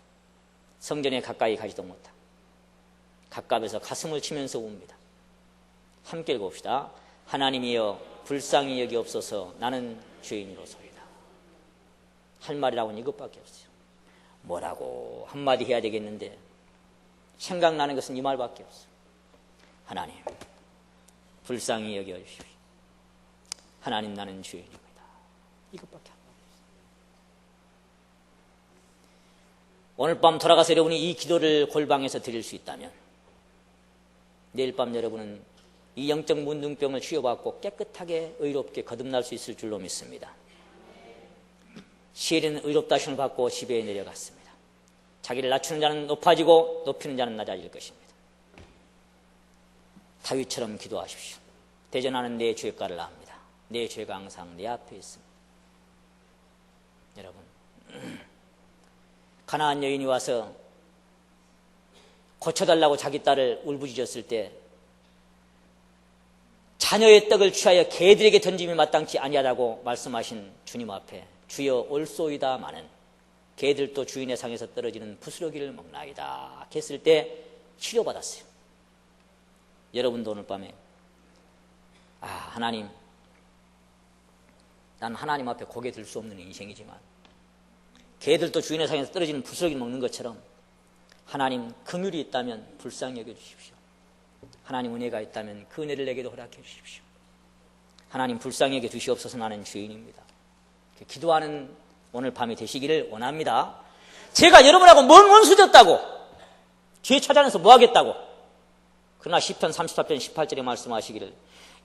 성전에 가까이 가지도 못하고 갑갑에서 가슴을 치면서 웁니다. 함께 읽어봅시다. 하나님이여 불쌍히 여기옵소서. 나는 죄인으로소이다. 할 말이라고는 이것밖에 없어요. 뭐라고 한마디 해야 되겠는데 생각나는 것은 이 말밖에 없어요. 하나님 불쌍히 여겨주십시오. 하나님 나는 죄인입니다. 이것밖에 안 돼요. 오늘 밤 돌아가서 여러분이 이 기도를 골방에서 드릴 수 있다면 내일 밤 여러분은 이 영적 문둥병을 치유받고 깨끗하게 의롭게 거듭날 수 있을 줄로 믿습니다. 시엘이는 의롭다 하심을 받고 집에 내려갔습니다. 자기를 낮추는 자는 높아지고 높이는 자는 낮아질 것입니다. 다윗처럼 기도하십시오. 대전하는 내 죄가를 압니다. 내 죄가 항상 내 앞에 있습니다. 여러분 가나안 여인이 와서 고쳐달라고 자기 딸을 울부짖었을 때 자녀의 떡을 취하여 개들에게 던짐이 마땅치 아니하다고 말씀하신 주님 앞에 주여 올소이다마는 개들도 주인의 상에서 떨어지는 부스러기를 먹나이다 했을 때 치료받았어요. 여러분도 오늘 밤에 하나님, 난 하나님 앞에 고개 들 수 없는 인생이지만 개들도 주인의 상에서 떨어지는 부스러기를 먹는 것처럼 하나님 긍휼이 있다면 불쌍히 여겨주십시오. 하나님 은혜가 있다면 그 은혜를 내게도 허락해 주십시오. 하나님 불쌍히 여겨 주시옵소서. 나는 죄인입니다. 기도하는 오늘 밤이 되시기를 원합니다. 제가 여러분하고 뭔 원수졌다고 죄 찾아내서 뭐 하겠다고. 그러나 시편 34편 18절에 말씀하시기를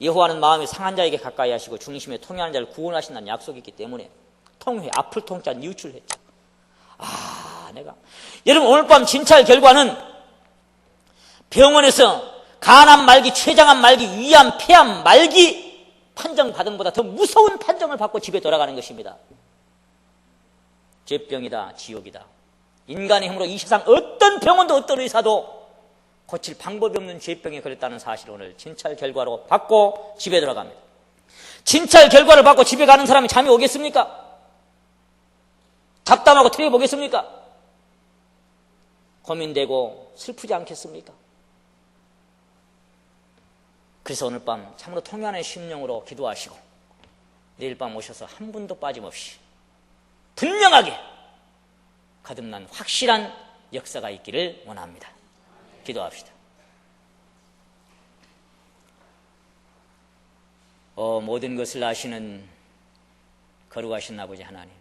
여호와는 마음이 상한 자에게 가까이 하시고 중심에 통회하는 자를 구원하신다는 약속이 있기 때문에 통회, 앞을 통자 뉘우출했죠. 여러분 오늘 밤 진찰 결과는 병원에서 간암 말기, 췌장암 말기, 위암, 폐암 말기 판정받은 보다 더 무서운 판정을 받고 집에 돌아가는 것입니다. 죄병이다, 지옥이다. 인간의 힘으로 이 세상 어떤 병원도 어떤 의사도 고칠 방법이 없는 죄병에 걸렸다는 사실을 오늘 진찰 결과로 받고 집에 돌아갑니다. 진찰 결과를 받고 집에 가는 사람이 잠이 오겠습니까? 잡담하고 틀려 보겠습니까? 고민되고 슬프지 않겠습니까? 그래서 오늘 밤 참으로 통연한 심령으로 기도하시고 내일 밤 오셔서 한 분도 빠짐없이 분명하게 거듭난 확실한 역사가 있기를 원합니다. 기도합시다. 모든 것을 아시는 거룩하신 아버지 하나님,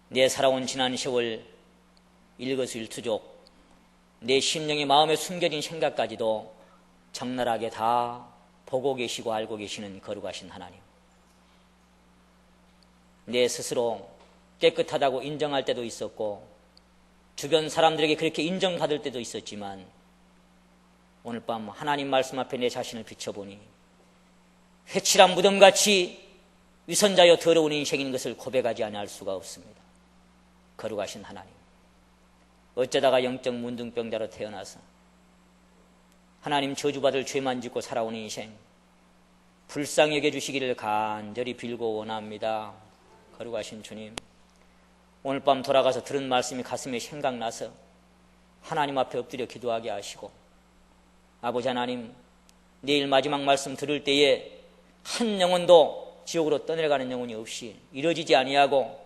내 살아온 지난 세월 일거수일투족 내 심령의 마음에 숨겨진 생각까지도 적나라하게 다 보고 계시고 알고 계시는 거룩하신 하나님, 내 스스로 깨끗하다고 인정할 때도 있었고 주변 사람들에게 그렇게 인정받을 때도 있었지만 오늘 밤 하나님 말씀 앞에 내 자신을 비춰보니 회칠한 무덤같이 위선자여 더러운 인생인 것을 고백하지 않을 수가 없습니다. 거룩하신 하나님, 어쩌다가 영적 문둥병자로 태어나서 하나님 저주받을 죄만 짓고 살아온 인생 불쌍히 여겨주시기를 간절히 빌고 원합니다. 거룩하신 주님, 오늘 밤 돌아가서 들은 말씀이 가슴에 생각나서 하나님 앞에 엎드려 기도하게 하시고, 아버지 하나님, 내일 마지막 말씀 들을 때에 한 영혼도 지옥으로 떠내려가는 영혼이 없이 이뤄지지 아니하고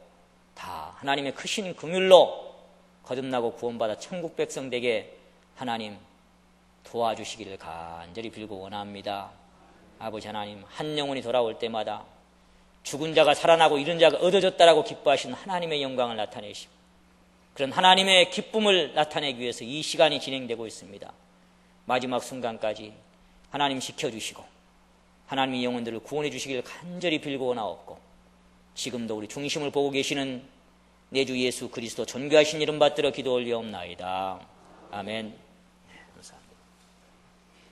다 하나님의 크신 긍휼로 거듭나고 구원받아 천국 백성 되게 하나님 도와주시기를 간절히 빌고 원합니다. 아버지 하나님, 한 영혼이 돌아올 때마다 죽은 자가 살아나고 잃은 자가 얻어졌다라고 기뻐하시는 하나님의 영광을 나타내시고, 그런 하나님의 기쁨을 나타내기 위해서 이 시간이 진행되고 있습니다. 마지막 순간까지 하나님 지켜주시고 하나님의 영혼들을 구원해 주시기를 간절히 빌고 원하옵고, 지금도 우리 중심을 보고 계시는 내 주 예수 그리스도 존귀하신 이름 받들어 기도 올리옵나이다. 아멘.